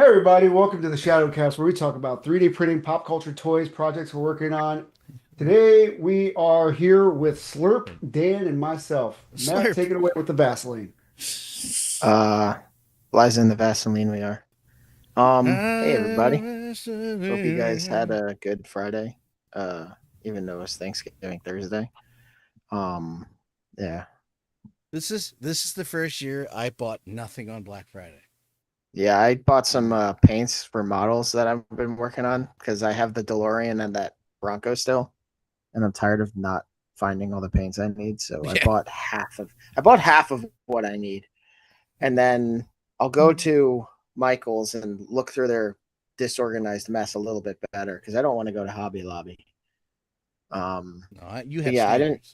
everybody, welcome to the Shadowcast, where we talk about 3D printing, pop culture, toys, projects we're working on. Today we are here with Slurp, Dan, and myself. Matt, take it away with the Vaseline. Liza in the Vaseline we are. Hey everybody. Hope you guys had a good Friday. Even though it's Thanksgiving Thursday. Yeah. This is the first year I bought nothing on Black Friday. Yeah, I bought some paints for models that I've been working on because I have the DeLorean and that Bronco still, and I'm tired of not finding all the paints I need. So I bought half of what I need, and then I'll go to Michael's and look through their disorganized mess a little bit better because I don't want to go to Hobby Lobby. No, you have I didn't.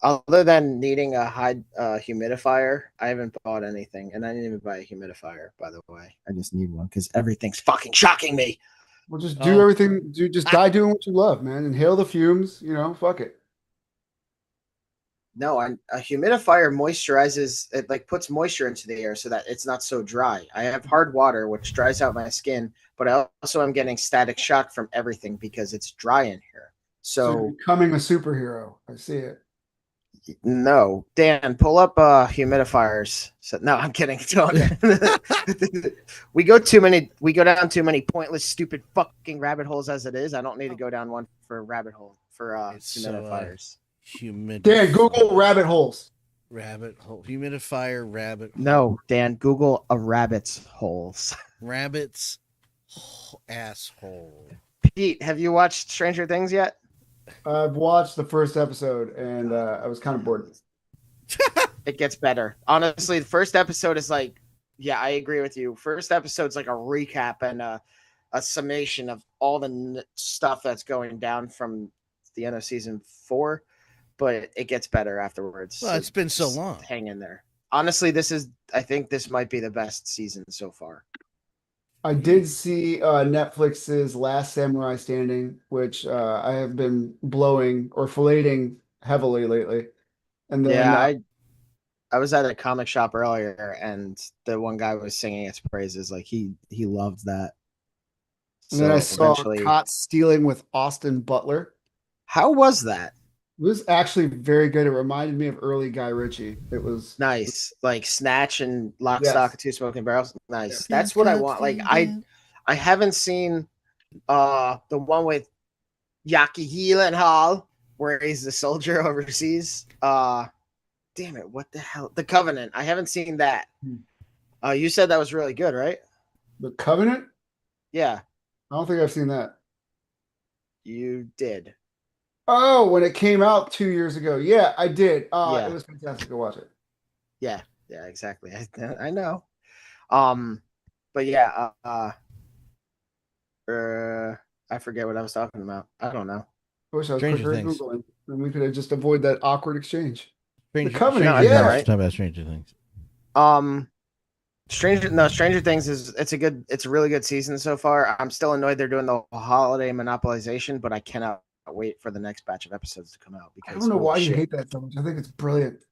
Other than needing a high humidifier, I haven't bought anything, and I didn't even buy a humidifier. By the way, I just need one because everything's fucking shocking me. Well, just do everything. Just die doing what you love, man. Inhale the fumes. Fuck it. No, a humidifier moisturizes it, like puts moisture into the air so that it's not so dry. I have hard water, which dries out my skin, but I also am getting static shock from everything because it's dry in here. So you're becoming a superhero. I see it. No, Dan, pull up humidifiers. So no, I'm kidding. We go down too many pointless, stupid fucking rabbit holes as it is. I don't need to go down one for rabbit hole for humidifiers. Dan, Google rabbit holes. Rabbit hole. Humidifier rabbit. No, Dan, Google a rabbit's holes. Rabbit's asshole. Pete, have you watched Stranger Things yet? I've watched the first episode and I was kind of bored. It gets better. Honestly, the first episode is like, yeah, I agree with you. First episode's like a recap and a summation of all the stuff that's going down from the end of season 4, but it gets better afterwards. Well, it's been so long. Hang in there. Honestly, I think this might be the best season so far. I did see Netflix's Last Samurai Standing, which I have been blowing or filleting heavily lately. And then I was at a comic shop earlier, and the one guy was singing its praises. Like he loved that. And then I saw Caught Stealing with Austin Butler. How was that? It was actually very good. It reminded me of early Guy Ritchie. It was nice, like Snatch and Lock, Stock, and Two Smoking Barrels. Nice. Yeah. That's what I want. Like I haven't seen the one with 𝗂𝗄𝗆𝗆𝗆 where he's the soldier overseas. Damn it, what the hell? The Covenant. I haven't seen that. You said that was really good, right? The Covenant? Yeah. I don't think I've seen that. You did. Oh, when it came out 2 years ago. Yeah, I did. It was fantastic to watch it. Yeah, exactly. I know. But yeah, I forget what I was talking about. I don't know. I wish I was quicker at Googling. Then we could have just avoided that awkward exchange. The Covenant, right? Talk about Stranger Things. Stranger Things it's a really good season so far. I'm still annoyed they're doing the holiday monopolization, but I cannot wait for the next batch of episodes to come out because I don't know why you hate that so much. I think it's brilliant.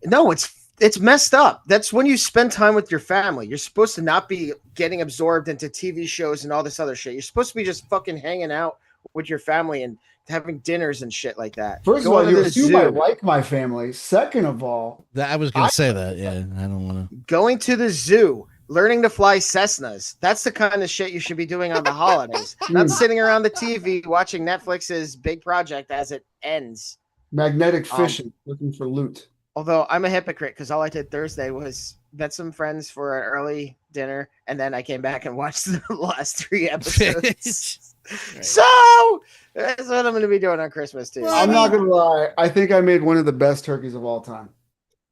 No, it's messed up. That's when you spend time with your family. You're supposed to not be getting absorbed into TV shows and all this other shit. You're supposed to be just fucking hanging out with your family and having dinners and shit like that. First of all, you assume I like my family. Second of all, I was going to say that. Yeah, I don't want to. Going to the zoo, learning to fly Cessnas. That's the kind of shit you should be doing on the holidays. Not sitting around the TV watching Netflix's big project as it ends. Magnetic fishing, looking for loot. Although I'm a hypocrite because all I did Thursday was met some friends for an early dinner, and then I came back and watched the last 3 episodes. Right. So that's what I'm going to be doing on Christmas too. I'm not going to lie. I think I made one of the best turkeys of all time.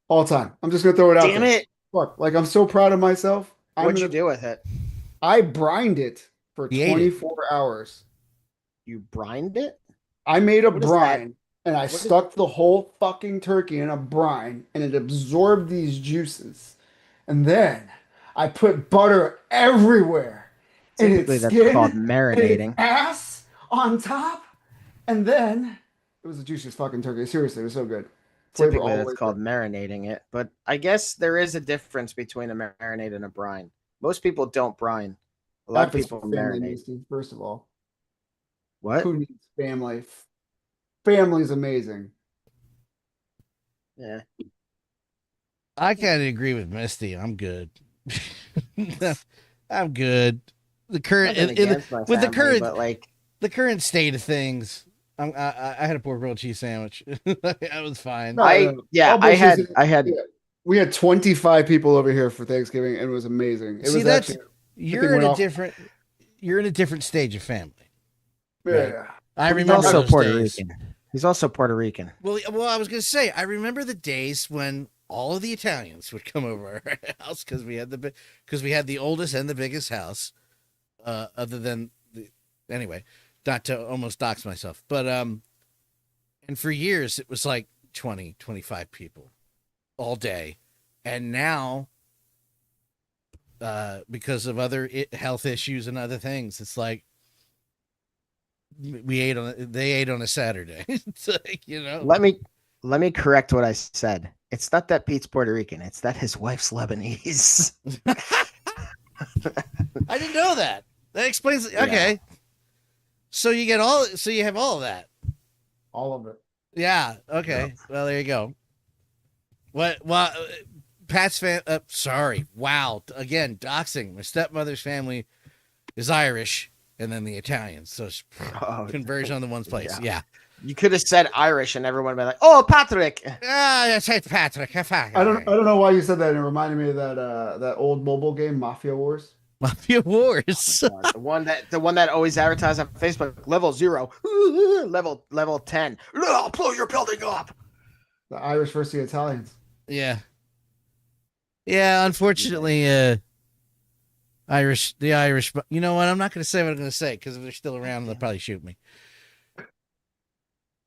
All time. I'm just going to throw it out. Damn it. Fuck. Like, I'm so proud of myself. What'd you do with it? I brined it for 24 hours. You brined it? I made a brine. And I stuck the whole fucking turkey in a brine, and it absorbed these juices. And then I put butter everywhere. Typically, that's called marinating. Ass on top, and then it was the juiciest fucking turkey. Seriously, it was so good. Typically, that's called marinating it. But I guess there is a difference between a marinade and a brine. Most people don't brine. A lot of F is people for family, marinate. Misty, first of all. What? Who needs family? Family's amazing. Yeah. I kind of agree with Misty. I'm good. I'm good. The current Nothing against my with the family, current but like the current state of things. I had a pork grilled cheese sandwich. I was fine. No, I had yeah, we had 25 people over here for Thanksgiving, and it was amazing. It See, was that's actually you're in a different stage of family. yeah. Right. I he's remember also those Puerto days. Rican. He's also Puerto Rican. Well, I was gonna say I remember the days when all of the Italians would come over our house because we had the oldest and the biggest house, other than anyway, not to almost dox myself, but and for years it was like 20, 25 people all day, and now because of other health issues and other things, it's like they ate on a Saturday. It's like, Let me correct what I said. It's not that Pete's Puerto Rican. It's that his wife's Lebanese. I didn't know that. That explains it. Okay. So you have all of that. All of it. Yeah. Okay. Yeah. Well, there you go. What? Well, Pat's sorry. Wow. Again, doxing. My stepmother's family is Irish, and then the Italians. So conversion on the one's place. Yeah. You could have said Irish, and everyone would be like, "Oh, Patrick." Yes, it's Patrick. I don't know why you said that. It reminded me of that old mobile game, Mafia Wars. Mafia Wars. Oh the one that always advertised on Facebook. Level 0, level 10. I'll blow your building up. The Irish versus the Italians. Yeah. Yeah. Unfortunately, the Irish. You know what? I'm not going to say what I'm going to say because if they're still around, they'll probably shoot me.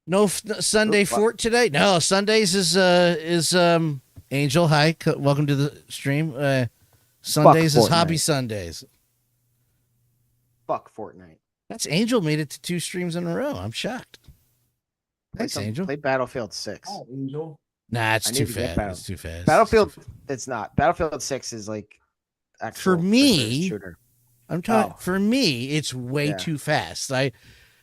No Sunday fort today. No, Sundays is Angel. Hi, welcome to the stream. Sundays is Hobby Sundays. Fuck Fortnite. That's Angel made it to 2 streams in a row. I'm shocked. Thanks, Angel. Play Battlefield 6. Oh, Angel. Nah, it's too fast. It's too fast. Battlefield. It's not. Battlefield 6 is like for me. Shooter. I'm talking. Oh. For me, it's way too fast.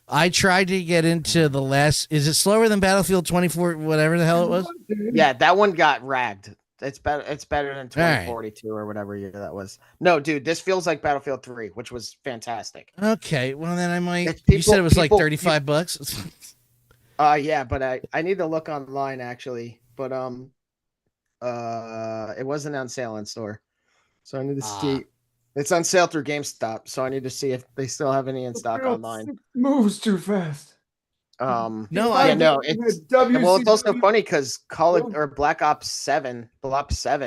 I tried to get into the last. Is it slower than Battlefield 24? Whatever the hell it was. Yeah, that one got ragged. It's better. It's better than 2042 or whatever year that was. No, dude, this feels like Battlefield 3, which was fantastic. Okay, well then I might. You said it was like $35. Yeah, but I need to look online actually. But it wasn't on sale in store, so I need to see. It's on sale through GameStop, so I need to see if they still have any in stock online. It moves too fast. No, well, it's also funny because Black Ops 7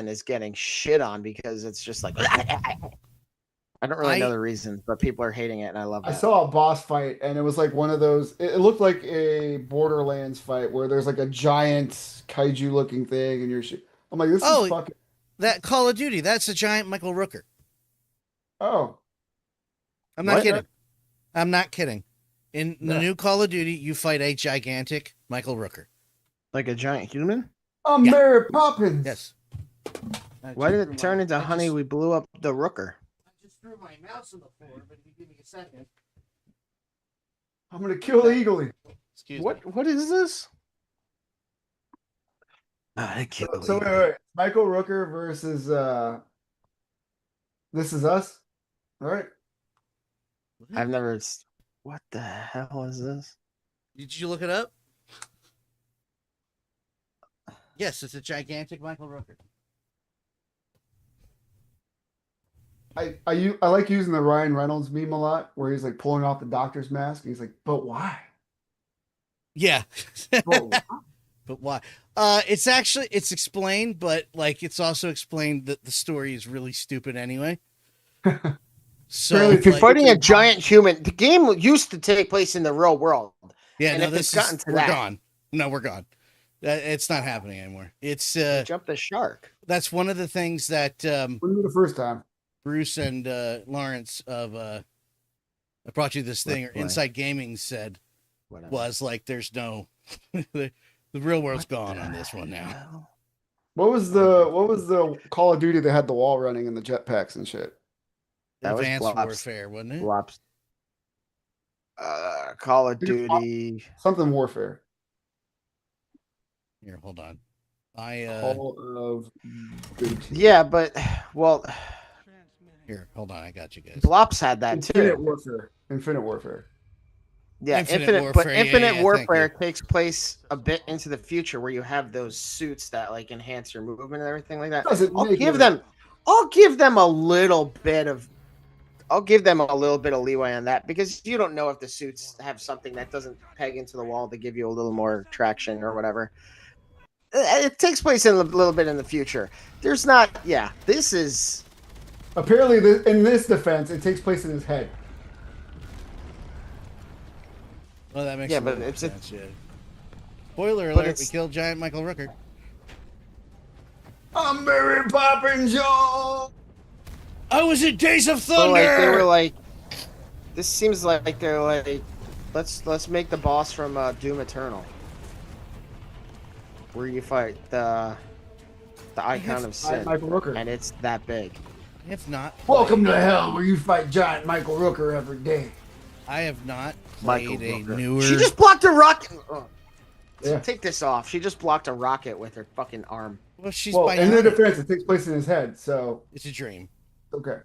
is getting shit on because it's just like I don't really know the reason, but people are hating it, and I love it. I saw a boss fight, and it was like one of those. It looked like a Borderlands fight where there's like a giant kaiju looking thing, and I'm like, this is fucking. That Call of Duty. That's a giant Michael Rooker. Oh, I'm not kidding. I'm not kidding. In the new Call of Duty, you fight a gigantic Michael Rooker. Like a giant human? Mary Poppins. Yes. Why did it turn into Honey? We blew up the Rooker. I just threw my mouse on the floor, but if you give me a second. I'm going to kill 𝗂𝗄𝗄𝗆. Excuse me. What is this? So wait. Michael Rooker versus This Is Us? All right. I've never. What the hell is this? Did you look it up? Yes, it's a gigantic Michael Rooker. I like using the Ryan Reynolds meme a lot, where he's like pulling off the doctor's mask, and he's like, "But why?" Yeah. But why? But why? It's explained, but like it's also explained that the story is really stupid anyway. So if you're fighting a giant human, the game used to take place in the real world. Yeah, and no, we're gone. No, we're gone. It's not happening anymore. It's jump the shark. That's one of the things that the first time Bruce and Lawrence of I brought you this thing or Inside Gaming said was like, there's no the real world's gone on this one now. What was the Call of Duty that had the wall running and the jetpacks and shit? That was Advanced Blops. Warfare, wasn't it? Blops. Call of Duty. Something Warfare. Here, hold on. Call of Duty. Yeah, but well, here, hold on. I got you guys. Blops had that Infinite too. Warfare. Infinite Warfare. Yeah, Infinite but Warfare, Infinite yeah, Warfare takes place a bit into the future, where you have those suits that like enhance your movement and everything like that. I'll give them a little bit of leeway on that, because you don't know if the suits have something that doesn't peg into the wall to give you a little more traction or whatever. It takes place in a little bit in the future. There's not. Yeah, this is apparently in this defense, it takes place in his head. Well, that makes but it's sense. Yeah. Spoiler alert: we killed Giant Michael Rooker. I'm Mary Poppins, y'all. I was in Days of Thunder. So, like, they were like, this seems like they're like, let's make the boss from Doom Eternal, where you fight the icon of sin, Michael Rooker, and it's that big. If not, welcome to hell, where you fight giant Michael Rooker every day. I have not played a newer. She just blocked a rocket. Yeah. Take this off. She just blocked a rocket with her fucking arm. Well, she's in their defense, it takes place in his head, so it's a dream. Okay.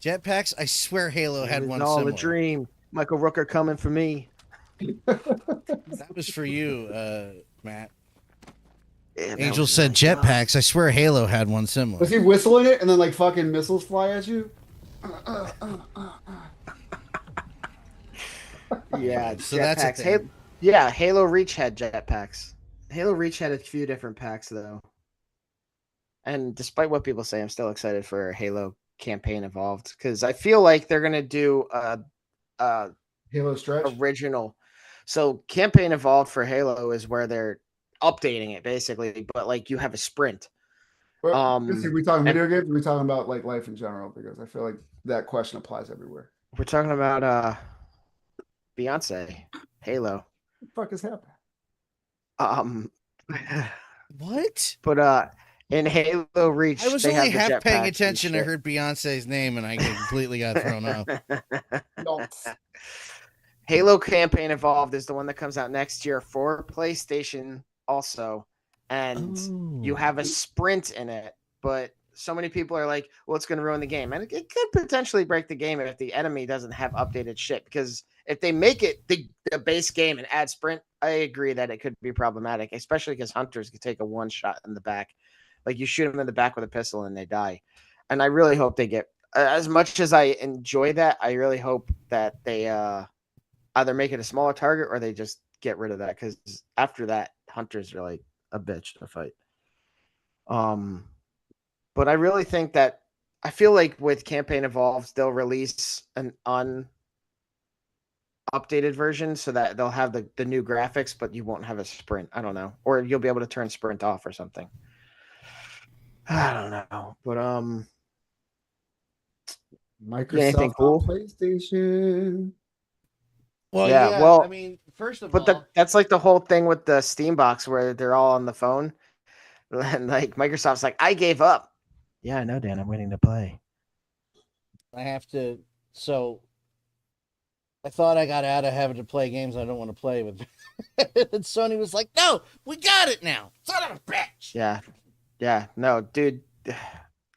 Jetpacks. I swear, Halo had one. All similar. a dream. Michael Rooker coming for me. That was for you, Matt. Yeah, Angel said jetpacks. I swear, Halo had one similar. Was he whistling it and then like fucking missiles fly at you? Yeah, so that's a thing. Halo Reach had jetpacks. Halo Reach had a few different packs though. And despite what people say, I'm still excited for Halo Campaign Evolved, because I feel like they're gonna do a Halo stretch original. So Campaign Evolved for Halo is where they're updating it basically, but like you have a sprint. Well, are we talking video games? Or are we talking about like life in general? Because I feel like that question applies everywhere. We're talking about Beyonce, Halo. What the fuck is happening? What? But in Halo Reach, I was only half paying attention. I heard Beyonce's name and I completely got thrown off. Halo Campaign Evolved is the one that comes out next year for PlayStation also, and you have a sprint in it, but so many people are like, well, it's going to ruin the game, and it could potentially break the game if the enemy doesn't have updated shit, because if they make it the base game and add sprint, I agree that it could be problematic, especially because hunters could take a one shot in the back. Like, you shoot them in the back with a pistol and they die. And I really hope they get, as much as I enjoy that, I really hope that they either make it a smaller target or they just get rid of that, because after that, hunters are like a bitch to fight. But I really think that, I feel like with Campaign Evolved, they'll release an updated version so that they'll have the new graphics, but you won't have a sprint. I don't know. Or you'll be able to turn sprint off or something. I don't know. But Microsoft anything cool? PlayStation. Well, yeah, well, I mean, first of all, that's like the whole thing with the Steam box where they're all on the phone. And like Microsoft's like, I gave up. Yeah, I know, Dan. I'm waiting to play. I have to. So I thought I got out of having to play games I don't want to play with. And Sony was like, no, we got it now. Son of a bitch. Yeah. No, dude.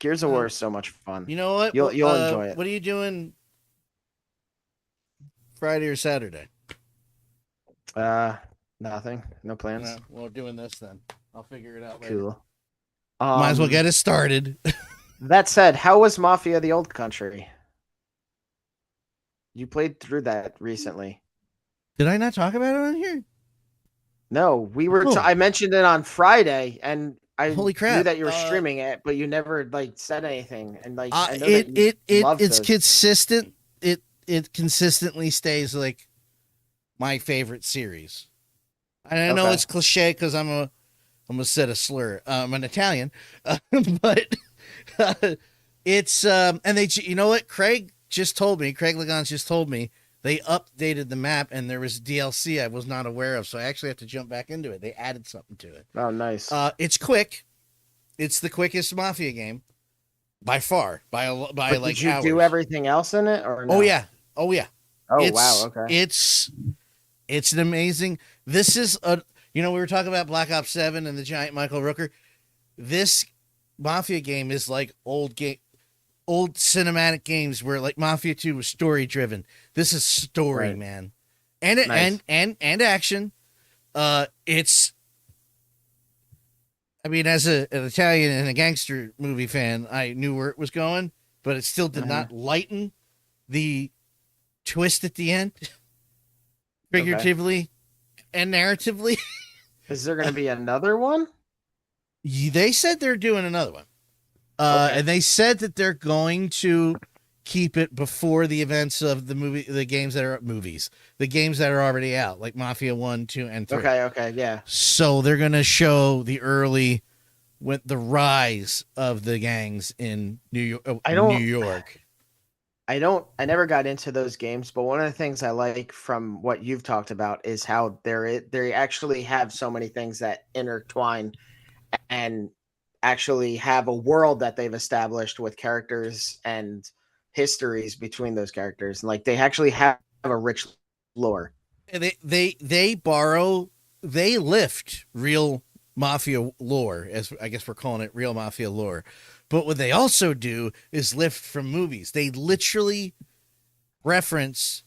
Gears of War is so much fun. You know what? You'll enjoy it. What are you doing Friday or Saturday? Nothing. No plans. No, we're doing this then. I'll figure it out later. Cool. Might as well get it started. That said, how was Mafia: The Old Country? You played through that recently. Did I not talk about it on here? No, we were. I mentioned it on Friday, and I Holy crap. knew that you were streaming it, but you never like said anything. And like, I know it's consistent. It consistently stays like my favorite series. And I know it's cliche because I'm gonna set a slur. I'm an Italian, but it's and they, you know what? Craig Legons just told me they updated the map and there was DLC I was not aware of, so I actually have to jump back into it. They added something to it. Oh, nice. It's quick. It's the quickest Mafia game. by far, by But like did you hours. do everything else in it, or no? Oh yeah, oh yeah. Oh wow, okay. It's an amazing. This is a we were talking about Black Ops 7 and the giant Michael Rooker. This Mafia game is like old cinematic games where like Mafia 2 was story driven. This is story, Right. man, and it Nice. and action. It's. I mean, as an Italian and a gangster movie fan, I knew where it was going, but it still did not lighten the twist at the end, figuratively and narratively. Is there going to be another one? They said they're doing another one. And they said that they're going to keep it before the events of the games that are already out, like Mafia 1, 2, and 3. Okay, yeah. So they're going to show the rise of the gangs in New York. I never got into those games, but one of the things I like from what you've talked about is how they actually have so many things that intertwine and actually have a world that they've established with characters and histories between those characters. And like they actually have a rich lore. And they lift real mafia lore, as I guess we're calling it, real mafia lore. But what they also do is lift from movies. They literally reference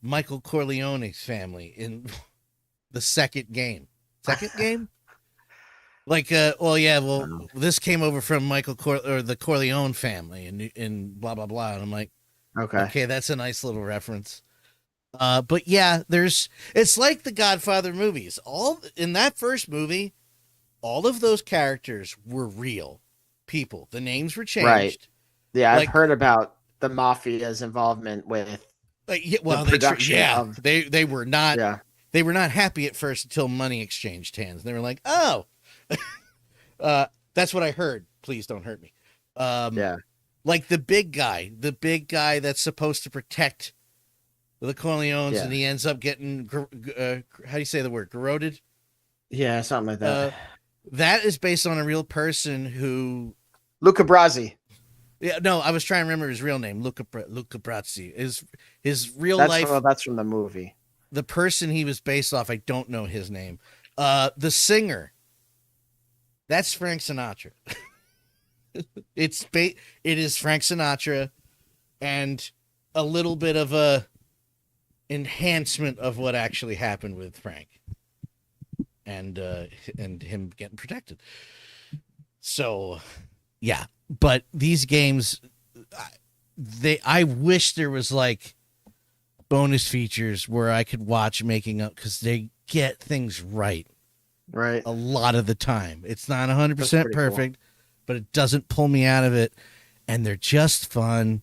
Michael Corleone's family in the second game. Like, this came over from the Corleone family in blah, blah, blah. And I'm like, okay, that's a nice little reference. But yeah, it's like the Godfather movies. In that first movie, all of those characters were real people. The names were changed. Right. Yeah, I've heard about the mafia's involvement with the production. They were not. Yeah. They were not happy at first until money exchanged hands. They were like, oh, that's what I heard. Please don't hurt me. Like the big guy that's supposed to protect the Corleones, and he ends up getting how do you say the word, garroted? Yeah, something like that. That is based on a real person who Luca Brasi. Yeah, no, I was trying to remember his real name. Luca Brasi. His real life. That's from the movie. The person he was based off, I don't know his name. The singer. That's Frank Sinatra. It is Frank Sinatra, and a little bit of a enhancement of what actually happened with Frank, and him getting protected. So, yeah, but these games, I wish there was like bonus features where I could watch making up, because they get things right a lot of the time. It's not 100% perfect, but it doesn't pull me out of it, and they're just fun.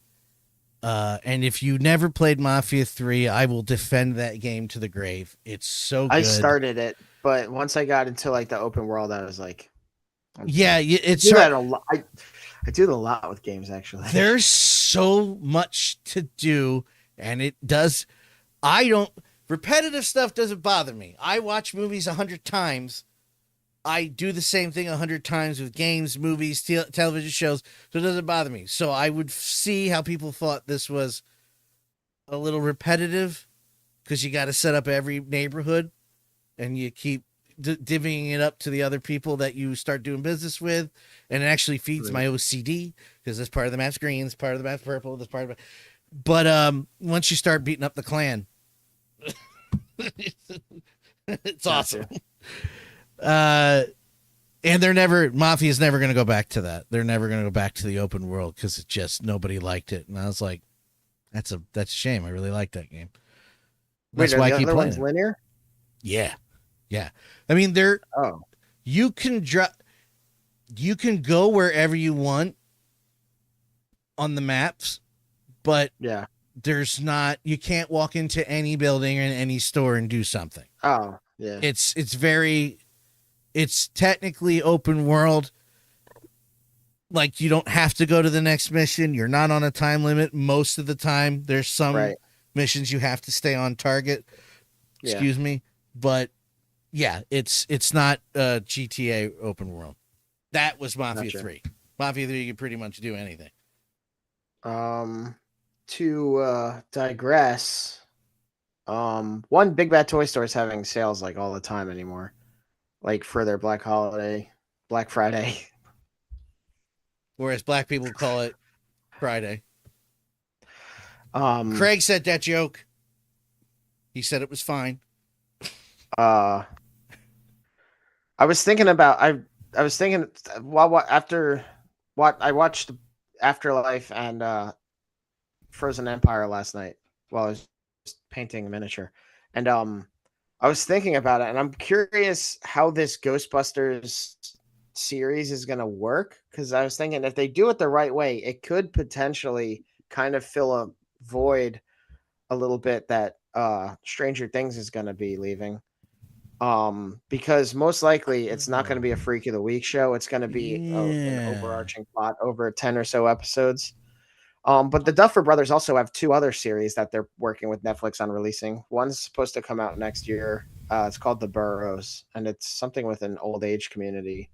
And if you never played Mafia 3, I will defend that game to the grave. It's so good. I started it, but once I got into like the open world, I was like, it's that a lot. I do it a lot with games, actually. There's so much to do, and repetitive stuff doesn't bother me. I watch movies 100 times. I do the same thing 100 times with games, movies, television shows, so it doesn't bother me. So I would see how people thought this was a little repetitive, because you got to set up every neighborhood, and you keep divvying it up to the other people that you start doing business with, and it actually feeds my OCD, because this part of the map's green, this part of the map's purple, this part of it. But once you start beating up the clan, it's awesome. And Mafia's never going to go back to that. They're never going to go back to the open world, because it just, nobody liked it. And I was like, that's a shame. I really like that game. That's why I keep playing. Linear? Yeah. I mean, you can go wherever you want on the maps, but you can't walk into any building or in any store and do something. Oh, yeah. It's technically open world. Like, you don't have to go to the next mission. You're not on a time limit most of the time. There's some missions you have to stay on target. Excuse me. But yeah, it's not GTA open world. That was Mafia 3. Mafia 3, you can pretty much do anything. To digress, one Big Bad Toy Store is having sales like all the time anymore, like for their Black Friday. Whereas black people call it Friday. Um, Craig said that joke. He said it was fine. I was thinking about I was thinking after what I watched Afterlife and Frozen Empire last night while I was painting a miniature, and I was thinking about it, and I'm curious how this Ghostbusters series is going to work, because I was thinking if they do it the right way, it could potentially kind of fill a void a little bit that Stranger Things is going to be leaving. Because most likely it's not going to be a Freak of the Week show. It's going to be an overarching plot over 10 or so episodes. But the Duffer Brothers also have 2 other series that they're working with Netflix on releasing. One's supposed to come out next year. It's called The Burrows, and it's something with an old age community.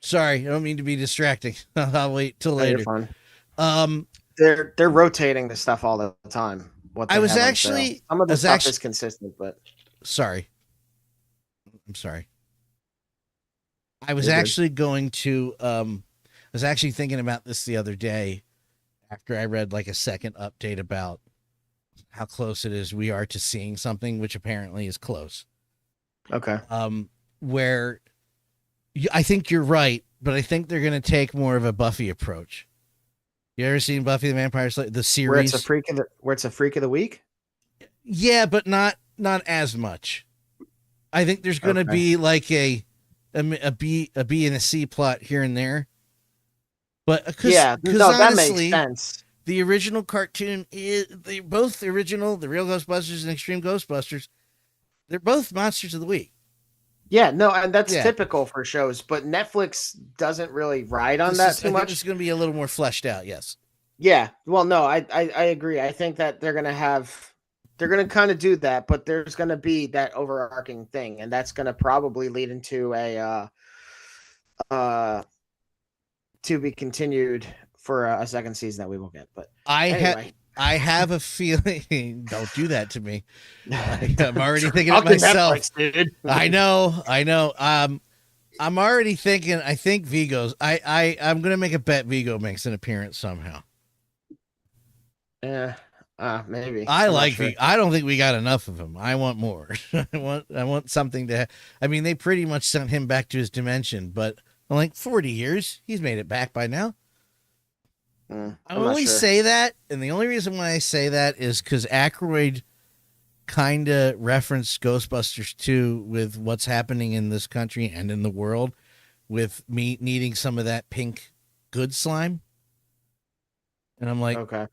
Sorry, I don't mean to be distracting. I'll wait till later. They're rotating the stuff all the time. I was actually some of the stuff is consistent, but sorry. I'm sorry. I was actually going to I was actually thinking about this the other day after I read like a second update about how close it is we are to seeing something, which apparently is close. Okay. Where I think you're right, but I think they're going to take more of a Buffy approach. You ever seen Buffy the Vampire Slayer, the series? Where it's a freak of the week? Yeah, but not as much. I think there's going to be like a B and a C plot here and there. But honestly, that makes sense. The original cartoon both the original, the Real Ghostbusters and Extreme Ghostbusters, they're both monsters of the week. Yeah, no, and that's typical for shows, but Netflix doesn't really ride on that too much. It's going to be a little more fleshed out, yes. Yeah, well, no, I agree. I think that they're going to kind of do that, but there's going to be that overarching thing, and that's going to probably lead into a to be continued for a second season that we will get. But anyway. I have a feeling. Don't do that to me. I'm already thinking of myself. Netflix, dude. I know. I'm already thinking. I think Vigo's. I'm gonna make a bet. Vigo makes an appearance somehow. Yeah, maybe. I like Vigo. I don't think we got enough of him. I want more. I want something to. I mean, they pretty much sent him back to his dimension, but in like 40 years, he's made it back by now. I only say that, and the only reason why I say that is because Aykroyd kind of referenced Ghostbusters 2 with what's happening in this country and in the world, with me needing some of that pink good slime. And I'm like, okay,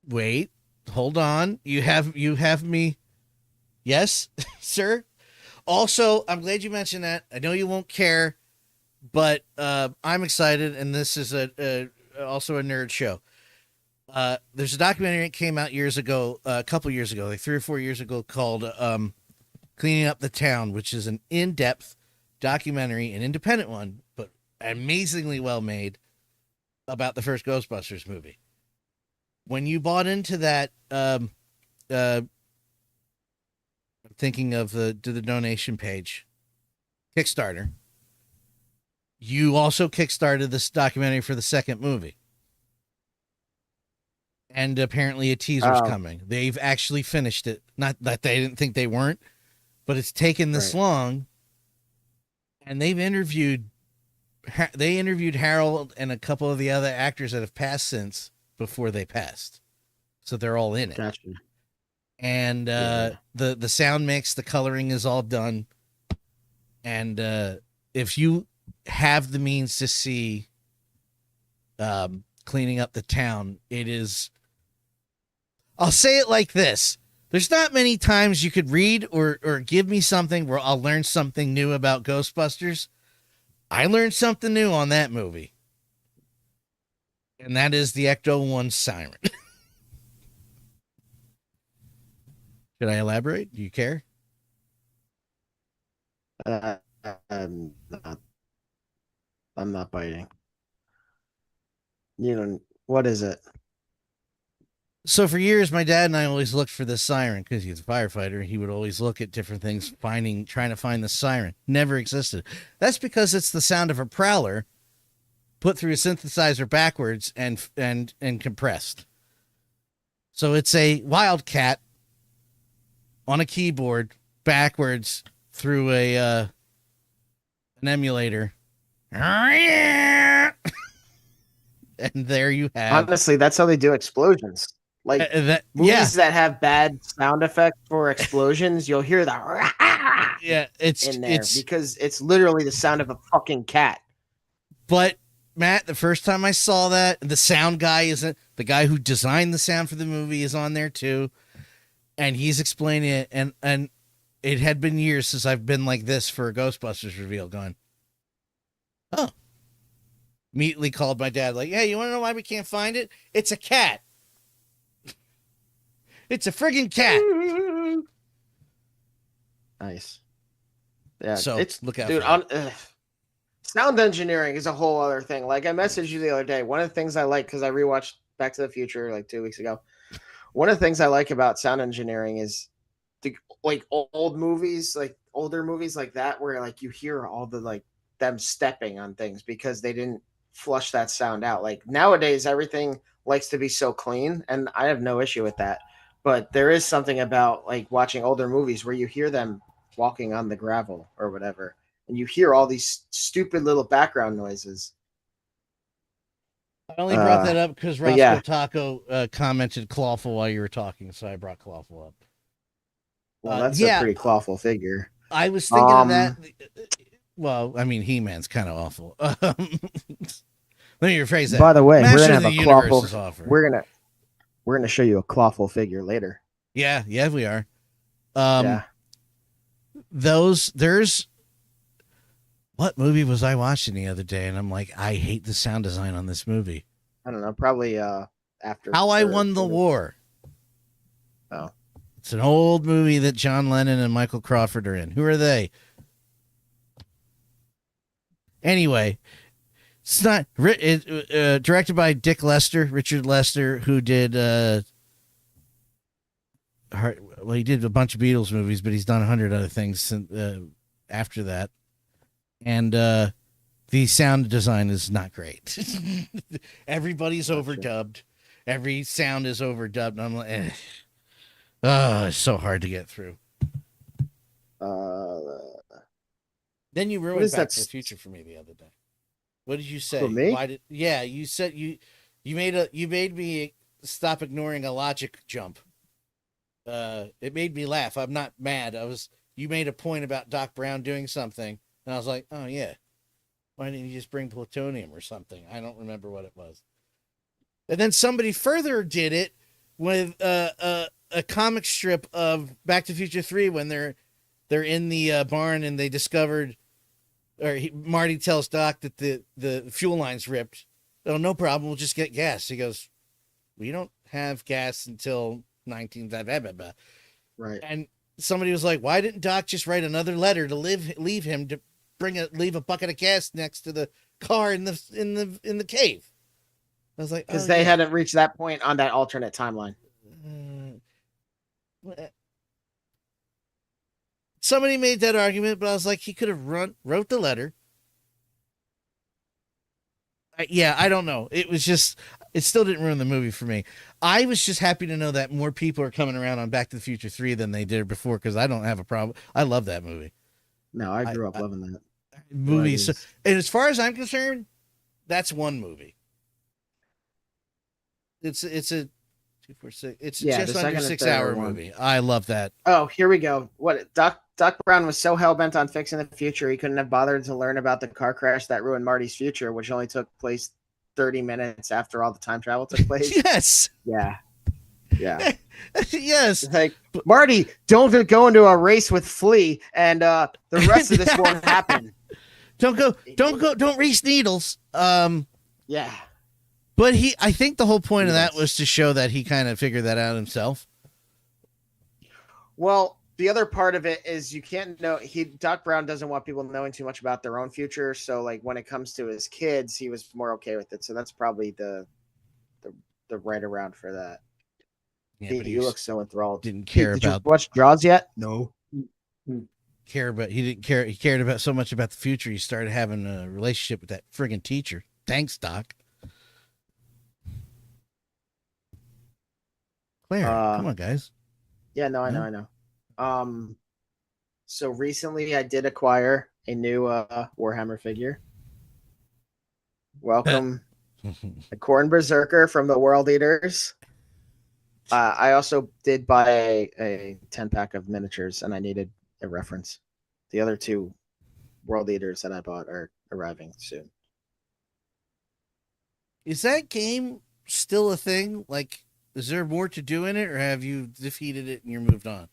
wait, hold on. You have me. Yes, sir. Also, I'm glad you mentioned that. I know you won't care, but I'm excited, and this is also a nerd show. There's a documentary that came out a couple years ago, like 3 or 4 years ago, called Cleaning Up the Town, which is an in-depth documentary, an independent one, but amazingly well made, about the first Ghostbusters movie. When you bought into that, thinking of the donation page, Kickstarter, you also kickstarted this documentary for the second movie. And apparently a teaser's coming. They've actually finished it. Not that they didn't think they weren't, but it's taken this long. And they've interviewed Harold and a couple of the other actors that have passed since before they passed. So they're all in it. Gotcha. And the sound mix, the coloring is all done. And if you have the means to see Cleaning Up the Town, it is, I'll say it like this: there's not many times you could read or give me something where I'll learn something new about Ghostbusters. I learned something new on that movie, and that is the Ecto-1 siren. Should I elaborate? Do you care? I'm not biting. You know, what is it? So for years, my dad and I always looked for the siren because he's a firefighter. He would always look at different things, trying to find the siren. Never existed. That's because it's the sound of a prowler put through a synthesizer backwards and compressed. So it's a wildcat on a keyboard backwards through an emulator. And there you have. Honestly, that's how they do explosions. Like movies that have bad sound effects for explosions, you'll hear the it's in there because it's literally the sound of a fucking cat. But Matt, the first time I saw that, the sound guy isn't the guy who designed the sound for the movie is on there too, and he's explaining it. And it had been years since I've been like this for a Ghostbusters reveal. Going, oh, immediately called my dad. Like, hey, you want to know why we can't find it? It's a cat. It's a friggin' cat. Nice. Yeah, so it's look out, dude. Sound engineering is a whole other thing. Like I messaged you the other day. One of the things I like because I rewatched Back to the Future like 2 weeks ago. One of the things I like about sound engineering is like older movies like that where like you hear all the like them stepping on things because they didn't flush that sound out. Like nowadays, everything likes to be so clean, and I have no issue with that. But there is something about like watching older movies where you hear them walking on the gravel or whatever, and you hear all these stupid little background noises. I only brought that up because Roscoe Taco commented clawful while you were talking, so I brought clawful up. Well, that's a pretty clawful figure. I was thinking of that. Well, I mean, He-Man's kind of awful. Let me rephrase that. By the way, Master we're gonna have of the a Universe clawful. We're gonna show you a clawful figure later. Yeah, we are. Yeah. There's what movie was I watching the other day, and I'm like, I hate the sound design on this movie. I don't know. Probably after How I Won the War. Oh. It's an old movie that John Lennon and Michael Crawford are in. Who are they? Anyway, it's not directed by Richard Lester, who did he did a bunch of Beatles movies, but he's done 100 other things since, after that. And the sound design is not great. Everybody's overdubbed. Every sound is overdubbed. And I'm like, it's so hard to get through. Then you ruined Back to the Future for me the other day. What did you say? For me? You said you made me stop ignoring a logic jump. It made me laugh. I'm not mad. You made a point about Doc Brown doing something, and I was like, oh yeah, why didn't you just bring plutonium or something? I don't remember what it was. And then somebody further did it with a comic strip of Back to the Future 3 when they're in the barn and they discovered, Marty tells Doc that the fuel line's ripped. Oh, no problem. We'll just get gas. He goes, we don't have gas until 19... Right. And somebody was like, why didn't Doc just write another letter to leave him to leave a bucket of gas next to the car in the cave? I was like, because they hadn't reached that point on that alternate timeline. Somebody made that argument, but I was like, he could have wrote the letter. I don't know. It still didn't ruin the movie for me. I was just happy to know that more people are coming around on Back to the Future 3 than they did before, because I don't have a problem. I love that movie. No, I grew up loving that movie. So, and as far as I'm concerned, that's one movie. It's a 2, 4, 6. It's just under 6-hour movie. I love that. Oh, here we go. What Doc Brown was so hell-bent on fixing the future, he couldn't have bothered to learn about the car crash that ruined Marty's future, which only took place 30 minutes after all the time travel took place. Yes. Yeah. Yes. It's like, Marty, don't go into a race with Flea, and the rest of this won't happen. Don't race needles. Yeah. But I think the whole point of that was to show that he kind of figured that out himself. Well, the other part of it is you can't know. Doc Brown doesn't want people knowing too much about their own future. So like when it comes to his kids, he was more okay with it. So that's probably the right around for that. Yeah, but you look so enthralled. Didn't care did about. you watch Jaws yet? No. Care about. He didn't care. He cared about so much about the future. He started having a relationship with that friggin' teacher. Thanks, Doc. Claire, come on, guys. Yeah, no, I know. So recently I did acquire a new Warhammer figure. Welcome, a Khorne Berserker from the World Eaters. I also did buy a 10-pack of miniatures, and I needed a reference. The other 2 World Eaters that I bought are arriving soon. Is that game still a thing? Like, is there more to do in it, or have you defeated it and you're moved on?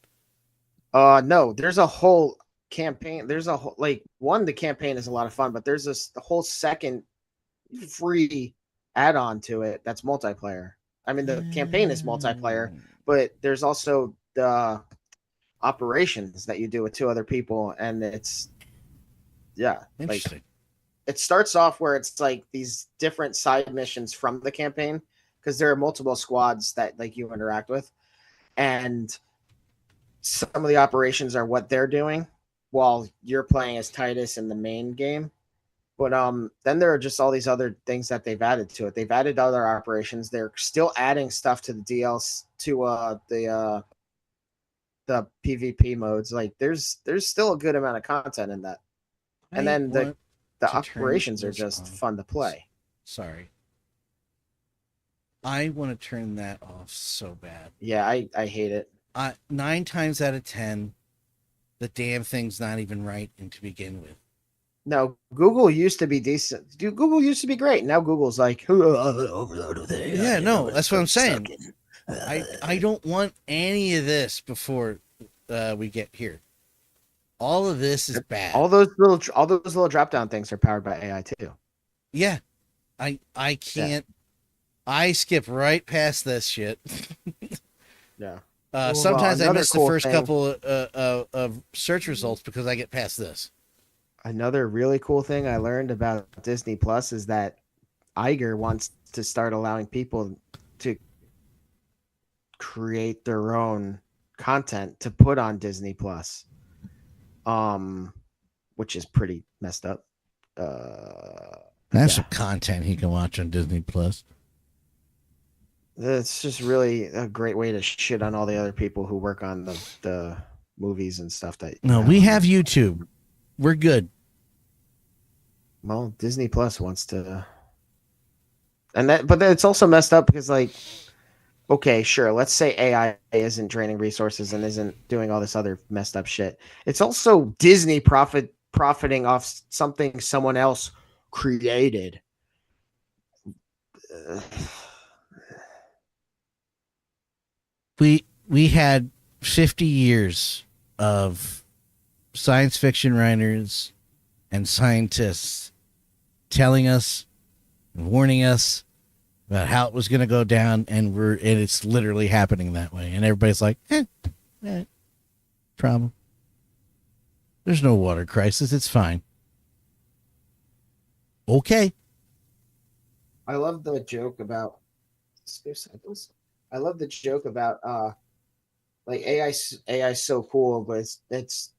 No, there's a whole campaign. There's a whole, like, the campaign is a lot of fun, but there's the whole second free add-on to it that's multiplayer. I mean, the campaign is multiplayer, but there's also the operations that you do with 2 other people, and it's Interesting. Like, it starts off where it's like these different side missions from the campaign, because there are multiple squads that like you interact with, and some of the operations are what they're doing while you're playing as Titus in the main game. But then there are just all these other things that they've added to it. They've added other operations. They're still adding stuff to the DLC, to the PvP modes. Like there's still a good amount of content in that. And then the operations are just fun to play. Sorry. I want to turn that off so bad. Yeah, I hate it. 9 times out of 10, the damn thing's not even right to begin with. No, Google used to be decent. Google used to be great. Now Google's like, yeah, no, that's what I'm saying. I don't want any of this before we get here. All of this is bad. All those little drop down things are powered by AI too. Yeah, I can't. Yeah. I skip right past this shit. Yeah. Sometimes I miss the first couple of search results because I get past this. Another really cool thing I learned about Disney Plus is that Iger wants to start allowing people to create their own content to put on Disney Plus, which is pretty messed up. That's some content he can watch on Disney Plus. It's just really a great way to shit on all the other people who work on the movies and stuff. We have YouTube. We're good. Well, Disney Plus wants to, but it's also messed up because, like, okay, sure, let's say AI isn't draining resources and isn't doing all this other messed up shit. It's also Disney profiting off something someone else created. We had 50 years of science fiction writers and scientists telling us, warning us about how it was going to go down, and it's literally happening that way. And everybody's like, problem. There's no water crisis. It's fine. Okay. I love the joke about like AI is so cool, but it's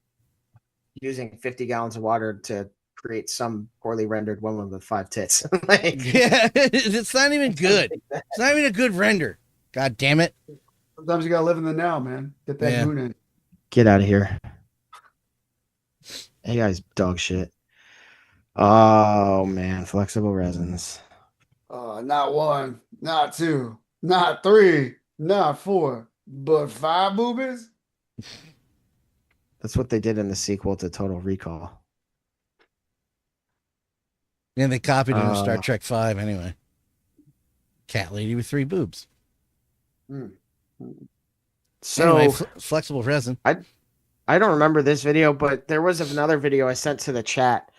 using 50 gallons of water to create some poorly rendered woman with 5 tits. Yeah, it's not even good. It's not even a good render. God damn it. Sometimes you gotta live in the now, man. Get that moon in. Get out of here. AI's dog shit. Oh man, flexible resins. Not 1, not 2, not 3, not 4, but 5 boobies. That's what they did in the sequel to Total Recall. And they copied it in Star Trek 5 anyway. Cat lady with 3 boobs. So anyway, flexible resin. I don't remember this video, but there was another video I sent to the chat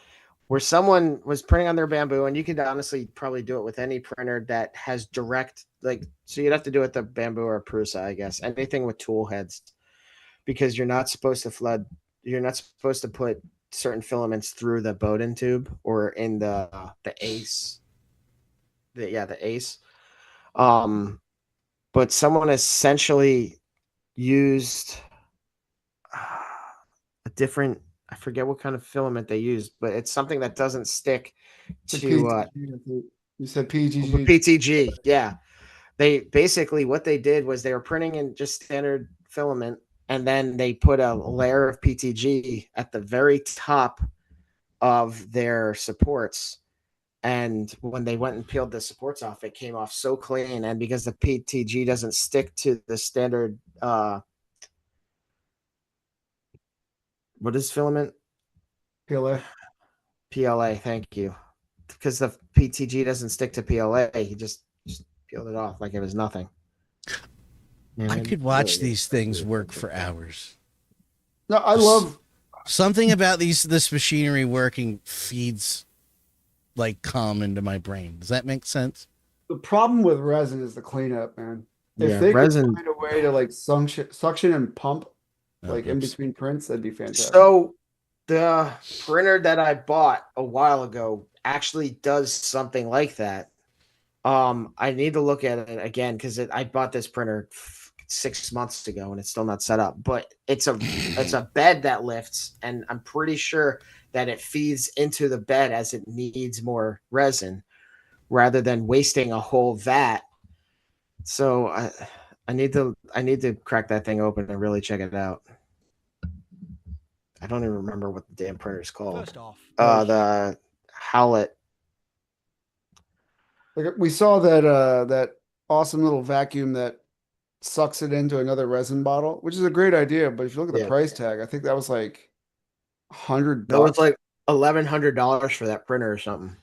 where someone was printing on their bamboo, and you could honestly probably do it with any printer that has direct, like, so you'd have to do it with the bamboo or Prusa, I guess, anything with tool heads. because you're not supposed to flood. You're not supposed to put certain filaments through the Bowden tube or in the 𝗖𝗍𝗍𝗆. The 𝗖𝗍𝗍𝗆. But someone essentially used a different. I forget what kind of filament they used, but it's something that doesn't stick to you said PGG. PTG. Yeah. They basically what they did was they were printing in just standard filament, and then they put a layer of PTG at the very top of their supports. And when they went and peeled the supports off, it came off so clean. And because the PTG doesn't stick to the standard, what is filament? PLA. PLA. Thank you. Because the PTG doesn't stick to PLA, he just peeled it off like it was nothing. I could watch these things work for hours. No, I love something about this machinery working feeds like calm into my brain. Does that make sense? The problem with resin is the cleanup, man. If they resin could find a way to like suction and pump like in between prints, that'd be fantastic. So the printer that I bought a while ago actually does something like that. I need to look at it again because I bought this printer 6 months ago and it's still not set up. But it's a bed that lifts, and I'm pretty sure that it feeds into the bed as it needs more resin, rather than wasting a whole vat. So I need to crack that thing open and really check it out. I don't even remember what the damn printer is called. First off, the 𝗂𝗆𝗆𝗆. Like we saw that awesome little vacuum that sucks it into another resin bottle, which is a great idea. But if you look at the price tag, I think that was like $100. That was like $1,100 for that printer or something.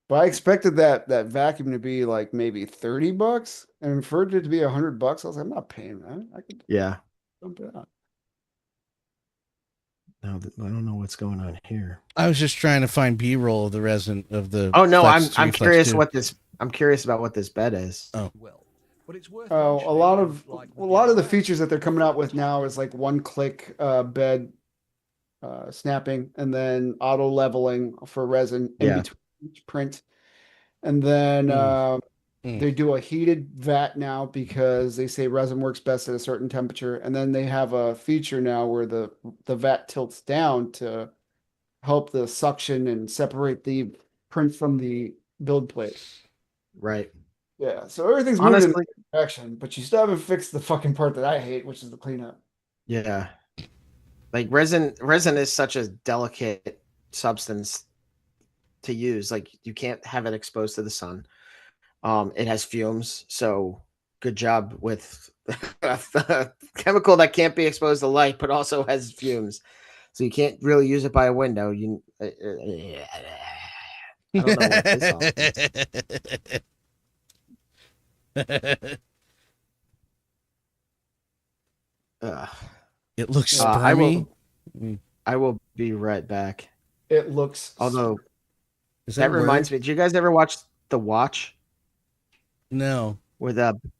But I expected that vacuum to be like maybe $30, and for it to be $100, I was like, I'm not paying that. I could dump it out. No, I don't know what's going on here. I was just trying to find B-roll of the resin of the. Oh no, I'm curious what this. I'm curious about what this bed is. Oh, but it's worth a lot of the features that they're coming out with now is like one-click bed snapping, and then auto leveling for resin in between each print, and then they do a heated vat now because they say resin works best at a certain temperature, and then they have a feature now where the vat tilts down to help the suction and separate the print from the build plate. Right. Yeah. So everything's moving in the right direction, but you still haven't fixed the fucking part that I hate, which is the cleanup. Yeah. Like resin is such a delicate substance to use. Like you can't have it exposed to the sun. It has fumes, so good job with a chemical that can't be exposed to light, but also has fumes. So you can't really use it by a window. I don't know what this all is. It looks spermy. I will be right back. It looks. Although that reminds me, did you guys ever watch The Watch? No. With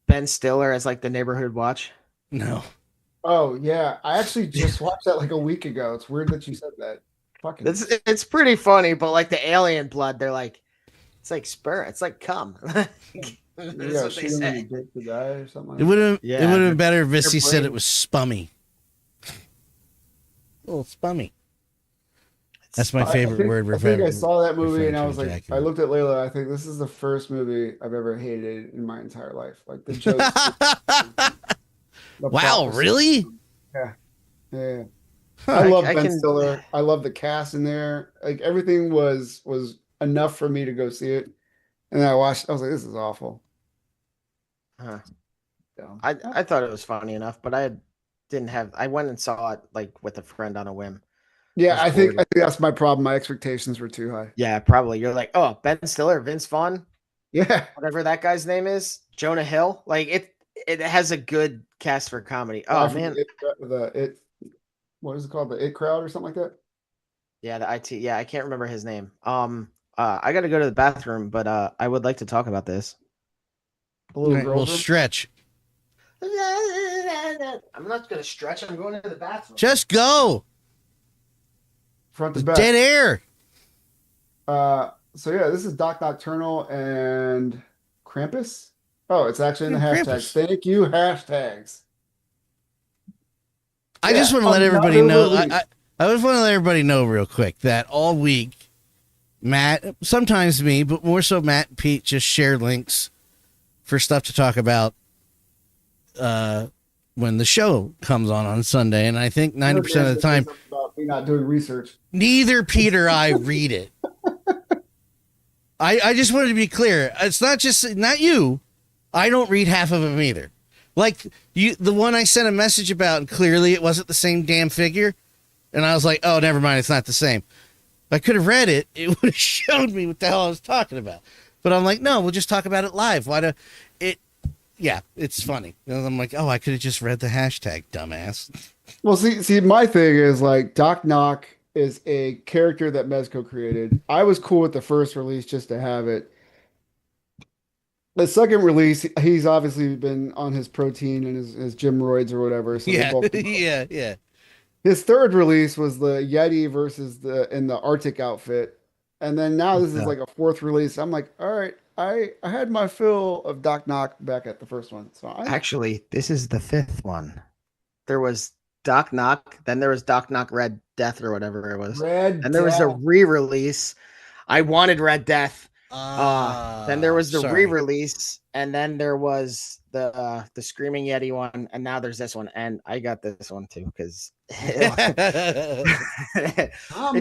Ben Stiller as like the neighborhood watch? No. Oh yeah, I actually just watched that like a week ago. It's weird that you said that. Fucking. It's pretty funny, but like the alien blood, they're like, it's like sperm, it's like cum. That's what they say. To die or something like it would have been better if 𝗖cie said it was spummy. A little spummy. That's my favorite word. I think I saw that movie and I was like, I looked at Layla. I think this is the first movie I've ever hated in my entire life. Like the jokes. Wow, really? Yeah. I love Ben Stiller. I love the cast in there. Like everything was enough for me to go see it. And then I watched. I was like, this is awful. Huh. I thought it was funny enough, but I went and saw it like with a friend on a whim. Yeah, I think that's my problem. My expectations were too high. Yeah, probably. You're like, oh, Ben Stiller, Vince Vaughn, yeah, whatever that guy's name is, Jonah Hill. Like it has a good cast for comedy. Oh man, what is it called? The It Crowd or something like that. Yeah, the IT. Yeah, I can't remember his name. I got to go to the bathroom, but I would like to talk about this. A little girl. We'll stretch. I'm not gonna stretch. I'm going to the bathroom. Just go. Front to back. Dead air. So yeah, this is Doc Nocturnal and Krampus. Oh, it's actually in the hashtags. Krampus. Thank you, hashtags. I just want to let everybody know. I just want to let everybody know real quick that all week, Matt, sometimes me, but more so Matt and Pete just share links for stuff to talk about when the show comes on Sunday. And I think 90% of the time, about me not doing research. neither Pete or I read it. I just wanted to be clear. It's not you. I don't read half of them either. Like the one I sent a message about, and clearly it wasn't the same damn figure. And I was like, oh, never mind. It's not the same. If I could have read it, it would have showed me what the hell I was talking about. But I'm like, no, we'll just talk about it live. Why do it? Yeah, it's funny. And I'm like, oh, I could have just read the hashtag, dumbass. Well, see, my thing is like Doc Noc is a character that Mezco created. I was cool with the first release just to have it. The second release, he's obviously been on his protein and his gym roids or whatever. So Yeah, yeah. His third release was the Yeti versus in the Arctic outfit. And then now this is like a fourth release. I'm like, all right, I had my fill of Doc Noc back at the first one. So Actually, this is the fifth one. There was Doc Noc, then there was Doc Noc Red Death or whatever it was. And there was a re-release. I wanted Red Death. Then there was the re-release, and then there was the Screaming Yeti one, and now there's this one, and I got this one too because it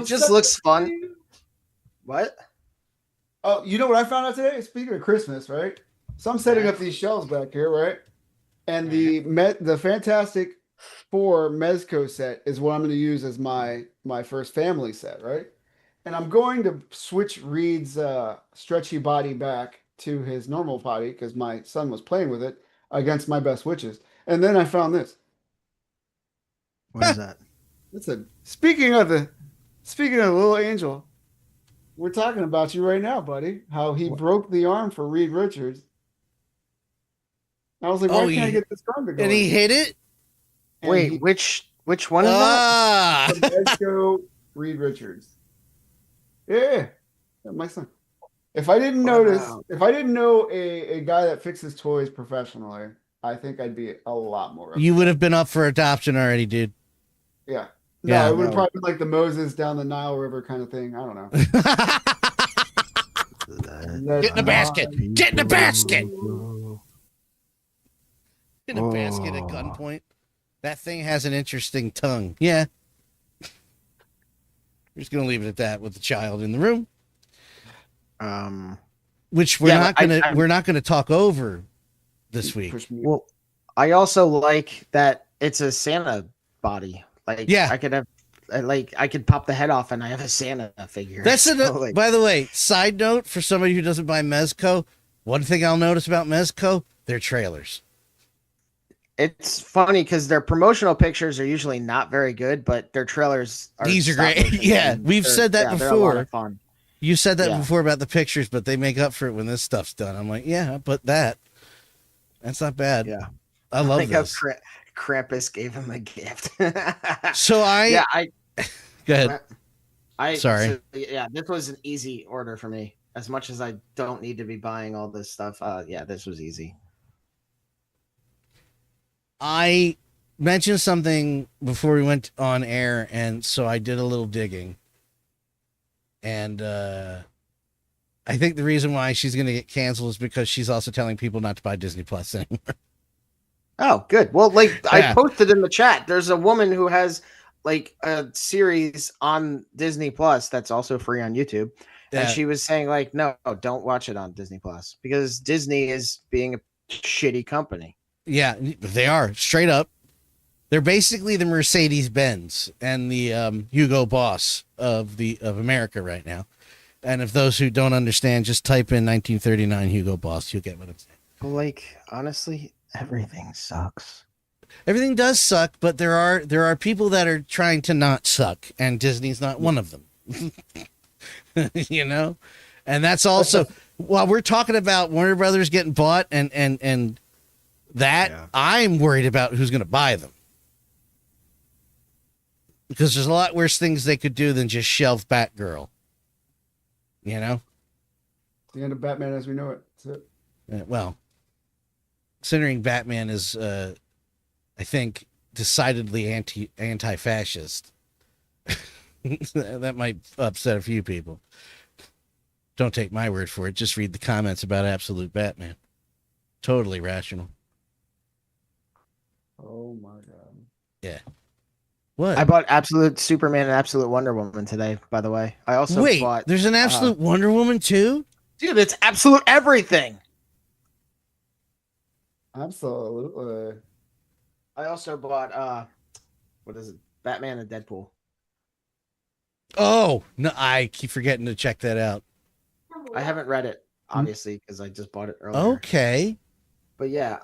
just looks fun. What? Oh, you know what I found out today? Speaking of Christmas, right? So I'm setting up these shelves back here, right? And the Fantastic Four Mezco set is what I'm going to use as my first family set, right? And I'm going to switch Reed's stretchy body back to his normal body because my son was playing with it against my best witches. And then I found this. What is that? Speaking of the little angel, we're talking about you right now, buddy. How he broke the arm for Reed Richards. I was like, why can't I get this arm to go? And he hit it? And Wait, which one is that? Mezco Reed Richards. Yeah, my son. If I didn't notice, if I didn't know a guy that fixes toys professionally, I think I'd be a lot more. You would have been up for adoption already, dude. Yeah. No, it would have probably been like the Moses down the Nile River kind of thing. I don't know. Get in the basket. Get in the basket. In a basket at gunpoint. That thing has an interesting tongue. Yeah. We're just gonna leave it at that with the child in the room. Which we're not gonna talk over this week. Well, I also like that it's a Santa body. Like, yeah, I could pop the head off and I have a Santa figure. That's by the way, side note for somebody who doesn't buy Mezco, one thing I'll notice about Mezco, their trailers. It's funny because their promotional pictures are usually not very good, but their trailers are. These are great. Yeah, we've said that before. They're a lot of fun. You said that before about the pictures, but they make up for it when this stuff's done. I'm like, yeah, but that's not bad. Yeah, I love this. Krampus gave him a gift. So go ahead. Sorry. This was an easy order for me. As much as I don't need to be buying all this stuff, this was easy. I mentioned something before we went on air, and so I did a little digging. And I think the reason why she's going to get canceled is because she's also telling people not to buy Disney Plus anymore. Oh, good. Well, I posted in the chat, there's a woman who has like a series on Disney Plus that's also free on YouTube. Yeah. And she was saying like, no, don't watch it on Disney Plus because Disney is being a shitty company. Yeah, they are straight up. They're basically the Mercedes-Benz and the Hugo Boss of America right now. And if those who don't understand, just type in 1939 Hugo Boss, you'll get what I'm saying. Like, honestly, everything sucks. Everything does suck, but there are people that are trying to not suck, and Disney's not one of them. You know? And that's also while we're talking about Warner Brothers getting bought and That I'm worried about who's going to buy them. Because there's a lot worse things they could do than just shelve Batgirl. You know? The end of Batman as we know it. That's it. Well, considering Batman is, I think, decidedly anti-fascist, that might upset a few people. Don't take my word for it. Just read the comments about Absolute Batman. Totally rational. Oh my god. Yeah. What? I bought Absolute Superman and Absolute Wonder Woman today, by the way. I also bought... there's an Absolute Wonder Woman too? Dude, it's absolute everything. Absolutely. I also bought, what is it? Batman and Deadpool. Oh, no, I keep forgetting to check that out. I haven't read it, obviously, because I just bought it earlier. Okay. But yeah,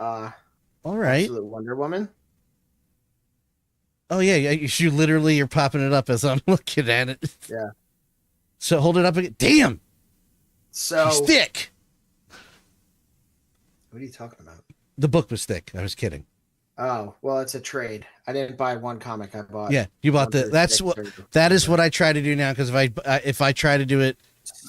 all right. Absolute Wonder Woman. Oh yeah, you literally you're popping it up as I'm looking at it. Yeah. So hold it up again. Damn. So she's thick. What are you talking about? The book was thick. I was kidding. Oh, well, it's a trade. I didn't buy one comic. I bought. Yeah, you bought that is what I try to do now, because if I try to do it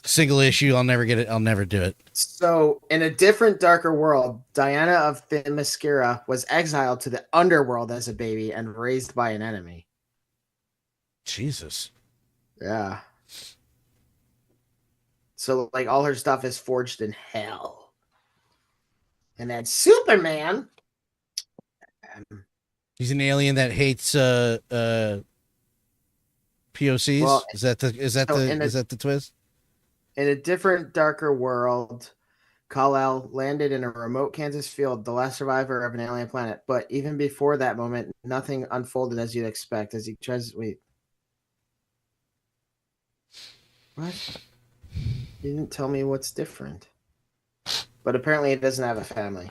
single issue, I'll never get it. I'll never do it. So, in a different, darker world, Diana of 𝗵𝗂𝗃 was exiled to the underworld as a baby and raised by an enemy. Jesus. Yeah. So, like, all her stuff is forged in hell. And then Superman. He's an alien that hates POCs. Well, is that the twist? In a different, darker world, Kal-El landed in a remote Kansas field, the last survivor of an alien planet. But even before that moment, nothing unfolded as you'd expect. As he tries, wait, what? You didn't tell me what's different. But apparently, he doesn't have a family.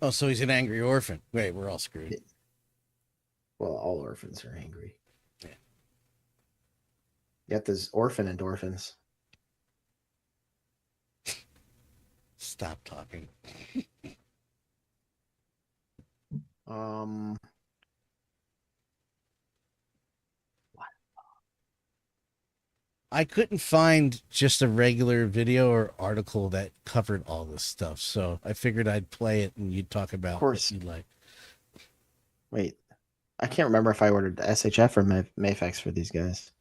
Oh, so he's an angry orphan. Wait, we're all screwed. Well, all orphans are angry. Yeah. Yet there's orphan endorphins. Stop talking. I couldn't find just a regular video or article that covered all this stuff, so I figured I'd play it and you'd talk about what you'd like. Wait, I can't remember if I ordered SHF or mafex for these guys.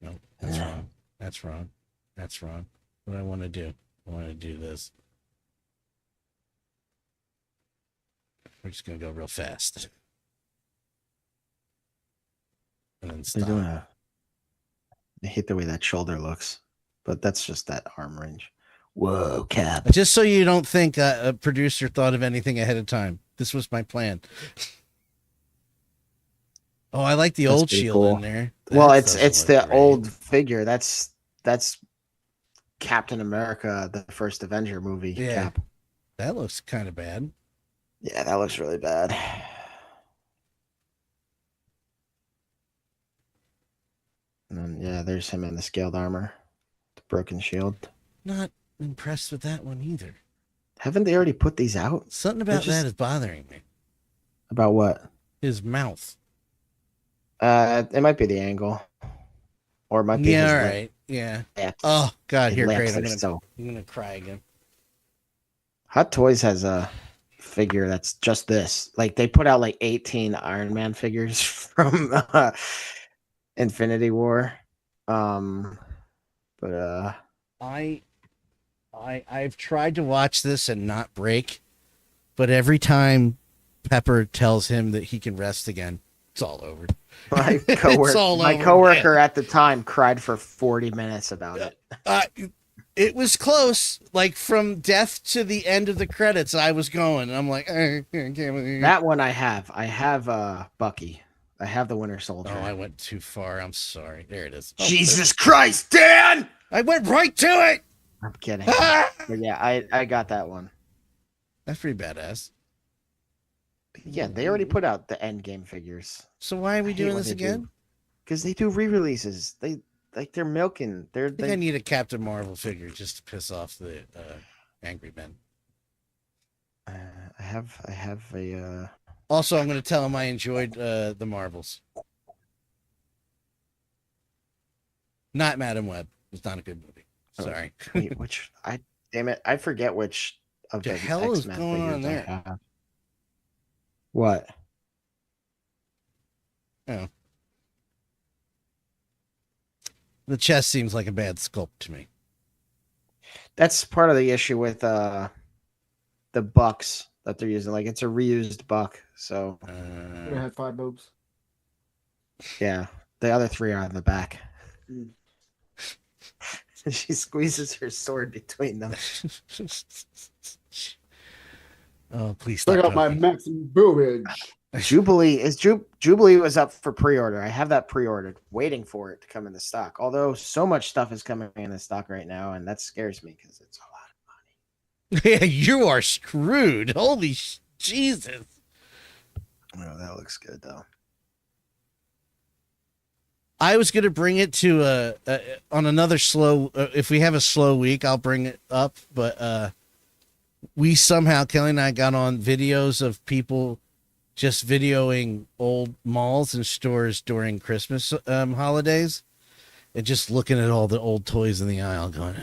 No, that's wrong. That's wrong. That's wrong. What I want to do? I want to do this. We're just gonna go real fast. And then stop. I hate the way that shoulder looks, but that's just that arm range. Whoa, Cap. Just so you don't think a producer thought of anything ahead of time. This was my plan. Oh, I like the old shield in there. Well, it's the old figure. That's Captain America, the first Avenger movie. Yeah. Cap. That looks kind of bad. Yeah, that looks really bad. And then, yeah, there's him in the scaled armor. The broken shield. Not impressed with that one either. Haven't they already put these out? Something about that is bothering me. About what? His mouth. It might be the angle. Or it might be his all right. Yeah. Oh, God, here, great. I'm gonna cry again. Hot Toys has a figure that's just this. Like, they put out like 18 Iron Man figures from Infinity War. I've tried to watch this and not break, but every time Pepper tells him that he can rest again, it's all over. My coworker at the time cried for 40 minutes about it. It was close. Like, from death to the end of the credits, I was going. And I'm like, I can't believe that one I have. I have Bucky. I have the Winter Soldier. Oh, I went too far. I'm sorry. There it is. Jesus Christ, Dan! I went right to it. I'm kidding. But yeah, I got that one. That's pretty badass. Yeah, they already put out the Endgame figures. So why are we doing this again? Because they do re-releases. They're milking. I think I need a Captain Marvel figure just to piss off the angry men. I have a. Also, I'm going to tell him I enjoyed the Marvels. Not Madam Web. It's not a good movie. Sorry. Wait, damn it, I forget which of The the hell is X-Men going on figures I there? have. What? Oh. The chest seems like a bad sculpt to me. That's part of the issue with the bucks that they're using. Like, it's a reused buck, so I had 5 boobs. yeah. The other 3 are on the back. Mm. She squeezes her sword between them. Oh, please stop Check out my talking. maximum boobage. Jubilee was up for pre-order. I have that pre-ordered, waiting for it to come into stock. Although so much stuff is coming into stock right now, and that scares me because it's a lot of money. Yeah, you are screwed. Holy Jesus. Oh, that looks good though. I was going to bring it to on another slow, if we have a slow week, I'll bring it up. But we somehow, Kelly and I got on videos of people just videoing old malls and stores during Christmas holidays and just looking at all the old toys in the aisle going,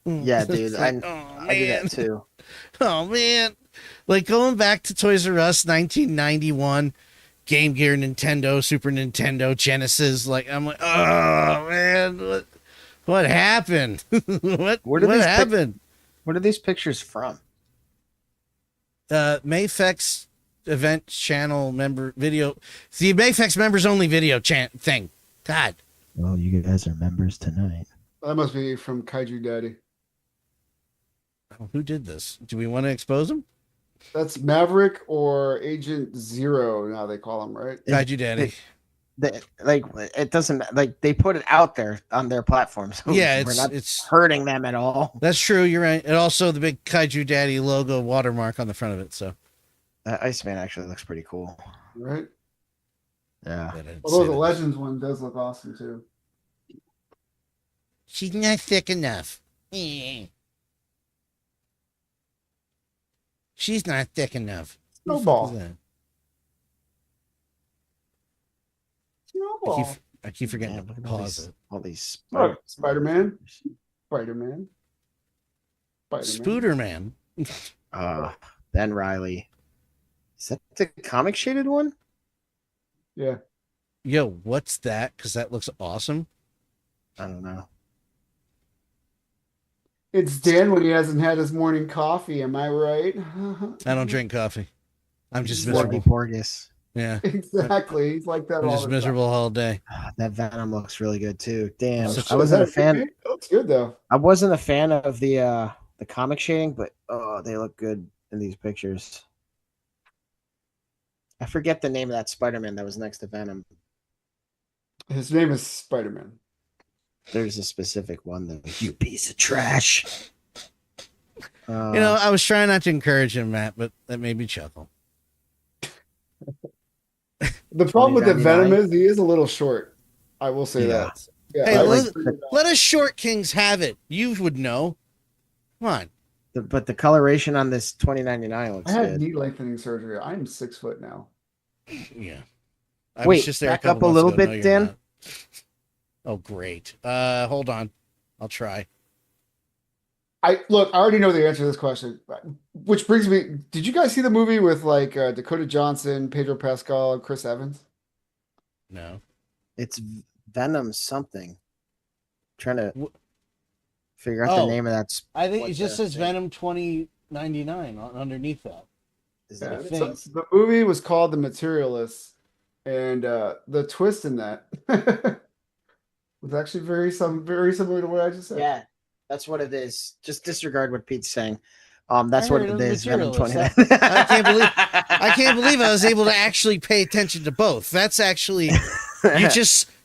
Yeah, dude, like, I do that too. Oh, man. Like going back to Toys R Us 1991, Game Gear, Nintendo, Super Nintendo, Genesis. Like, I'm like, oh, man, what happened? what happened? What are these pictures from? mafex event channel member video. The mafex members only video thing. God. Well, you guys are members tonight. That must be from Kaiju Daddy. Who did this? Do we want to expose him? That's Maverick or Agent Zero, now they call him, right? Kaiju Daddy. It doesn't, like, they put it out there on their platform, so Yeah, we're not it's hurting them at all. That's true. You're right. And also the big Kaiju Daddy logo watermark on the front of it. So Iceman actually looks pretty cool. Right? Yeah. Although the Legends one does look awesome too. She's not thick enough. She's not thick enough. Snowball. Snowball. I keep forgetting Man, to look at pause it. all these Look, Spider-Man. Spider-Man. Spooderman. Ben Riley. Is that the comic shaded one? Yeah. Yo, what's that? Because that looks awesome. I don't know. It's Dan when he hasn't had his morning coffee, am I right? I don't drink coffee. I'm just Exactly. miserable. Porgus. Yeah. Exactly. He's like that I'm all just the miserable all day. That Venom looks really good too. Damn, Such I wasn't a It fan. looks good though. I wasn't a fan of the comic shading, but oh, they look good in these pictures. I forget the name of that Spider-Man that was next to Venom. His name is Spider-Man. There's a specific one though. You piece of trash. You know, I was trying not to encourage him, Matt, but that made me chuckle. The problem with the Venom 2099? is he is a little short. I will say Yeah. that. Yeah, Hey, I let us short kings have it. You would know. Come on. but the coloration on this 2099 looks I had good. knee lengthening surgery. I'm 6 foot now. Yeah. I Wait, was just there back couple up a months little ago. bit, No, you're Dan. not. Oh, great. Hold on. I'll try. I already know the answer to this question, which brings me. Did you guys see the movie with like Dakota Johnson, Pedro Pascal, and Chris Evans? No. It's Venom something. Trying to figure out Oh. the name of that. I think What it just the says thing? Venom 2099 underneath that. Is Yeah, that a so- thing? the movie was called The Materialists, and the twist in that was actually very similar to what I just said. Yeah, that's what it is. Just disregard what Pete's saying. That's I what heard it of the is. Venom Materialist. 29. I can't believe I was able to actually pay attention to both. That's actually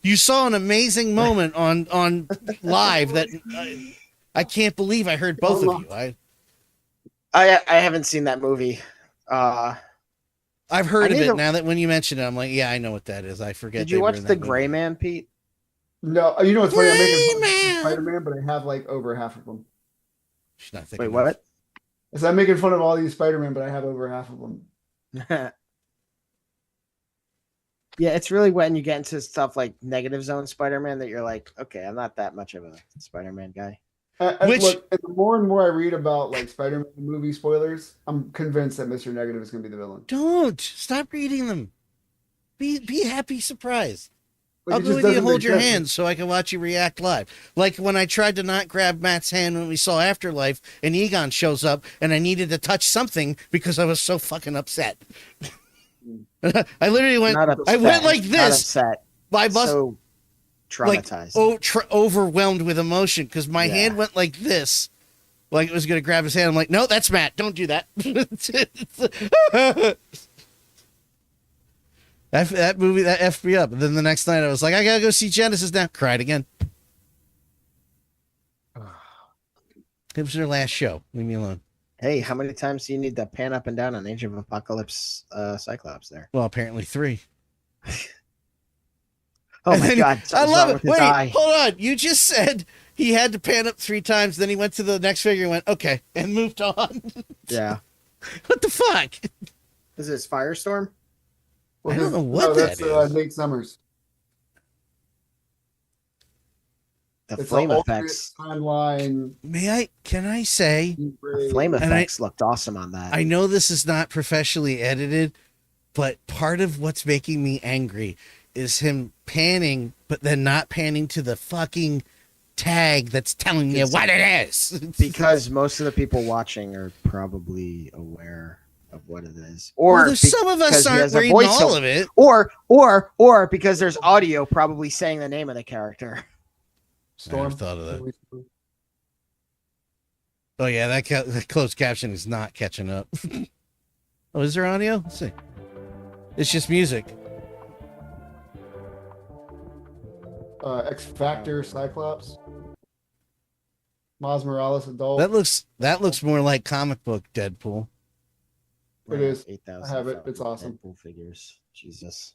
you saw an amazing moment on live that I can't believe I heard both of you. I haven't seen that movie. I've heard I of need it to- now that when you mention it, I'm like, yeah, I know what that is. I forget. Did they you were watch in The that movie. Gray Man, Pete? No, you know what's funny? I'm making Rayman! Spider-Man, but I have like over half of them. She's not thick Wait, enough. what? So I'm making fun of all these Spider-Man, but I have over half of them. Yeah, it's really when you get into stuff like Negative Zone Spider-Man that you're like, okay, I'm not that much of a Spider-Man guy. Look, and the more and more I read about like Spider-Man movie spoilers, I'm convinced that Mr. Negative is going to be the villain. Don't stop reading them. Be happy, surprised. Like, I'll go with you and hold your hand so I can watch you react live. Like when I tried to not grab Matt's hand when we saw Afterlife and Egon shows up and I needed to touch something because I was so fucking upset. I literally went, I went like this. Not upset. I must, so traumatized. Like, overwhelmed with emotion because my hand went like this. Like it was going to grab his hand. I'm like, no, that's Matt. Don't do that. That movie, that effed me up. And then the next night I was like, I gotta go see Genesis now. Cried again. It was their last show. Leave me alone. Hey, how many times do you need to pan up and down on Age of Apocalypse Cyclops there? Well, apparently 3. Oh my God. I love it. Wait, hold on. You just said he had to pan up 3 times. Then he went to the next figure and went, okay, and moved on. Yeah. What the fuck? Is this Firestorm? I don't know what that is. Nate Summers. The flame effects. Timeline. Can I say? The flame effects looked awesome on that. I know this is not professionally edited, but part of what's making me angry is him panning, but then not panning to the fucking tag that's telling you what it is. Because most of the people watching are probably aware of what it is, or some of us aren't reading all of it, or because there's audio probably saying the name of the character. Storm. I thought of that. Oh yeah, that closed caption is not catching up. Oh, is there audio? Let's see. It's just music. X Factor, Cyclops, Miles Morales, adult. That looks more like comic book Deadpool. It is. 8,000. I have it. It's awesome. Deadpool figures. Jesus.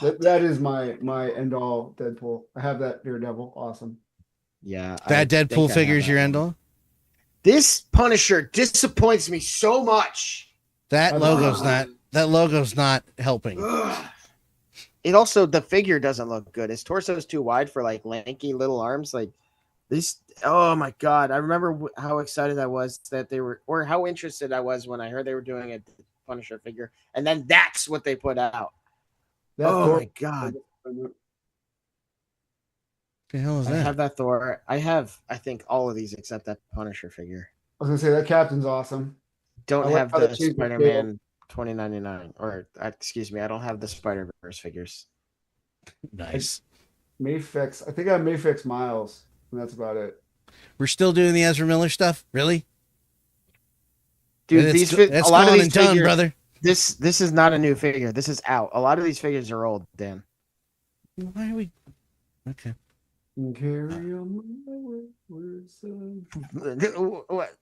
That is my end all Deadpool. I have that Daredevil. Awesome. Yeah. That Deadpool figure is your end all? This Punisher disappoints me so much. That logo's not helping. It also, the figure doesn't look good. His torso is too wide for like lanky little arms. Like this. Oh my God. I remember how excited I was that they were, or how interested I was when I heard they were doing a Punisher figure. And then that's what they put out. Oh my God. The hell is that? I have that Thor. I think all of these except that Punisher figure. I was gonna say that Captain's awesome. Don't have the Spider-Man 2099, or excuse me, I don't have the Spider-Verse figures. Nice. Mafex. I think I have Mafex Miles, and that's about it. We're still doing the Ezra Miller stuff, really? Dude, a lot of these figures, brother. This is not a new figure. This is out. A lot of these figures are old, Dan. Why are we? Okay. Carry on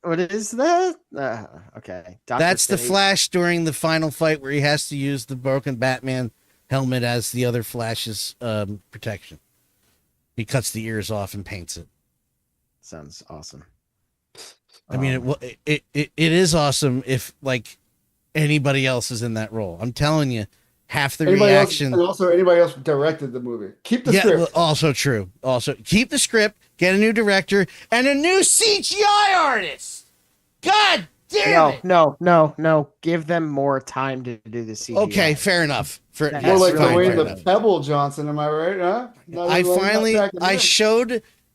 What is that? Okay. That's the Flash during the final fight where he has to use the broken Batman helmet as the other Flash's protection. He cuts the ears off and paints it. Sounds awesome. I mean, it is awesome if like anybody else is in that role. I'm telling you, half the reaction. And also, anybody else directed the movie. Keep the script. Well, also true. Also, keep the script. Get a new director and a new CGI artist. God damn it! No. Give them more time to do the CGI. Okay, fair enough. More like 𝗀𝗏 Johnson, am I right? Huh?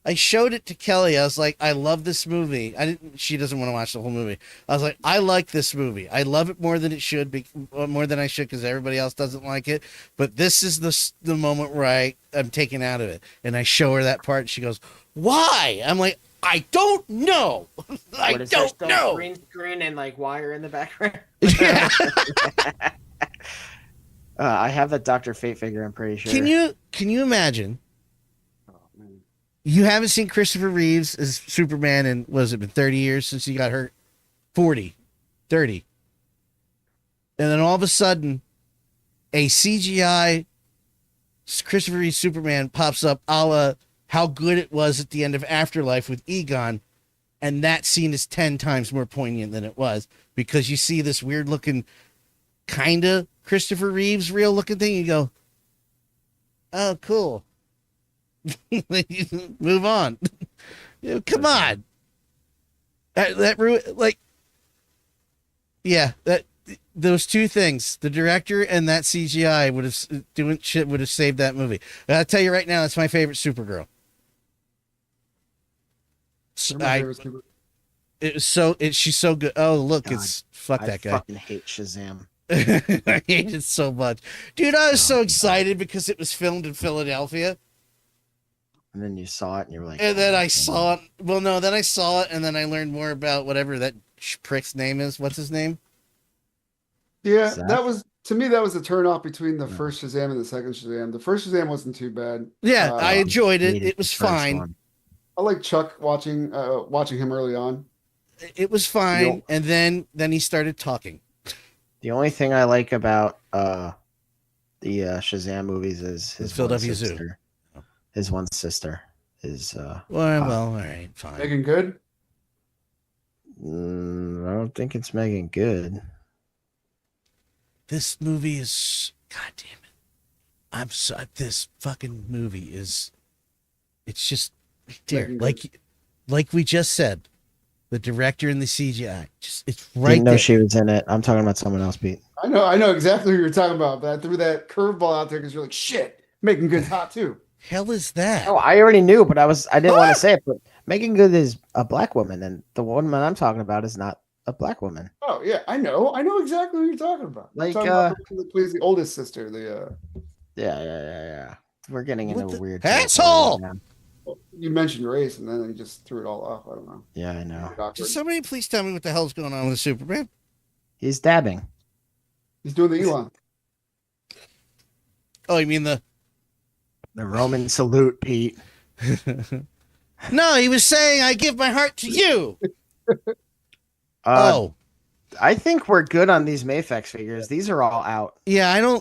I showed it to Kelly. I was like, I love this movie. She doesn't want to watch the whole movie. I was like, I like this movie. I love it more than it should be, more than I should, because everybody else doesn't like it. But this is the moment where I'm taken out of it. And I show her that part. And she goes, "Why?" I'm like, I don't know. I don't know. Green screen and like wire in the background. Yeah. I have that Dr. Fate figure. I'm pretty sure. Can you imagine? You haven't seen Christopher Reeves as Superman in, what has it been, 30 years since he got hurt? 40, 30. And then all of a sudden, a CGI Christopher Reeves Superman pops up a la how good it was at the end of Afterlife with Egon. And that scene is 10 times more poignant than it was because you see this weird looking, kind of Christopher Reeves real looking thing. You go, oh, cool. Move on. Come on. Those two things, the director and that CGI would have saved that movie. I'll tell you right now, that's my favorite Supergirl. She's so good. Oh, look, God, that guy. I fucking hate Shazam. I hate it so much. Dude, I was so excited because it was filmed in Philadelphia. And then you saw it and you were like, and then I saw it. Well, no, then I saw it and then I learned more about whatever that prick's name is. What's his name? Yeah, that was, to me, that was a turn off between the first Shazam and the second Shazam. The first Shazam wasn't too bad. Yeah, I enjoyed it. It was fine. I like Chuck watching him early on. It was fine, and then he started talking. The only thing I like about the Shazam movies is his Philadelphia Zoo. His one sister is well, all right, fine. Megan Good? I don't think it's Megan Good. This movie is, God damn it. This fucking movie is, it's just, dear, like we just said, the director and the CGI, it's right. Didn't know she was in it. I'm talking about someone else, Pete. I know exactly who you're talking about, but I threw that curveball out there because you're like, shit, Megan Good's hot too. Hell is that? Oh, I already knew, but I didn't want to say it. But Megan Good is a black woman, and the woman I'm talking about is not a black woman. Oh yeah, I know exactly what you're talking about. Like, talking about the plays the oldest sister. Yeah. We're getting into a weird asshole. Well, you mentioned race, and then you just threw it all off. I don't know. Yeah, I know. Can somebody please tell me what the hell's going on with Superman? He's dabbing. He's doing the Elon. Oh, you mean the Roman salute, Pete? No, he was saying, "I give my heart to you." I think we're good on these mafex figures. These are all out. Yeah,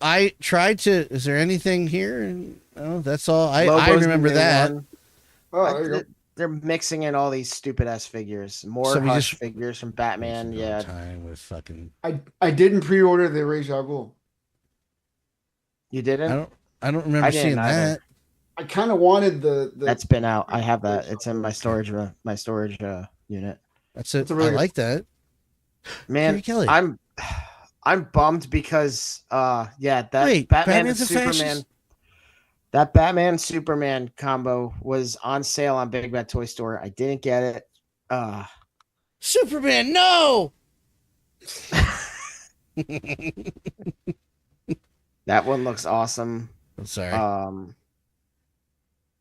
I tried to. Is there anything here? Oh, that's all. I remember that. Oh, there you go. They're mixing in all these stupid ass figures. More Hush figures from Batman. Yeah. Time with fucking. I didn't pre-order the '𝗟𝗏𝗄. You didn't? I don't remember seeing that. I kind of wanted the. That's been out. I have that. It's in my storage unit. That's it. I like that. Man, I'm bummed because Batman and Superman. That Batman Superman combo was on sale on Big Bad Toy Store. I didn't get it. Superman, no. That one looks awesome. I'm sorry.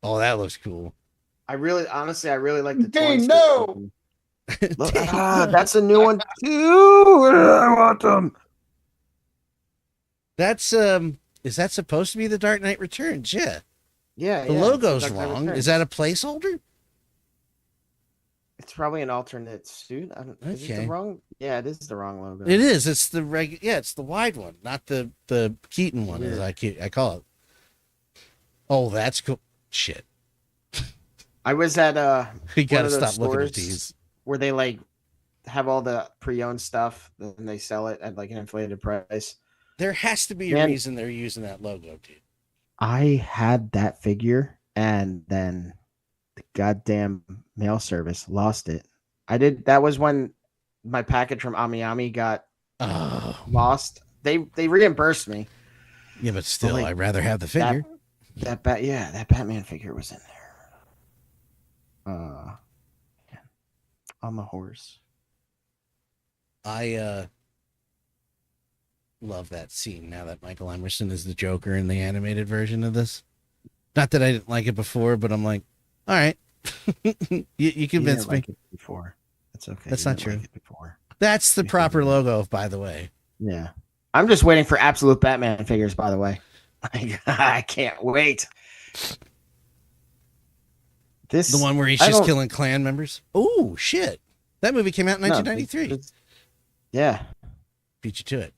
Oh, that looks cool. I really like the Dang, no. Look, that's a new one too. I want them. That's is that supposed to be the Dark Knight Returns? Yeah. Yeah. The logo's wrong. Is that a placeholder? It's probably an alternate suit. Is it the wrong? Yeah, it is the wrong logo. It is. It's the Yeah, it's the wide one, not the Keaton one, as I call it. Oh, that's cool. Shit. I was at you gotta stop looking at these where they like have all the pre-owned stuff and they sell it at like an inflated price. There has to be a reason they're using that logo, dude. I had that figure and then the goddamn mail service lost it. That was when my package from 𝗵𝗵𝗵𝗵 got lost. They reimbursed me. Yeah, but still, I'd rather have the figure. That Batman figure was in there. On the horse. I love that scene now that Michael Emerson is the Joker in the animated version of this. Not that I didn't like it before, but I'm like, all right. you convinced me. Like it before. That's okay. That's not true. Like it before. That's the proper logo, by the way. Yeah. I'm just waiting for absolute Batman figures, by the way. I can't wait. The one where he's just killing Klan members? Oh, shit. That movie came out in 1993. Yeah. Beat you to it.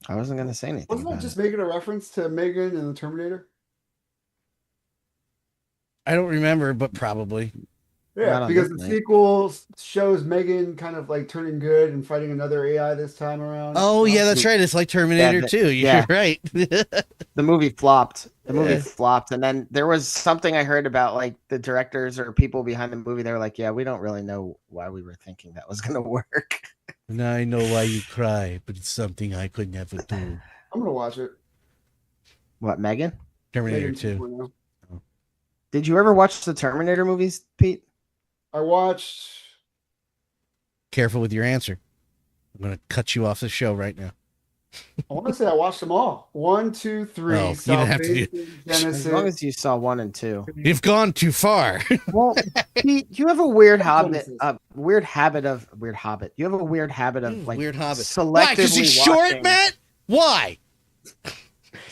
I wasn't going to say anything. Wasn't that just making a reference to Megan and the Terminator? I don't remember, but probably. Yeah, Not on because this the night. sequel shows Megan kind of like turning good and fighting another AI this time around. Oh, yeah, that's right. It's like Terminator 2. You're right. The movie flopped. The movie flopped, and then there was something I heard about like the directors or people behind the movie. They were like, "Yeah, we don't really know why we were thinking that was going to work." And I know why you cry, but it's something I could never do. I'm gonna watch it. What, Megan? Terminator Megan 2. 2.0. Did you ever watch the Terminator movies, Pete? I watched. Careful with your answer. I'm going to cut you off the show right now. I want to say I watched them all. 1, 2, 3. Oh, you didn't have to do- As long as you saw 1 and 2. You've gone too far. Well, Pete, you have a weird Genesis. You have a weird habit of like Weird Hobbit. selectively Why? Because he's short, watching- Matt? Why?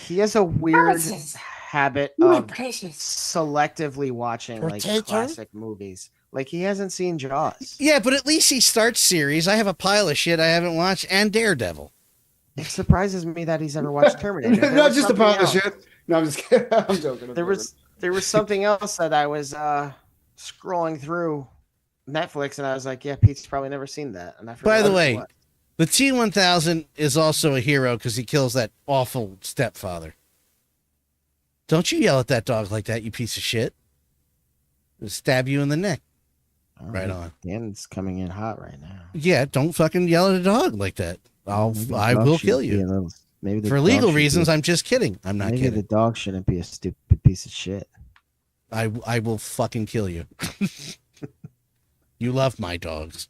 He has a weird habit of precious. selectively watching like Potato? classic movies. Like he hasn't seen Jaws. Yeah, but at least he starts series. I have a pile of shit I haven't watched, and Daredevil. It surprises me that he's ever watched Terminator. There Not was just a something pile of else. shit. No, I'm just kidding. I'm joking. There was something else that I was scrolling through Netflix, and I was like, "Yeah, Pete's probably never seen that." And I forgot By the what it way, was. the T-1000 is also a hero because he kills that awful stepfather. Don't you yell at that dog like that, you piece of shit. It'll stab you in the neck. All Right on. Dan's coming in hot right now. Yeah, don't fucking yell at a dog like that. Maybe the I dog will should kill be you. a little- maybe the For dog legal should be- reasons, I'm just kidding. I'm not maybe kidding. the dog shouldn't be a stupid piece of shit. I will fucking kill you. You love my dogs.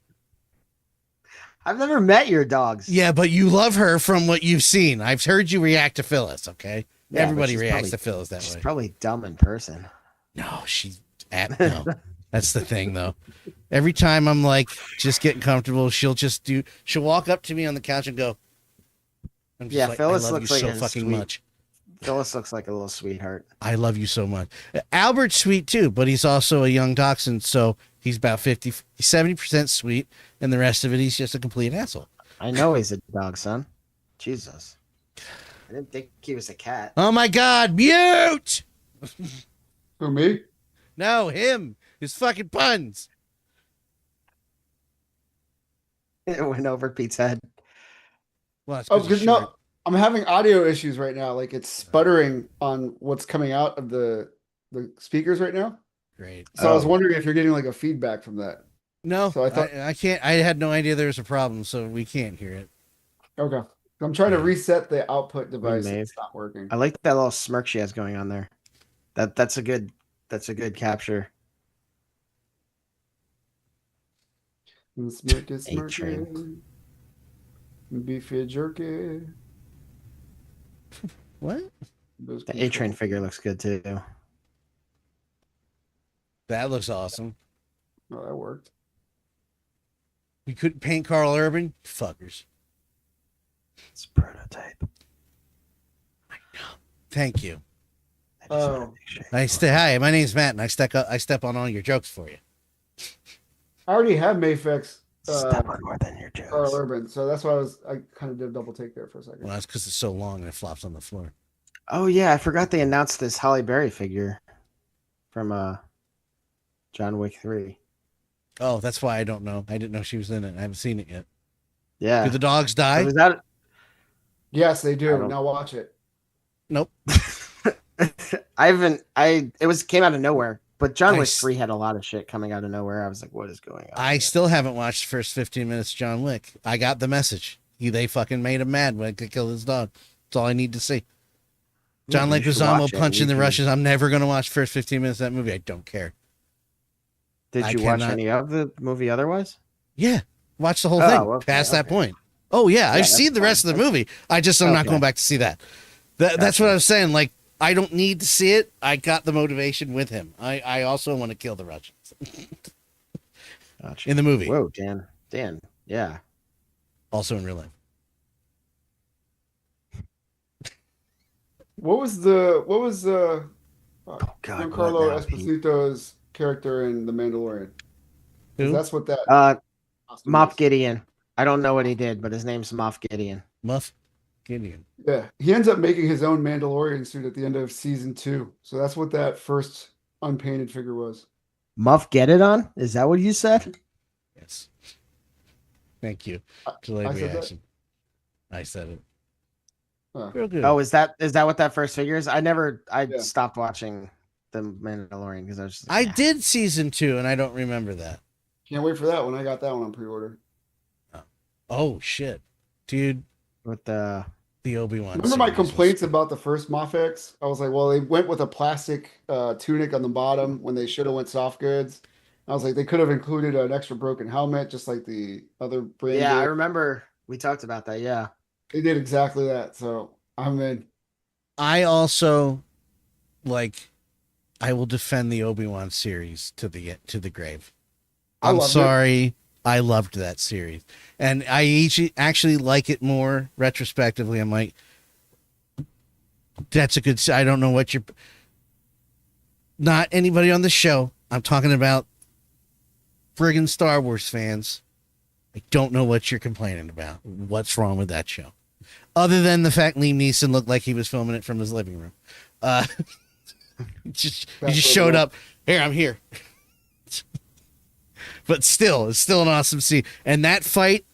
I've never met your dogs. Yeah, but you love her from what you've seen. I've heard you react to Phyllis, okay? Yeah, but Everybody she's reacts probably- to Phyllis that She's way. probably dumb in person. No, she's no. That's the thing though. Every time I'm like just getting comfortable, she'll walk up to me on the couch and go, I'm just Yeah, like, Phyllis I love looks you like so a fucking sweet- much. Phyllis looks like a little sweetheart. I love you so much. Albert's sweet too, but he's also a young dachshund, so he's about 70% sweet, and the rest of it he's just a complete asshole. I know he's a dog, son. Jesus. I didn't think he was a cat. Oh my god, mute! Who, me? No, him. His fucking puns. It went over Pete's head. Well, it's Oh, 'cause he's because short. no, I'm having audio issues right now. Like it's sputtering on what's coming out of the speakers right now. Great. So I was Oh. wondering if you're getting like a feedback from that. No, So I thought- I can't. I had no idea there was a problem, so we can't hear it. Okay. I'm trying to reset the output device. Maeve. It's not working. I like that little smirk she has going on there. That's a good capture. Smirky, A-train. smirky. Beefy jerky. What? Those The A-Train controls. figure looks good too. That looks awesome. Oh, that worked. We couldn't paint Carl Urban, fuckers. It's a prototype. Thank you. I just wanna Oh. make sure. Hi, my name's Matt, and I step on all your jokes for you. I already have Mafex Step on more than your Carl jokes. Urban, so that's why I kind of did a double take there for a second. Well, that's because it's so long and it flops on the floor. Oh yeah, I forgot they announced this Halle Berry figure from John Wick 3. Oh, that's why I don't know. I didn't know she was in it. I haven't seen it yet. Yeah. Do the dogs die? Was that Yes, they I do. don't- Now watch it. Nope. came out of nowhere. But John I Wick s- 3 had a lot of shit coming out of nowhere. I was like, what is going on? I here? still haven't watched the first 15 minutes of John Wick. I got the message. They fucking made him mad when I could kill his dog. That's all I need to see. John Yeah, you should Leguizamo watch it. punching You the can- Russians. I'm never going to watch the first 15 minutes of that movie. I don't care. Did I you watch cannot- any of the movie otherwise? Yeah. Watch the whole Oh, thing okay, past that okay. point. Oh, yeah. I've that's seen the rest fine. of the movie. I'm not Okay. going back to see that. That's Gotcha. what I was saying. Like, I don't need to see it. I got the motivation with him. I also want to kill the Russians Gotcha. in the movie. Whoa, Dan. Yeah. Also in real life. What was God, Giancarlo what now, Pete? Esposito's character in The Mandalorian? 'Cause Who? that's what that costume Moff is. Gideon. I don't know what he did, but his name's Moff Gideon. Muff Gideon. Yeah, he ends up making his own Mandalorian suit at the end of season 2. So that's what that first unpainted figure was. 𝗵𝗁𝗿? Is that what you said? Yes. Thank you. I Delayed said that. reaction. I said it. Huh. Real good. Oh, is that what that first figure is? I Yeah. stopped watching The Mandalorian because I was just I did season 2 and I don't remember that. Can't wait for that one. I got that one on pre-order. Oh shit. Dude, with the Obi-Wan. Remember my series was- complaints about the first mafex? I was like, well, they went with a plastic tunic on the bottom when they should have went soft goods. I was like, they could have included an extra broken helmet, just like the other brand. Yeah, I did. remember we talked about that. Yeah. They did exactly that. So I'm in. I also I will defend the Obi-Wan series to the grave. I I'm loved it. sorry. I loved that series. And I actually like it more retrospectively. I'm like, that's a good, I don't know what you're, not anybody on the show. I'm talking about friggin' Star Wars fans. I don't know what you're complaining about. What's wrong with that show? Other than the fact Liam Neeson looked like he was filming it from his living room. He just showed up. Here, I'm here. But still, it's still an awesome scene. And that fight,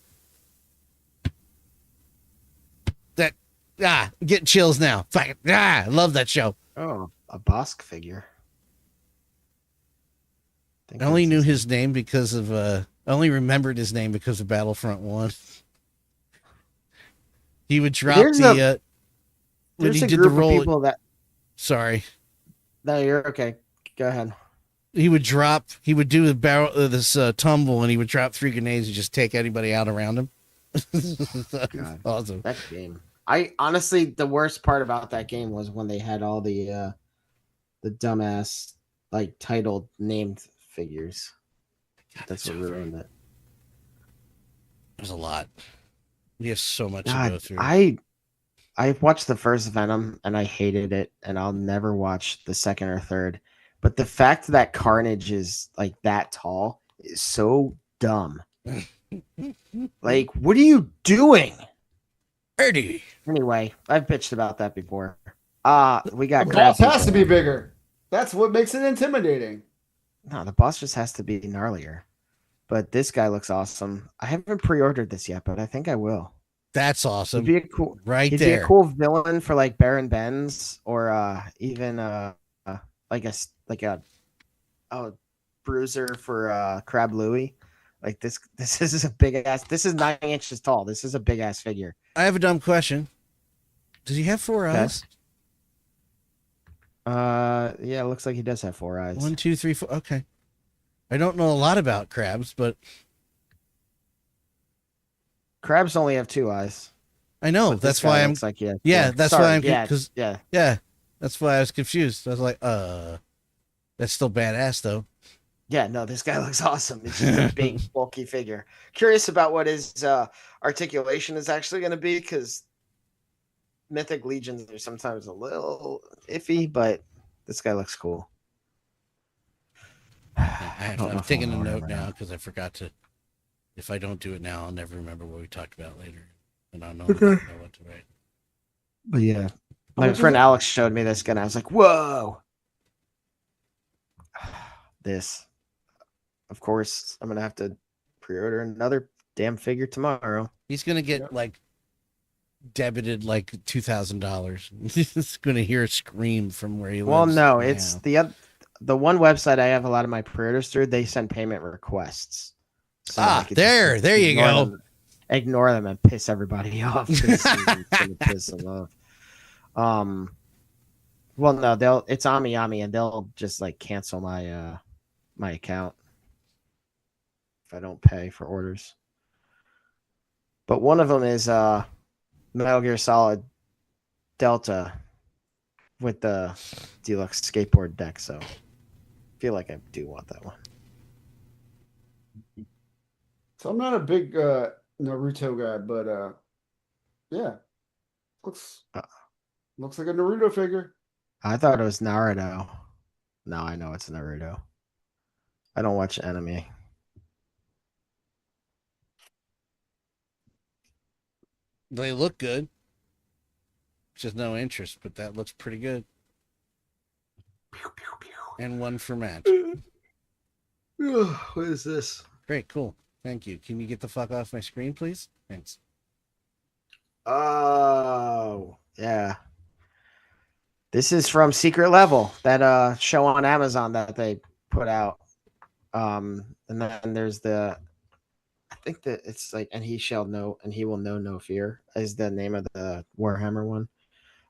getting chills now. I love that show. Oh, a Bosk figure. I only knew his name because of, I only remembered his name because of Battlefront 1. He would drop when there's he a did group the roll. of people that. Sorry. No, you're okay. Go ahead. He would do the barrel this tumble, and he would drop 3 grenades and just take anybody out around him. God. Awesome. That game. I honestly, the worst part about that game was when they had all the dumbass titled named figures. God, That's what ruined it. There's a lot. We have so much to God, go through. I watched the first Venom and I hated it, and I'll never watch the second or third. But the fact that Carnage is that tall is so dumb. What are you doing? Eddie. Anyway, I've bitched about that before. We The got boss crap has to be people. bigger. That's what makes it intimidating. No, the boss just has to be gnarlier. But this guy looks awesome. I haven't pre-ordered this yet, but I think I will. That's awesome. He'd be a cool, right he'd there. be a cool villain for Baron Benz, or even a bruiser for Crab Louie. This is a big ass. This is 9 inches tall. This is a big ass figure. I have a dumb question. Does he have 4 Okay. eyes? Yeah, it looks like he does have 4 eyes. 1, 2, 3, 4. Okay. I don't know a lot about crabs, but Crabs only have 2 eyes. I know. But That's this guy why I'm. looks like, Yeah, that's Sorry, why I'm. yeah, Because yeah. that's why I was confused. I was like, that's still badass though. Yeah, no, this guy looks awesome. It's just a big, bulky figure. Curious about what his articulation is actually going to be, because Mythic Legions are sometimes a little iffy, but this guy looks cool. I'm taking a note now because I forgot to. If I don't do it now, I'll never remember what we talked about later, and I'll know what to write. But yeah, my friend Alex showed me this guy, and I was like, "Whoa!" This, of course, I'm gonna have to pre-order another damn figure tomorrow. He's gonna get debited $2,000. He's gonna hear a scream from where he lives. Well, no, now. it's the one website I have a lot of my pre-orders through. They send payment requests. So there you go. Ignore them and piss everybody off. Piss them off. Well, no, it's Ami, and they'll just cancel my my account if I don't pay for orders. But one of them is Metal Gear Solid Delta with the deluxe skateboard deck, so I feel like I do want that one. So I'm not a big Naruto guy, but yeah, looks like a Naruto figure. I thought it was Naruto. No, I know it's Naruto. I don't watch anime. They look good. Just no interest, but that looks pretty good. Pew, pew, pew. and one for Matt. What is this? Great, cool. Thank you. Can you get the fuck off my screen, please? Thanks. Oh, yeah. This is from Secret Level, that show on Amazon that they put out. And then there's I think that it's like, and he shall know, and he will know no fear is the name of the Warhammer one.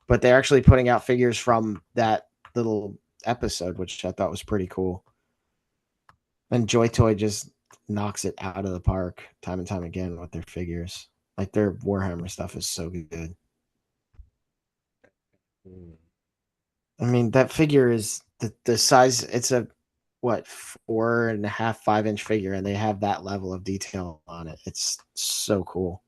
But they're actually putting out figures from that little episode, which I thought was pretty cool. And Joy Toy just knocks it out of the park time and time again with their figures. Like their Warhammer stuff is so good. I mean, that figure is the size. It's a 4.5, 5-inch figure, and they have that level of detail on it. It's so cool.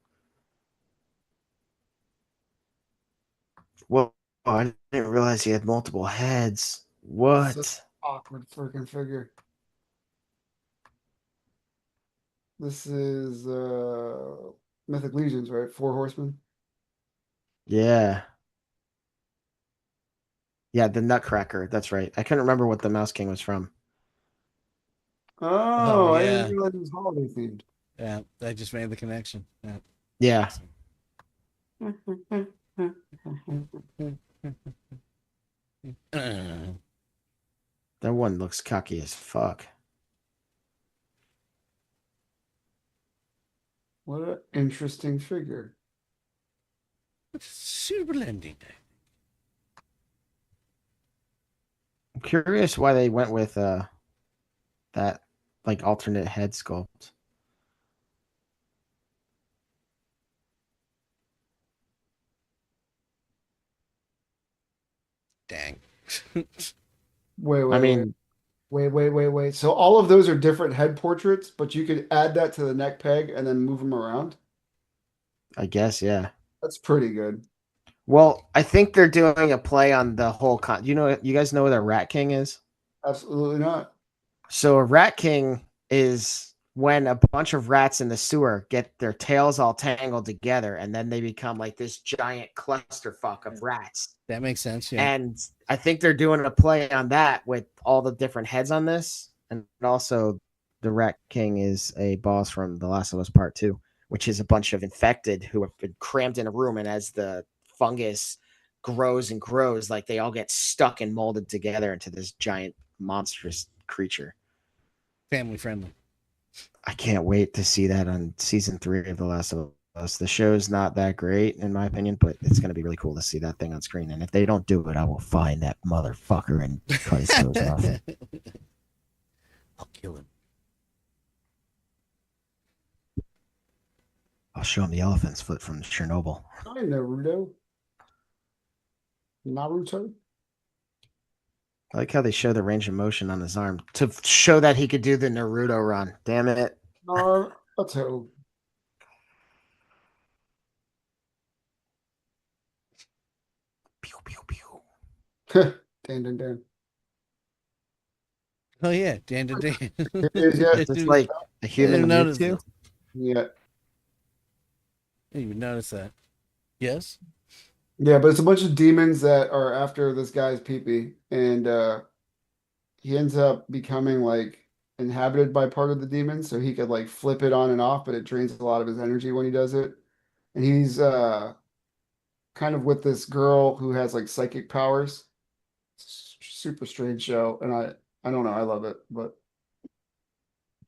Well, I didn't realize he had multiple heads. What? Such awkward freaking figure. This is Mythic Legions, right? 4 Horsemen. Yeah. Yeah, the Nutcracker. That's right. I couldn't remember what the Mouse King was from. Oh, I yeah. didn't realize it was holiday themed. Yeah, I just made the connection. Yeah. That one looks cocky as fuck. What an interesting figure. Suitable ending. I'm curious why they went with that like alternate head sculpt. Dang. Wait. I mean, wait. So all of those are different head portraits, but you could add that to the neck peg and then move them around. I guess, yeah. That's pretty good. Well, I think they're doing a play on the whole you guys know what a Rat King is? Absolutely not. So a Rat King is when a bunch of rats in the sewer get their tails all tangled together, and then they become like this giant clusterfuck of rats. That makes sense, yeah. And I think they're doing a play on that with all the different heads on this. And also the Rat King is a boss from The Last of Us Part 2, which is a bunch of infected who have been crammed in a room, and as the fungus grows and grows, like they all get stuck and molded together into this giant monstrous creature. Family friendly. I can't wait to see that on season 3 of The Last of Us. The show's not that great in my opinion, but it's going to be really cool to see that thing on screen. And if they don't do it, I will find that motherfucker and cut his toes off. I'll kill him. I'll show him the elephant's foot from Chernobyl. Hi, Naruto. Naruto. I like how they show the range of motion on his arm to show that he could do the Naruto run. Damn it. Naruto. Pew, pew, pew. Dan. Oh yeah, Dan. Yeah, Just like a human Mewtwo. Yeah. I didn't even notice that. Yes? Yeah, but it's a bunch of demons that are after this guy's peepee, and he ends up becoming like inhabited by part of the demon, so he could like flip it on and off, but it drains a lot of his energy when he does it. And he's kind of with this girl who has like psychic powers. Super strange show, and I don't know, I love it, but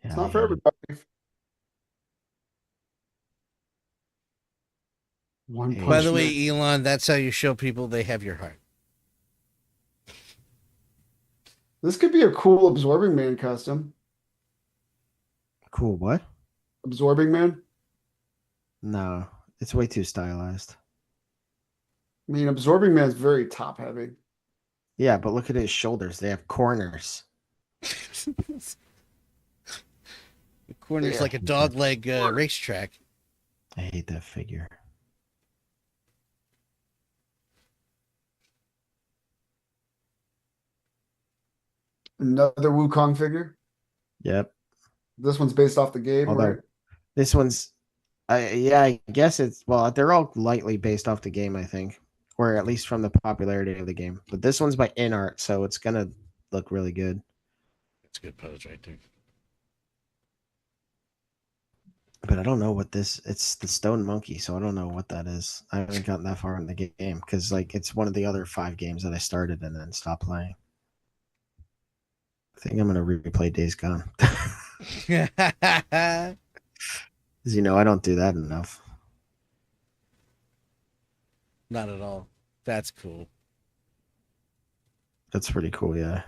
it's not for everybody. By the way, Elon, that's how you show people they have your heart. This could be a cool Absorbing Man custom. Cool what? Absorbing Man? No, it's way too stylized. I mean, Absorbing Man's very top heavy. Yeah, but look at his shoulders. They have corners. The corner's like a dog leg racetrack. I hate that figure. Another Wukong figure. Yep. This one's based off the game, right? This one's, I guess it's, well, they're all lightly based off the game, I think, or at least from the popularity of the game. But this one's by InArt, so it's gonna look really good. That's a good pose right there. But I don't know what this. It's the stone monkey, so I don't know what that is. I haven't gotten that far in the game because like it's one of the other 5 games that I started and then stopped playing. I think I'm gonna replay Days Gone. As you know, I don't do that enough. Not at all. That's cool. That's pretty cool, yeah.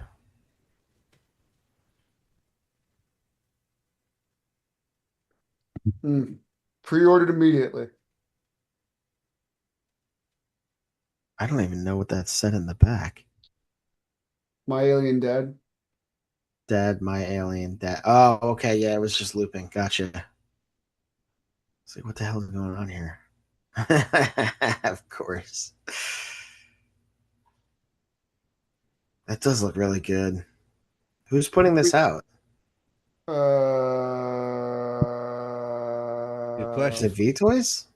Pre-ordered immediately. I don't even know what that said in the back. My Alien Dad. Dad, my alien dad. Oh, okay, yeah, it was just looping. Gotcha. It's like, what the hell is going on here? Of course. That does look really good. Who's putting this out? Good Is question. it V-Toys?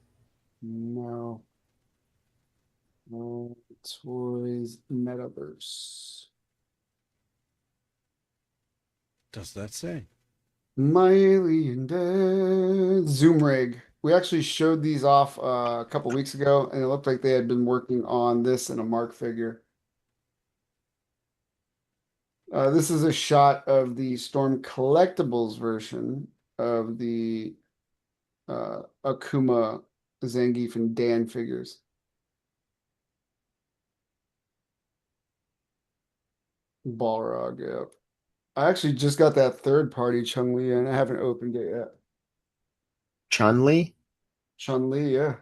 No. No. Toys Metaverse. Does that say? My Alien Dad. Zoom Rig. We actually showed these off a couple weeks ago, and it looked like they had been working on this and a Mark figure. This is a shot of the Storm Collectibles version of the Akuma, Zangief, and Dan figures. Balrog, yeah. I actually just got that third party Chun-Li and I haven't opened it yet. Chun-Li? Chun-Li, yeah.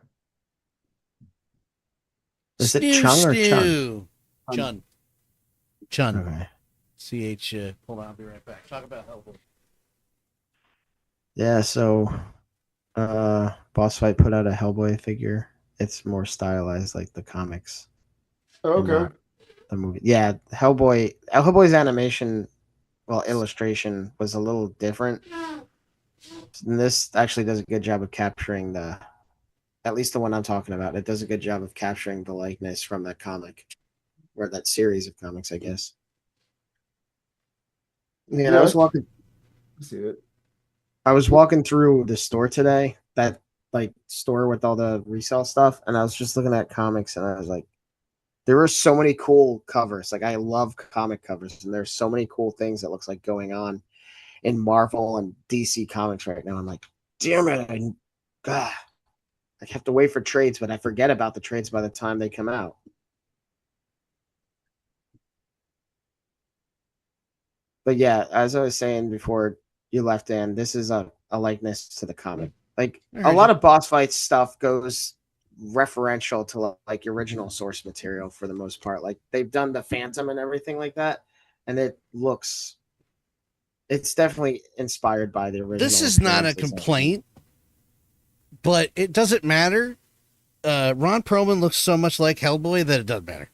Is it Chung or Chun? Chun. Chun. Okay. CH. Hold on, I'll be right back. Talk about Hellboy. Yeah, so Boss Fight put out a Hellboy figure. It's more stylized like the comics. Okay. not the movie. Yeah, Hellboy's animation, well, illustration was a little different. And this actually does a good job of capturing at least the one I'm talking about. It does a good job of capturing the likeness from that comic, or that series of comics, I guess. Yeah, I was walking. I see it. I was walking through the store today, that like store with all the resale stuff, and I was just looking at comics, and I was like, there were so many cool covers. Like, I love comic covers, and there's so many cool things that looks like going on in Marvel and DC comics right now. I'm like, damn it, I have to wait for trades, but I forget about the trades by the time they come out. But yeah, as I was saying before you left, Dan, this is a likeness to the comic. Like, a lot of Boss Fight stuff goes referential to like original source material for the most part. Like, they've done the Phantom and everything like that, and it's definitely inspired by the original. This is not a complaint, but it doesn't matter. Ron Perlman looks so much like Hellboy that it doesn't matter.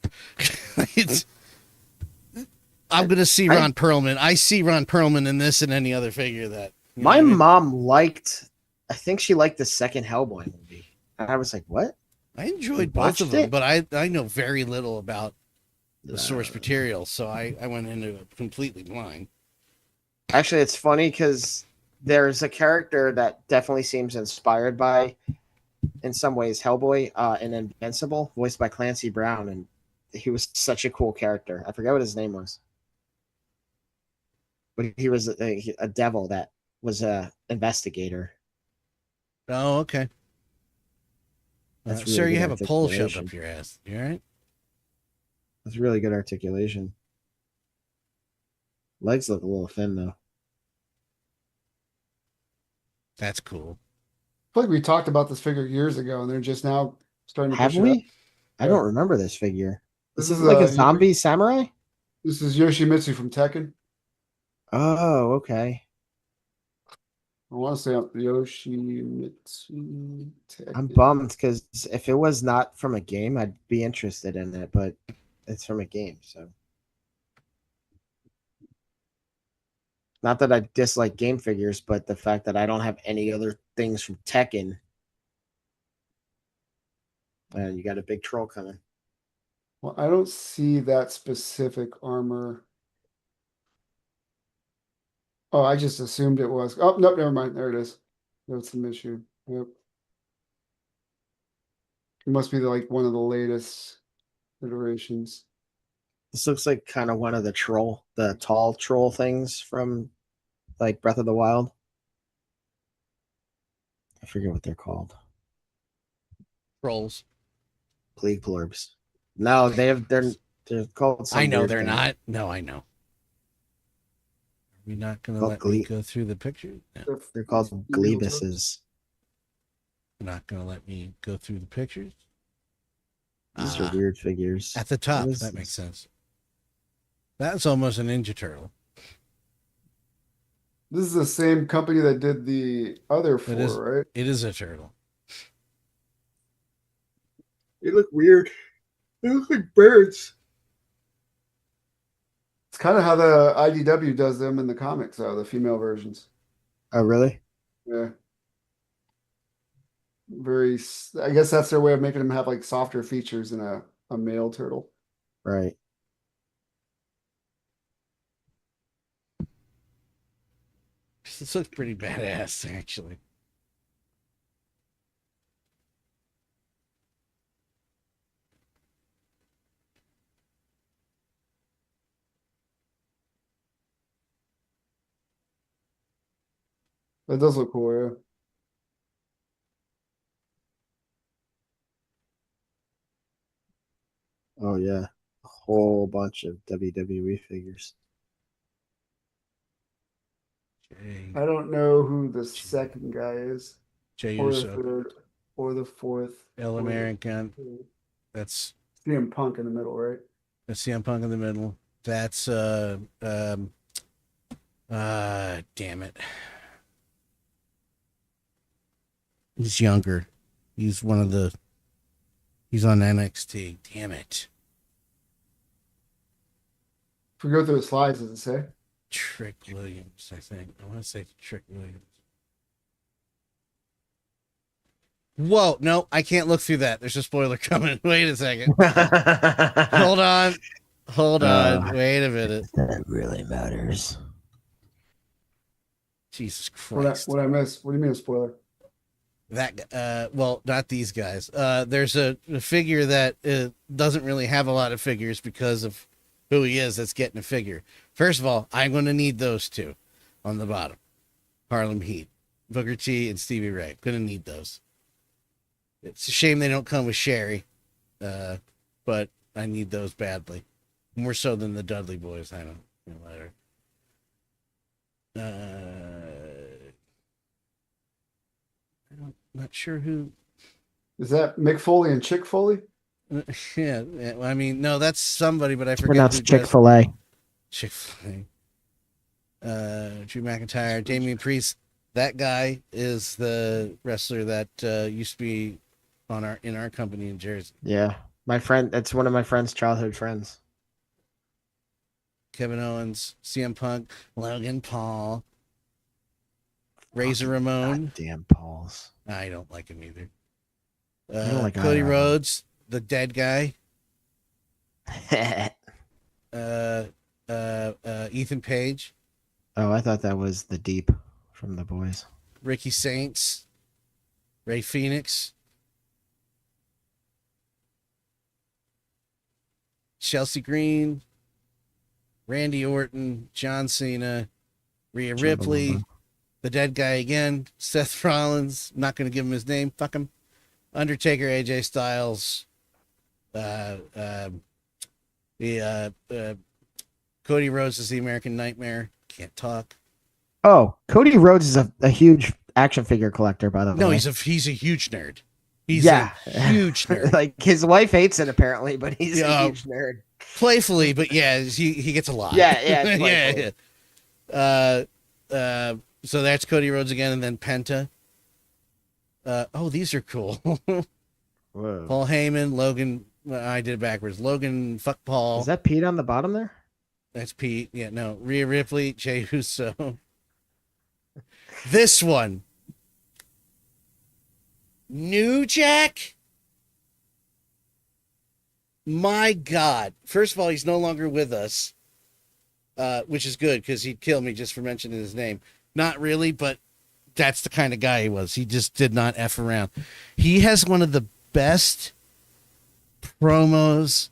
I'm going to see Ron Perlman. I see Ron Perlman in this and any other figure that. My mom liked, I think she liked the second Hellboy movie. And I was like, what? I enjoyed both of them, but I know very little about the source material, so I went into it completely blind. Actually, it's funny because there's a character that definitely seems inspired by, in some ways, Hellboy, in Invincible, voiced by Clancy Brown, and he was such a cool character. I forget what his name was. But he was a devil that was a investigator. Oh, okay. That's sir, really you have a pole shoved articulation. up your ass. You all right? That's really good articulation. Legs look a little thin, though. That's cool. I feel like we talked about this figure years ago, and they're just now starting to Have push it we? up. I don't remember this figure. This This is is like a Yoshi- zombie samurai? This is Yoshimitsu from Tekken. Oh, okay. I want to say Yoshimitsu Tekken. I'm bummed because if it was not from a game, I'd be interested in it, but it's from a game, so. Not that I dislike game figures, but the fact that I don't have any other things from Tekken. And you got a big troll coming. Well, I don't see that specific armor Oh, I just assumed it was. Oh, nope, never mind. There it is. That's the issue. Yep. It must be like one of the latest iterations. This looks like kind of one of the tall troll things from like Breath of the Wild. I forget what they're called. Trolls. 𝗂𝗲𝗄𝗵𝘁. No, they're called. I know weird they're thing. not. No, I know. Are we not going to let me go through the picture? No. They're called 𝗂𝗲𝗄𝗵𝘁s. You're not going to let me go through the pictures? These are weird figures. At the top, that makes sense. That's almost a Ninja Turtle. This is the same company that did the other four, right? It is a turtle. They look weird. They look like birds. It's kind of how the IDW does them in the comics, though, the female versions. Oh, really? Yeah. I guess that's their way of making them have like softer features than a male turtle. Right. This looks pretty badass, actually. That does look cool, yeah. Oh yeah, a whole bunch of WWE figures. I don't know who the second guy is, or the 𝗀𝗄𝗄. third, or the fourth. El American. That's CM Punk in the middle, right? That's CM Punk in the middle. That's damn it. He's younger. He's on NXT. Damn it. If we go through the slides, does it say? Trick Williams, I think. I want to say Trick Williams. Whoa, no, I can't look through that. There's a spoiler coming. Wait a second. Hold on. Wait a minute. That really matters. Jesus Christ. What I missed? What do you mean a spoiler? Well, not these guys. There's a figure that doesn't really have a lot of figures because of who he is that's getting a figure. First of all, I'm going to need those two on the bottom. Harlem Heat, Booker T, and Stevie Ray. Going to need those. It's a shame they don't come with Sherry, but I need those badly. More so than the Dudley Boys. I know later. I'm not sure who. Is that Mick Foley and Chick Foley? Yeah, I mean, no, that's somebody, but I forget. Pronounced Chick-fil-A. Chick-fil-A. Drew McIntyre, Damian Priest. That guy is the wrestler that used to be in our company in Jersey. Yeah, my friend. That's one of my friend's childhood friends. Kevin Owens, CM Punk, Logan Paul, Razor Ramon. Damn Pauls. I don't like him either. I don't like Cody either. Rhodes, the dead guy. Ethan Page. Oh, I thought that was the Deep from The Boys. Ricky Saints, Ray Phoenix, Chelsea Green, Randy Orton, John Cena, Rhea Ripley, the dead guy again, Seth Rollins, not going to give him his name, fuck him, Undertaker, AJ Styles, Cody Rhodes is the American Nightmare, can't talk. Oh, Cody Rhodes is a huge action figure collector, by the way. No, he's a huge nerd. He's a huge nerd. Like his wife hates it apparently, but he's a huge nerd. Playfully, but yeah, he gets a lot. Yeah. So that's Cody Rhodes again, and then Penta. These are cool. Whoa. Paul Heyman, Logan. I did it backwards. Logan, fuck Paul. Is that Pete on the bottom there? That's Pete. Yeah, no. Rhea Ripley, Jey Uso. This one. New Jack. My God. First of all, he's no longer with us. which is good because he'd kill me just for mentioning his name. Not really, but that's the kind of guy he was. He just did not F around. He has one of the best promos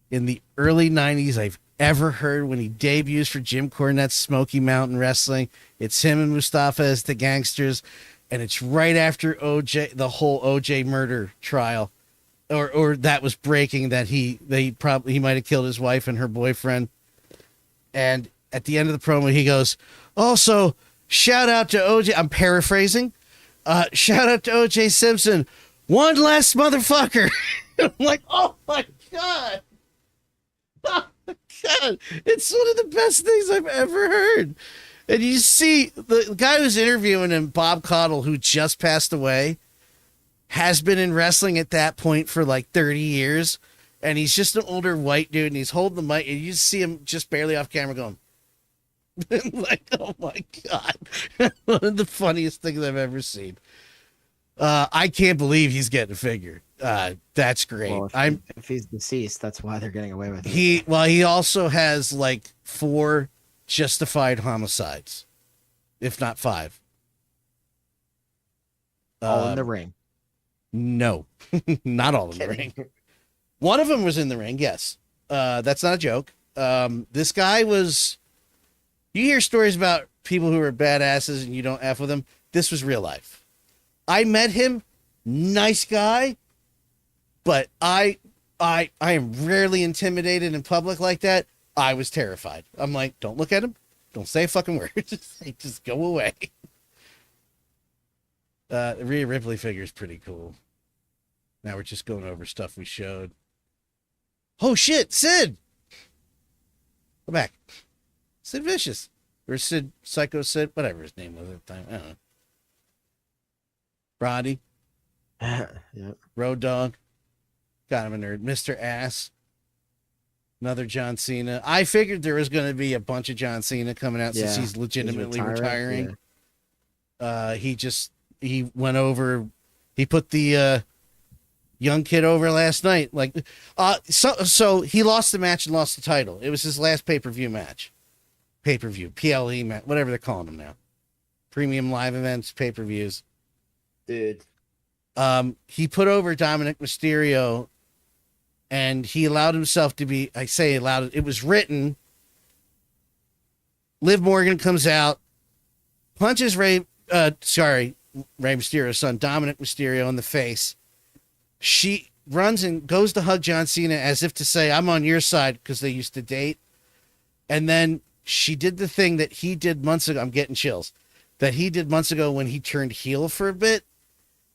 in the early 90s I've ever heard when he debuts for Jim Cornette's Smoky Mountain Wrestling. It's him and Mustafa as the gangsters, and it's right after OJ, the whole OJ murder trial, or that was breaking, that he might have killed his wife and her boyfriend. And at the end of the promo, he goes, also, shout out to OJ. I'm paraphrasing. Shout out to OJ Simpson. One less motherfucker. I'm like, oh my God. Oh my God. It's one of the best things I've ever heard. And you see the guy who's interviewing him, Bob Caudle, who just passed away, has been in wrestling at that point for like 30 years. And he's just an older white dude, and he's holding the mic, and you see him just barely off camera going, like, oh my God. One of the funniest things I've ever seen. I can't believe he's getting a figure. That's great. Well, if he's deceased, that's why they're getting away with it. He also has like 4 justified homicides, if not 5. All in the ring. No, not all in the ring. One of them was in the ring. Yes. That's not a joke. This guy was, you hear stories about people who are badasses and you don't F with them. This was real life. I met him, nice guy, but I am rarely intimidated in public like that. I was terrified. I'm like, don't look at him. Don't say a fucking word. just go away. The Rhea Ripley figure is pretty cool. Now we're just going over stuff we showed. Oh shit, Sid! Go back. Sid Vicious. Or Sid, Psycho Sid, whatever his name was at the time. I don't know. Roddy. Yep. Road Dogg. God, I'm a nerd. Mr. Ass. Another John Cena. I figured there was going to be a bunch of John Cena coming out since he's legitimately retiring. Yeah. He went over, he put the young kid over last night. Like, so he lost the match and lost the title. It was his last pay-per-view match. Pay-per-view, PLE match, whatever they're calling them now. Premium live events, pay-per-views. Dude. He put over Dominic Mysterio, and he allowed himself to be, I say allowed, it was written. Liv Morgan comes out, punches Rey Mysterio's son, Dominic Mysterio, in the face. She runs and goes to hug John Cena as if to say, I'm on your side, because they used to date. And then she did the thing that he did months ago. I'm getting chills. That he did months ago when he turned heel for a bit.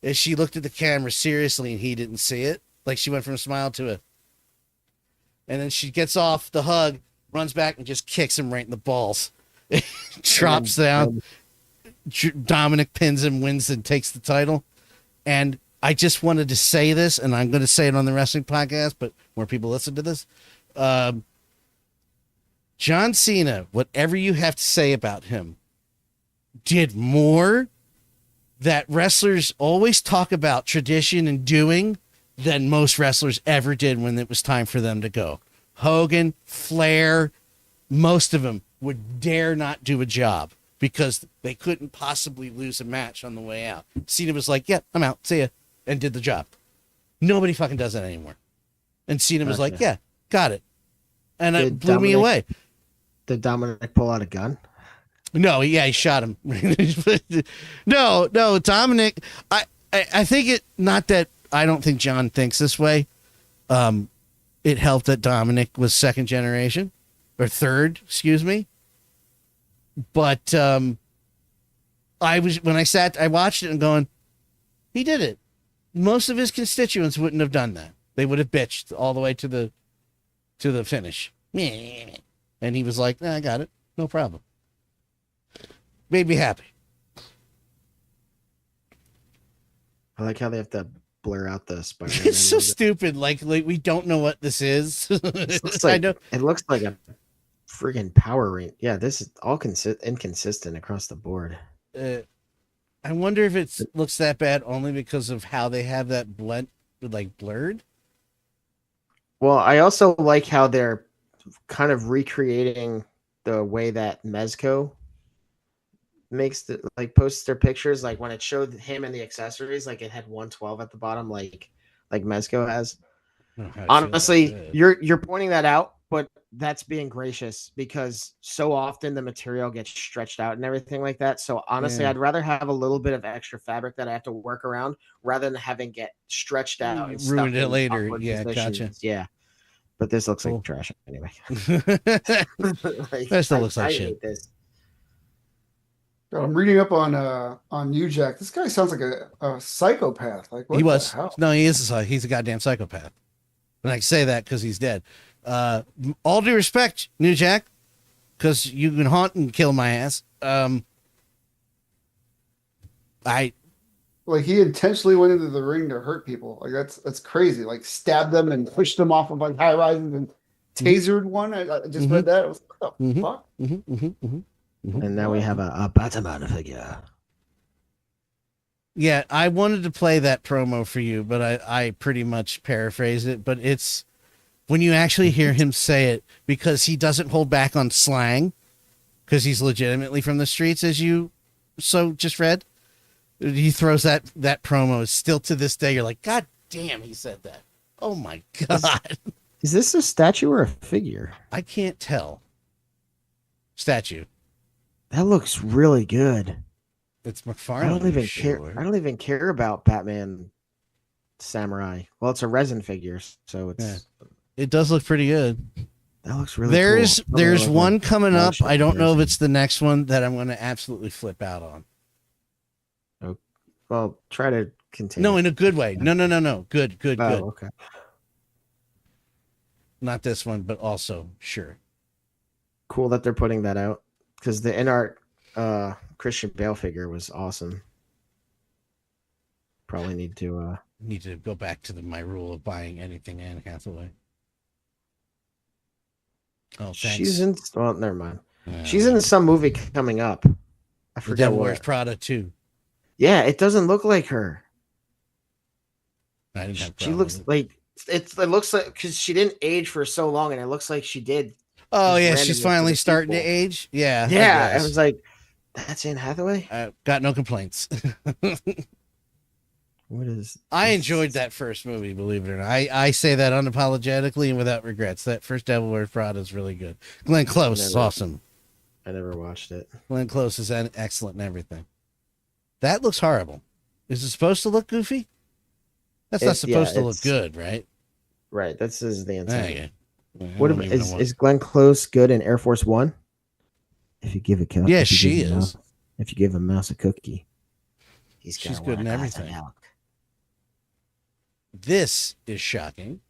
As she looked at the camera seriously and he didn't see it. Like she went from a smile to a... And then she gets off the hug, runs back and just kicks him right in the balls. Drops down. Dominic pins him, wins, and takes the title. And I just wanted to say this, and I'm going to say it on the wrestling podcast, but more people listen to this. John Cena, whatever you have to say about him, did more that wrestlers always talk about tradition and doing than most wrestlers ever did when it was time for them to go. Hogan, Flair, most of them would dare not do a job because they couldn't possibly lose a match on the way out. Cena was like, yeah, I'm out. See ya. And did the job. Nobody fucking does that anymore. And Cena was like, yeah, got it. And it blew me away. Did Dominic pull out a gun? No, he shot him. No, Dominic, I think it, not that I don't think John thinks this way. It helped that Dominic was second generation or third, excuse me. But I watched it and going, he did it. Most of his constituents wouldn't have done that. They would have bitched all the way to the finish. And he was like, I got it. No problem. Made me happy. I like how they have to blur out the Spider-Man. It's so stupid. Like we don't know what this is. I know. It looks like a freaking power range. Yeah, this is all inconsistent across the board. I wonder if it looks that bad only because of how they have that blurred. Well, I also like how they're kind of recreating the way that mezco makes the posts their pictures, like when it showed him and the accessories, like it had 112 at the bottom, like mezco has. Honestly, you're pointing that out, but that's being gracious because so often the material gets stretched out and everything like that. So honestly, I'd rather have a little bit of extra fabric that I have to work around rather than having get stretched out and ruined it later. Yeah, gotcha. Yeah, but this looks like trash anyway. That still looks like shit. Hate this. I'm reading up on Ujak. This guy sounds like a psychopath. Like what he was. the hell? No, he is. He's a goddamn psychopath. And I say that because he's dead. All due respect, New Jack, because you can haunt and kill my ass. Like he intentionally went into the ring to hurt people. Like that's crazy. Like stabbed them and pushed them off of like high rises and tasered one. I just read that. It was what the fuck? And now we have a Batman figure. Yeah, I wanted to play that promo for you, but I pretty much paraphrased it. But it's when you actually hear him say it, because he doesn't hold back on slang, because he's legitimately from the streets, as you just read. He throws that promo. Still to this day, you're like, God damn, he said that. Oh my God. Is this a statue or a figure? I can't tell. Statue. That looks really good. It's McFarlane. I don't even care. I don't even care about Batman Samurai. Well, it's a resin figure, so it's. Yeah. It does look pretty good. That looks really. There's cool. There's one coming up. I don't know if it's the next one that I'm going to absolutely flip out on. Oh, well, try to continue. No, in a good way. No. Good. Oh, okay. Not this one, but also sure. Cool that they're putting that out because the in-art Christian Bale figure was awesome. Probably need to go back to my rule of buying anything Anne Hathaway. Oh, thanks. She's in. Well, never mind. She's in some movie coming up. I forget Devil Wears Prada too. Yeah, it doesn't look like her. I didn't have. She looks like it looks like because she didn't age for so long, and it looks like she did. Oh yeah, she's finally starting to age. Yeah, yeah. I was like, that's Anne Hathaway. Got no complaints. What is? I enjoyed that first movie, believe it or not. I say that unapologetically and without regrets. That first Devil Wears Prada is really good. Glenn Close is awesome. I never watched it. Glenn Close is excellent and everything. That looks horrible. Is it supposed to look goofy? That's not supposed to look good, right? Right. This is the intent. What is Glenn Close good in Air Force One? If you give a cookie, yes, she is. If you give a mouse a cookie, she's good in everything. This is shocking.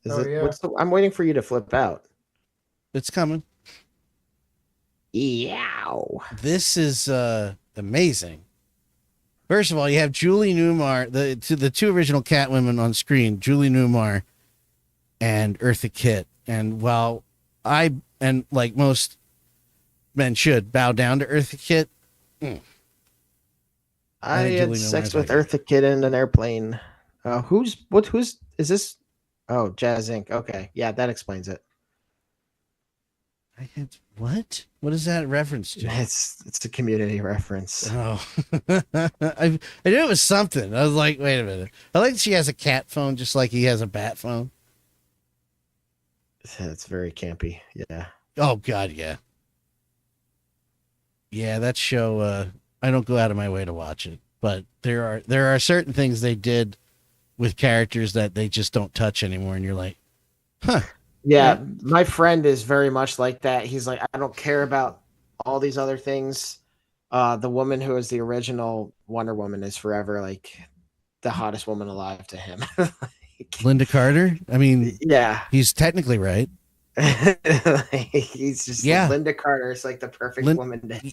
I'm waiting for you to flip out. It's coming. Yow. This is amazing. First of all, you have Julie Newmar, the two original Catwomen on screen, Julie Newmar and 𝗀𝗏𝗃. And while like most men should bow down to 𝗀𝗏𝗃, I had sex with 𝗀𝗏𝗃 in an airplane. Who's is this? Oh, Jazz Inc. Okay, yeah, that explains it. What? What is that reference to? It's a Community reference. Oh, I knew it was something. I was like, wait a minute. I like that she has a cat phone, just like he has a bat phone. It's very campy. Yeah. Oh God, yeah. Yeah, that show. I don't go out of my way to watch it, but there are certain things they did with characters that they just don't touch anymore, and you're like, huh. Yeah, my friend is very much like that. He's like, I don't care about all these other things. The woman who is the original Wonder Woman is forever like the hottest woman alive to him. Linda Carter? I mean, yeah, he's technically right. He's just Linda Carter is like the perfect woman to him.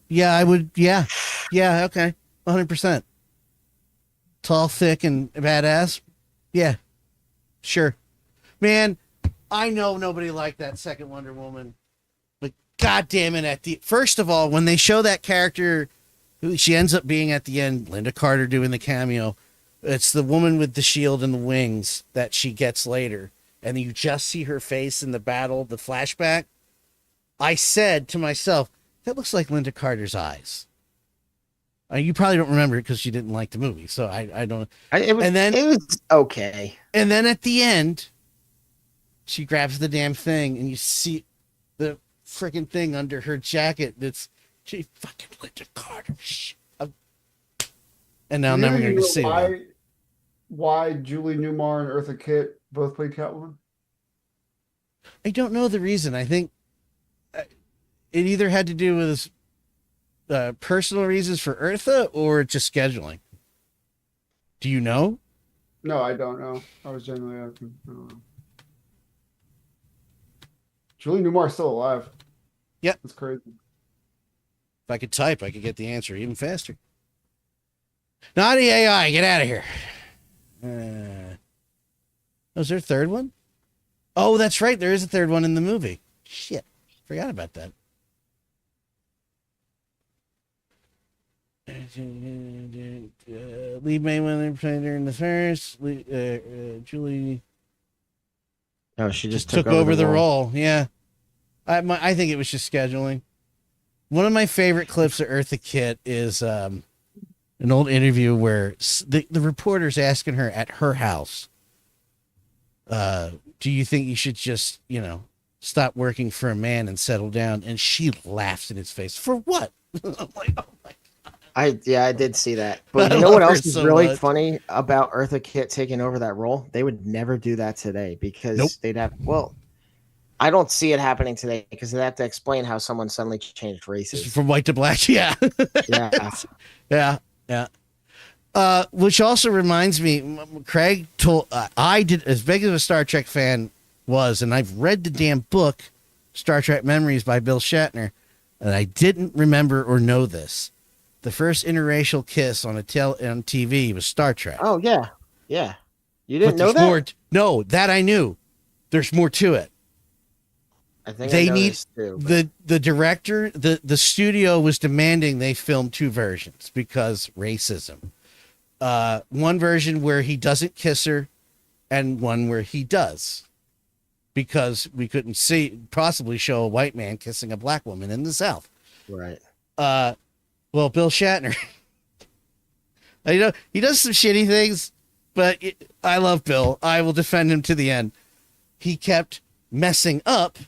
Yeah, I would. Yeah, okay, 100%. Tall, thick, and badass. Yeah, sure, man. I know nobody liked that second Wonder Woman, but God damn it! First of all, when they show that character, who she ends up being at the end, Linda Carter doing the cameo. It's the woman with the shield and the wings that she gets later, and you just see her face in the battle, the flashback. I said to myself, that looks like Linda Carter's eyes. You probably don't remember it because you didn't like the movie, so I don't. It was okay. And then at the end, she grabs the damn thing, and you see the freaking thing under her jacket. That's she fucking Linda Carter. And now I'm never going to see why Julie Newmar and Eartha Kitt both played Catwoman. I don't know the reason. I think it either had to do with personal reasons for Eartha or just scheduling. Do you know? No, I don't know. I was genuinely asking. I don't know. Julie Newmar's still alive. Yep. That's crazy. If I could type, I could get the answer even faster. Naughty AI, get out of here. Was there a third one? Oh, that's right. There is a third one in the movie. Shit. Forgot about that. Lee Mayweather played her in the first. Julie. Oh, she just took over the role. Yeah. I think it was just scheduling. One of my favorite clips of Eartha Kitt is an old interview where the reporter's asking her at her house, do you think you should just, stop working for a man and settle down? And she laughs in his face. For what? I'm like, oh my God. I did see that. But you know what else is really funny about Eartha Kitt taking over that role? They would never do that today because they'd have, I don't see it happening today because they have to explain how someone suddenly changed races. From white to black, yeah. Yeah. Which also reminds me, Craig told, I did, as big of a Star Trek fan was, and I've read the damn book, Star Trek Memories by Bill Shatner, and I didn't remember or know this. The first interracial kiss on TV was Star Trek. Oh, yeah. Yeah. You didn't know that? No, that I knew. There's more to it. I think they need the director, the studio was demanding they film two versions because racism. One version where he doesn't kiss her and one where he does, because we couldn't possibly show a white man kissing a black woman in the South. Right. Well, Bill Shatner, he does some shitty things, but I love Bill. I will defend him to the end. He kept messing up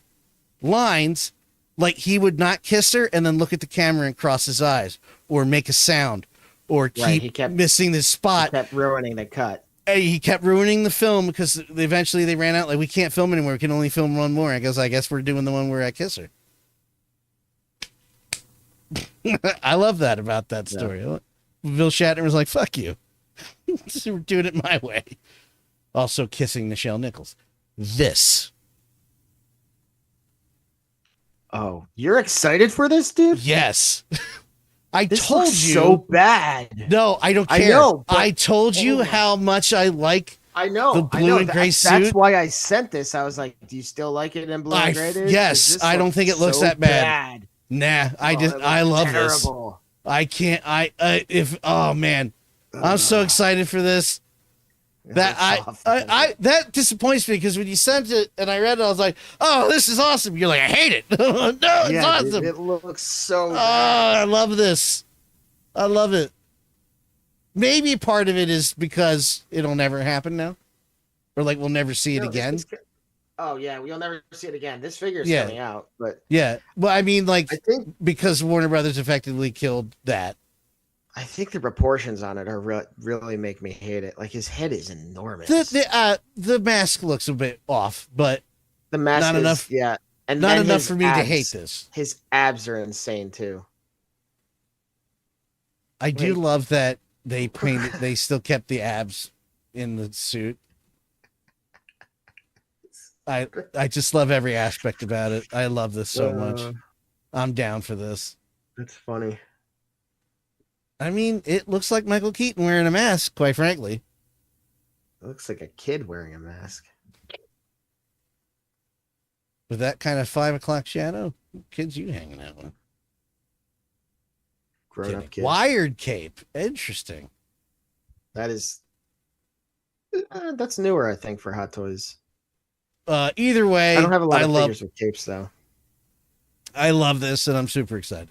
lines, like he would not kiss her and then look at the camera and cross his eyes or make a sound or keep missing this spot. He kept ruining the cut. He kept ruining the film because eventually they ran out. Like, we can't film anymore. We can only film one more. I guess we're doing the one where I kiss her. I love that about that story. Yeah. Bill Shatner was like, fuck you. We're doing it my way. Also kissing Nichelle Nichols. This. Oh, you're excited for this, dude? Yes. This told looks you. So bad. No, I don't care. I know. I told you how much I like the blue and gray suit. That's why I sent this. I was like, do you still like it in blue and gray? Yes. I don't think it looks that bad. Nah, I love terrible. This. I can't. Oh man, I'm so excited for this. That disappoints me because when you sent it and I read it, I was like, "Oh, this is awesome." You're like, "I hate it." No, it's awesome. It looks so. I love this. I love it. Maybe part of it is because it'll never happen now, or like we'll never see it again. Oh yeah, we'll never see it again. This figure is coming out, but Well, I mean, like, I think because Warner Brothers effectively killed that. I think the proportions on it are really make me hate it. Like, his head is enormous. The mask looks a bit off, but the mask not enough. Yeah, and not enough for me to hate this. His abs are insane too. I do love that they painted. They still kept the abs in the suit. I just love every aspect about it. I love this so much. I'm down for this. That's funny. I mean, it looks like Michael Keaton wearing a mask, quite frankly. It looks like a kid wearing a mask. With that kind of 5 o'clock shadow, what kids you hanging out with? Grown up kid. Wired cape. Interesting. That is. That's newer, I think, for Hot Toys. Either way, I don't have a lot of figures with capes though. I love this, and I'm super excited.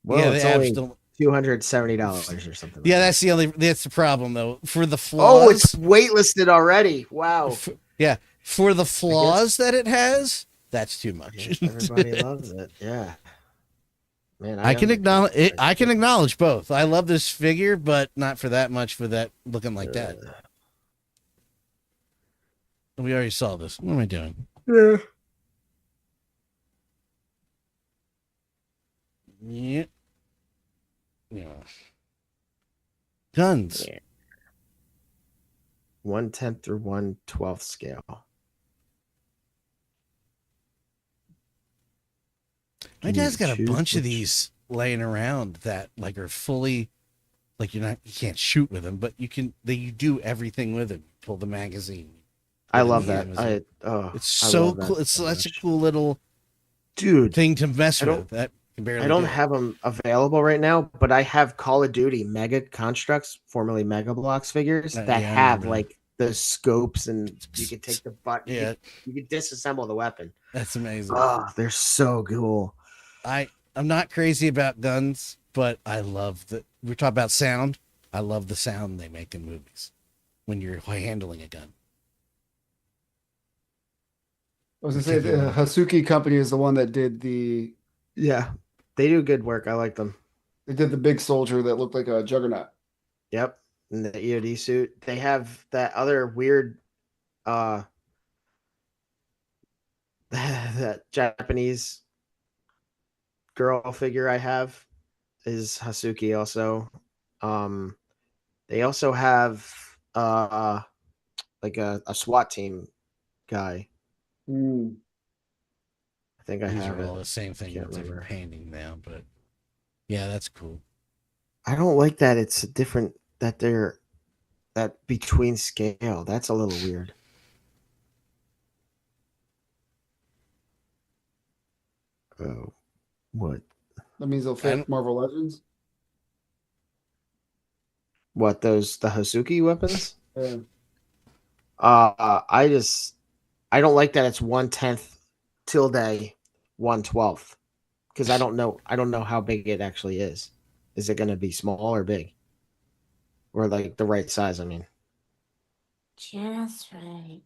Well, yeah, it's the only apps don't. $270 or something. Yeah, like that. that's the problem though. For the Oh, it's flaws, waitlisted already. Wow. yeah, for the flaws that it has, that's too much. Everybody loves it. Yeah. Man, I can acknowledge it. I can acknowledge both. I love this figure, but not for that much for that looking like that. We already saw this. What am I doing? Yeah. Yeah. Yeah. Guns. Yeah. 1/10 through 1/12 scale. My dad's got a bunch of these laying around that like are fully like you can't shoot with them, but you do everything with them. Pull the magazine. I love that. It's so cool. It's such a cool little thing to mess with. That I don't have them available right now, but I have Call of Duty Mega Constructs, formerly Mega Bloks figures that have like the scopes, and you can take the butt. Yeah, you can disassemble the weapon. That's amazing. Oh, they're so cool. I'm not crazy about guns, but I love that we're talking about sound. I love the sound they make in movies when you're handling a gun. I was gonna say the 𝗂𝗄𝗃 company is the one that did they do good work. I like them. They did the big soldier that looked like a juggernaut. Yep, in the EOD suit. They have that other weird that Japanese girl figure I have is 𝗂𝗄𝗃 also. They also have like a SWAT team guy. I think I have all the same thing with different painting now, but yeah, that's cool. I don't like that it's different that they're that between scale. That's a little weird. Oh, what? That means they'll fit Marvel Legends. What, the 𝗂𝗄𝗃 weapons? Yeah. I don't like that it's 1/10 tilde 1/12 because I don't know how big it actually is. Is it going to be small or big, or like the right size? I mean, just right.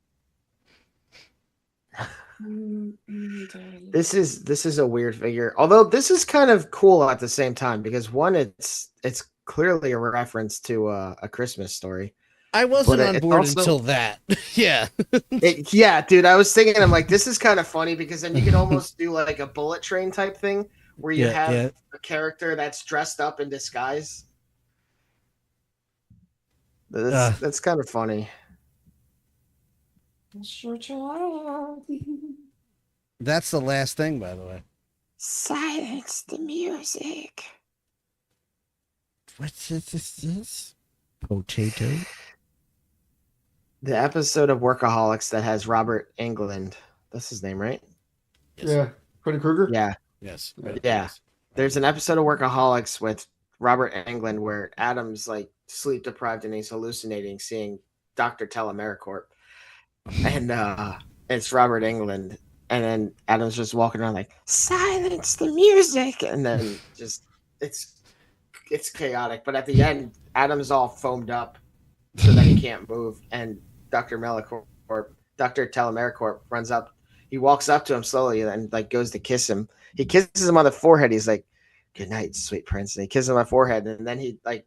This is a weird figure. Although this is kind of cool at the same time because one, it's clearly a reference to a Christmas story. I wasn't on board until that. Yeah. Yeah, dude. I was thinking, I'm like, this is kind of funny because then you can almost do like a bullet train type thing where you have a character that's dressed up in disguise. That's kind of funny. That's the last thing, by the way. Silence the music. What is this? Potato? The episode of Workaholics that has Robert Englund. That's his name, right? Yes. Yeah. Freddy Krueger? Yeah. Yes. Yeah. There's an episode of Workaholics with Robert Englund where Adam's like sleep deprived and he's hallucinating seeing Dr. 𝗬𝗏𝗪𝗏. And it's Robert Englund. And then Adam's just walking around like, silence the music. And then just it's chaotic. But at the end, Adam's all foamed up so that he can't move. And Dr. 𝗬𝗏𝗪𝗏 runs up. He walks up to him slowly and like goes to kiss him. He kisses him on the forehead. He's like, good night, sweet prince. And he kisses him on the forehead. And then he like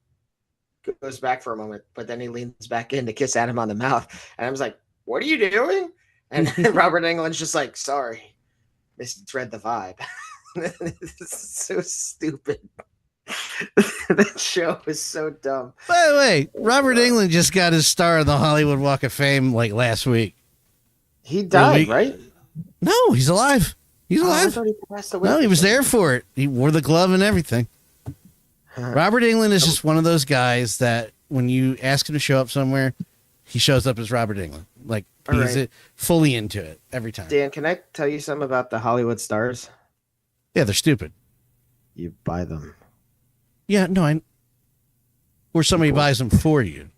goes back for a moment. But then he leans back in to kiss Adam on the mouth. And I was like, what are you doing? And Robert Englund's just like, sorry, misread the vibe. It's so stupid. That show is so dumb. By the way, Robert Englund just got his star on the Hollywood Walk of Fame like last week. He died, right? No, he's alive. He's alive. I thought he passed away. No, he was there for it. He wore the glove and everything. Robert Englund is just one of those guys that when you ask him to show up somewhere, he shows up as Robert Englund. Like, he's fully into it every time. Dan, can I tell you something about the Hollywood stars? Yeah, they're stupid. You buy them. Yeah, no, or somebody buys them for you.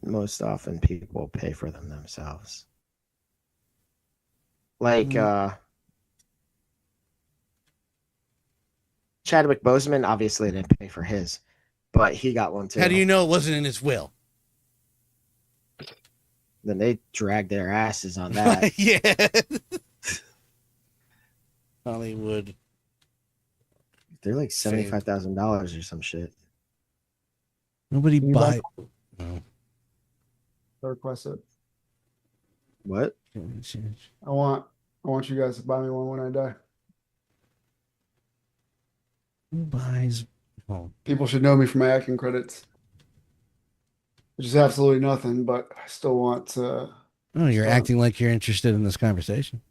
Most often people pay for them themselves. Like Chadwick Boseman obviously didn't pay for his, but he got one too. How do you know it wasn't in his will? Then they dragged their asses on that. Yeah. Hollywood. They're like $75,000 or some shit. Nobody You buy. buy- No. I request it. What? I want you guys to buy me one when I die. Who buys? Oh, People should know me for my acting credits, which is absolutely nothing, but I still want to. oh, you're Sure. acting like you're interested in this conversation.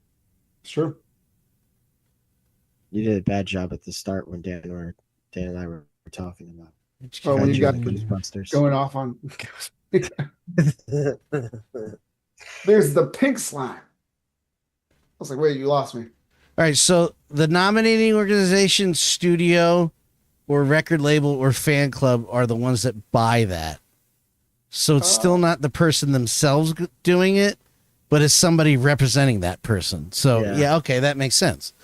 It's true. You did a bad job at the start when Dan and I were talking about. Oh, when you got Ghostbusters. going off on. There's the pink slime. I was like, wait, you lost me. All right, so the nominating organization, studio, or record label or fan club are the ones that buy that. So it's still not the person themselves doing it, but it's somebody representing that person. So yeah, okay, that makes sense.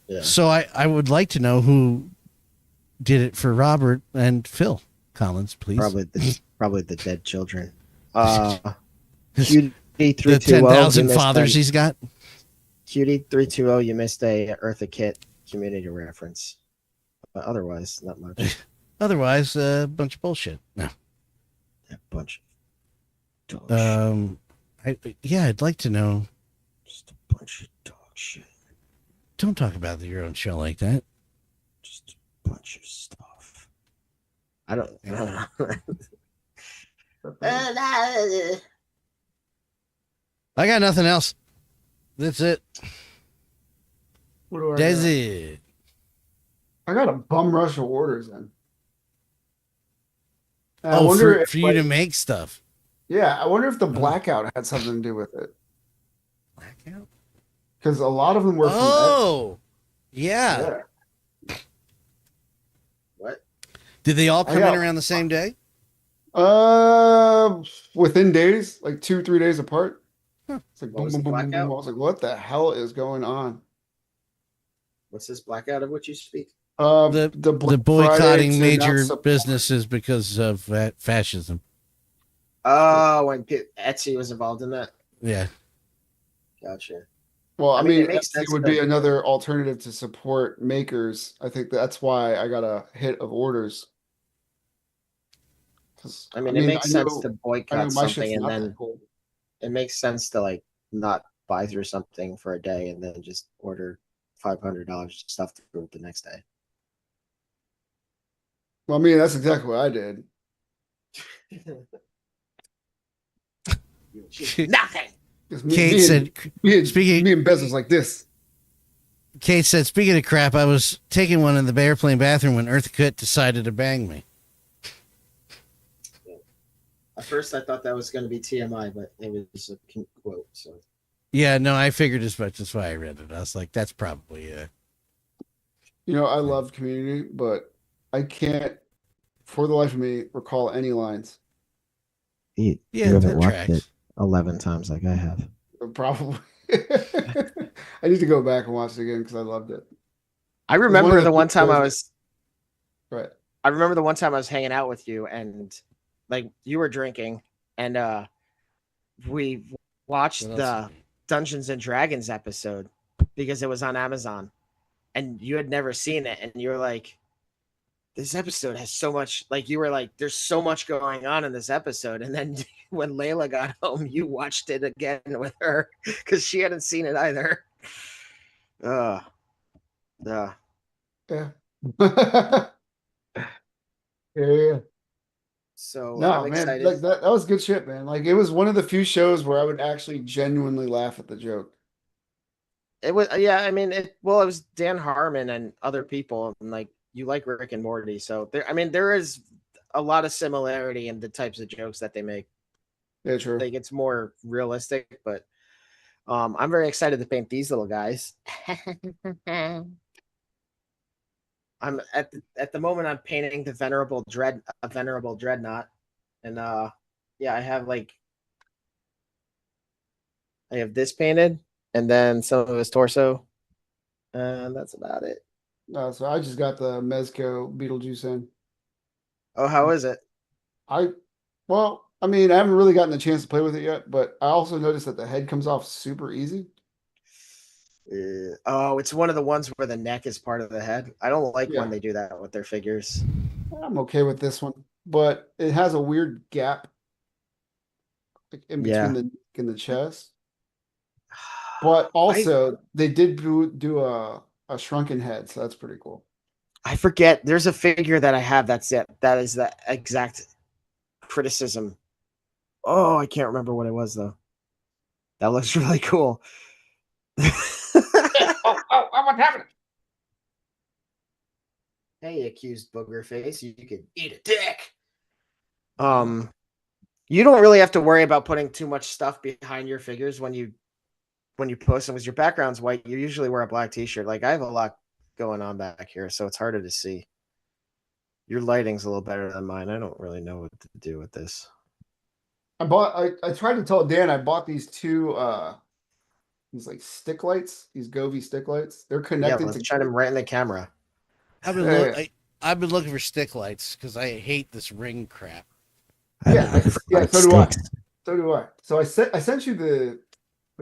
Yeah. So I would like to know who did it for Robert and Phil Collins, please. Probably the dead children. The Cutie 10,000 fathers he's got. Cutie 320, you missed a 𝗀𝗏𝗃 community reference. But otherwise, not much. Otherwise, a bunch of bullshit. No. A bunch of dog shit. I'd like to know. Just a bunch of dog shit. Don't talk about your own show like that. Just a bunch of stuff. I don't know. I got nothing else. That's it. What do I That's got? it. I got a bum rush of orders in. And I Oh, wonder for if, you to make stuff. Yeah, I wonder if the blackout had something to do with it. Blackout? Because a lot of them were from Oh, Ed. yeah. What? Did they all come in got- around the same day? Within days, like 2-3 days apart. Huh. It's like What boom, was boom, the boom, boom, boom. I blackout? was like, what the hell is going on? What's this blackout of which you speak? The Black Friday boycotting to not major support- businesses because of fascism. Oh, when Etsy was involved in that? Yeah. Gotcha. Well, I I mean, mean, it makes Etsy sense would that- be another alternative to support makers. I think that's why I got a hit of orders. 'Cause, I mean, it makes sense know- to I know boycott my shit's something and not then that cool. it makes sense to like not buy through something for a day and then just order $500 stuff through it the next day. Well, I mean, that's exactly what I did. Nothing. 'Cause Kate and- said, speaking- me and Bez was like this. Kate said, speaking of crap, I was taking one in the airplane bathroom when 𝗀𝗏𝗃 decided to bang me. At first, I thought that was going to be TMI, but it was a quote. So Yeah, no, I figured as much. That's why I read it. I was like, that's probably You know, I love Community, but I can't, for the life of me, recall any lines. you that haven't watched tracks. it 11 times like I have. Probably. I need to go back and watch it again because I loved it. I one remember of the the one time I shows- was. Right. I remember the one time I was hanging out with you and like you were drinking and we watched What the else? Dungeons and Dragons episode because it was on Amazon and you had never seen it and you were like, this episode has so much, like you were like, there's so much going on in this episode. And then when Layla got home, you watched it again with her because she hadn't seen it either. Yeah. Yeah. Yeah. So No, I'm man, excited. like that was good shit, man. Like it was one of the few shows where I would actually genuinely laugh at the joke. It was, yeah. I mean, it was Dan Harmon and other people, and like you like Rick and Morty, so there. I mean, there is a lot of similarity in the types of jokes that they make. Yeah, true. Like it's more realistic, but I'm very excited to paint these little guys. I'm at the moment I'm painting the venerable dreadnought, and yeah, I have this painted, and then some of his torso, and that's about it. So I just got the Mezco Beetlejuice in. Oh, how is it? Well, I mean, I haven't really gotten a chance to play with it yet, but I also noticed that the head comes off super easy. Oh, it's one of the ones where the neck is part of the head. I don't like when they do that with their figures. I'm okay with this one, but it has a weird gap like in between the neck and the chest. But also, they did do a shrunken head, so that's pretty cool. I forget. There's a figure that I have that's it. That is the exact criticism. Oh, I can't remember what it was though. That looks really cool. What's happening? Hey, accused booger face, you could eat a dick. You don't really have to worry about putting too much stuff behind your figures when you post them, because your background's white. You usually wear a black t-shirt. Like I have a lot going on back here, so it's harder to see. Your lighting's a little better than mine. I don't really know what to do with this. I tried to tell Dan I bought these two these like stick lights, these 𝗀𝗏 stick lights. They're connected let's shine them right in the camera. I've been looking for stick lights because I hate this ring crap. Yeah, so do I. So do I. So I sent you the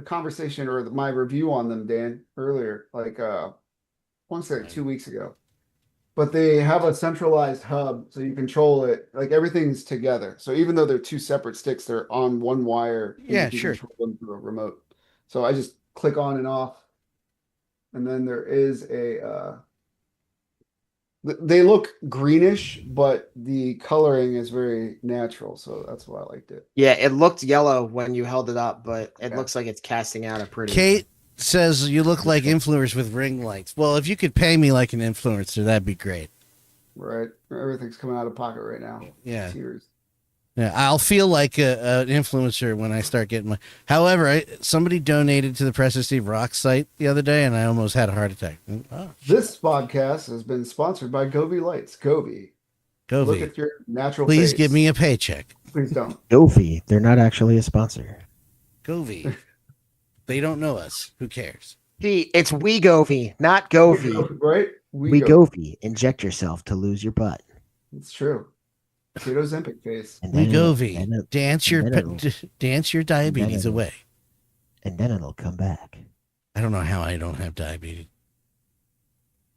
conversation or my review on them, Dan, earlier, like I want to say like 2 weeks ago. But they have a centralized hub, so you control it. Like everything's together. So even though they're two separate sticks, they're on one wire. Yeah, you can sure. control them through a remote. So I just click on and off, and then there is a. They look greenish, but the coloring is very natural, so that's why I liked it. Yeah, it looked yellow when you held it up, but it looks like it's casting out a pretty. Kate says you look like influencers with ring lights. Well, if you could pay me like an influencer, that'd be great. Right, everything's coming out of pocket right now. Yeah, tears. Yeah, I'll feel like an influencer when I start getting my. However, somebody donated to the Preston Steve Rock site the other day, and I almost had a heart attack. Oh, this podcast has been sponsored by 𝗀𝗏 Lights. 𝗀𝗏. Look at your natural. Please face. give me a paycheck. Please don't. 𝗀𝗏. They're not actually a sponsor. 𝗀𝗏. They don't know us. Who cares? It's 𝗀𝗏, not 𝗀𝗏. Right? 𝗀𝗏. Inject yourself to lose your butt. It's true. 𝗀𝗏 face. 𝗀𝗏. Dance your diabetes away. And then it'll come back. I don't know how I don't have diabetes.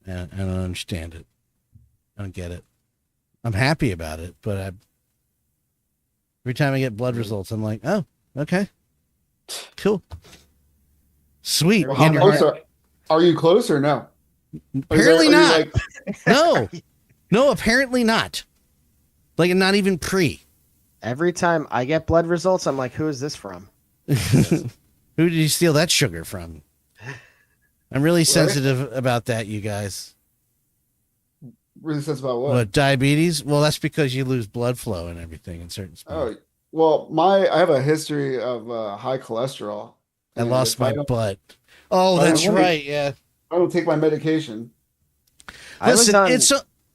I don't understand it. I don't get it. I'm happy about it, but every time I get blood results, I'm like, oh, okay. Cool. Sweet. Well, are you close or no? Apparently not. No, apparently not. Like, not even pre. Every time I get blood results, I'm like, who is this from? Who did you steal that sugar from? I'm really sensitive about that, you guys. Really sensitive about what? What, diabetes? Well, that's because you lose blood flow and everything in certain spots. Oh, well, I have a history of high cholesterol. I lost my butt. Oh, that's right. Yeah. I don't take my medication.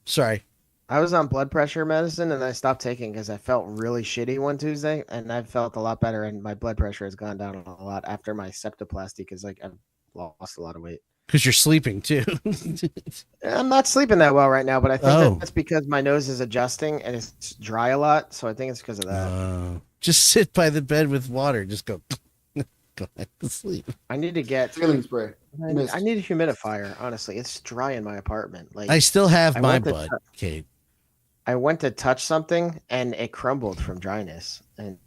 Sorry. I was on blood pressure medicine and I stopped taking because I felt really shitty one Tuesday, and I felt a lot better, and my blood pressure has gone down a lot after my septoplasty because like I've lost a lot of weight. Because you're sleeping too. I'm not sleeping that well right now, but I think that's because my nose is adjusting and it's dry a lot, so I think it's because of that. Just sit by the bed with water. Just go back to sleep. I need to get ceiling spray. I need a humidifier. Honestly, it's dry in my apartment. Like I still have my butt, Kate. I went to touch something and it crumbled from dryness, and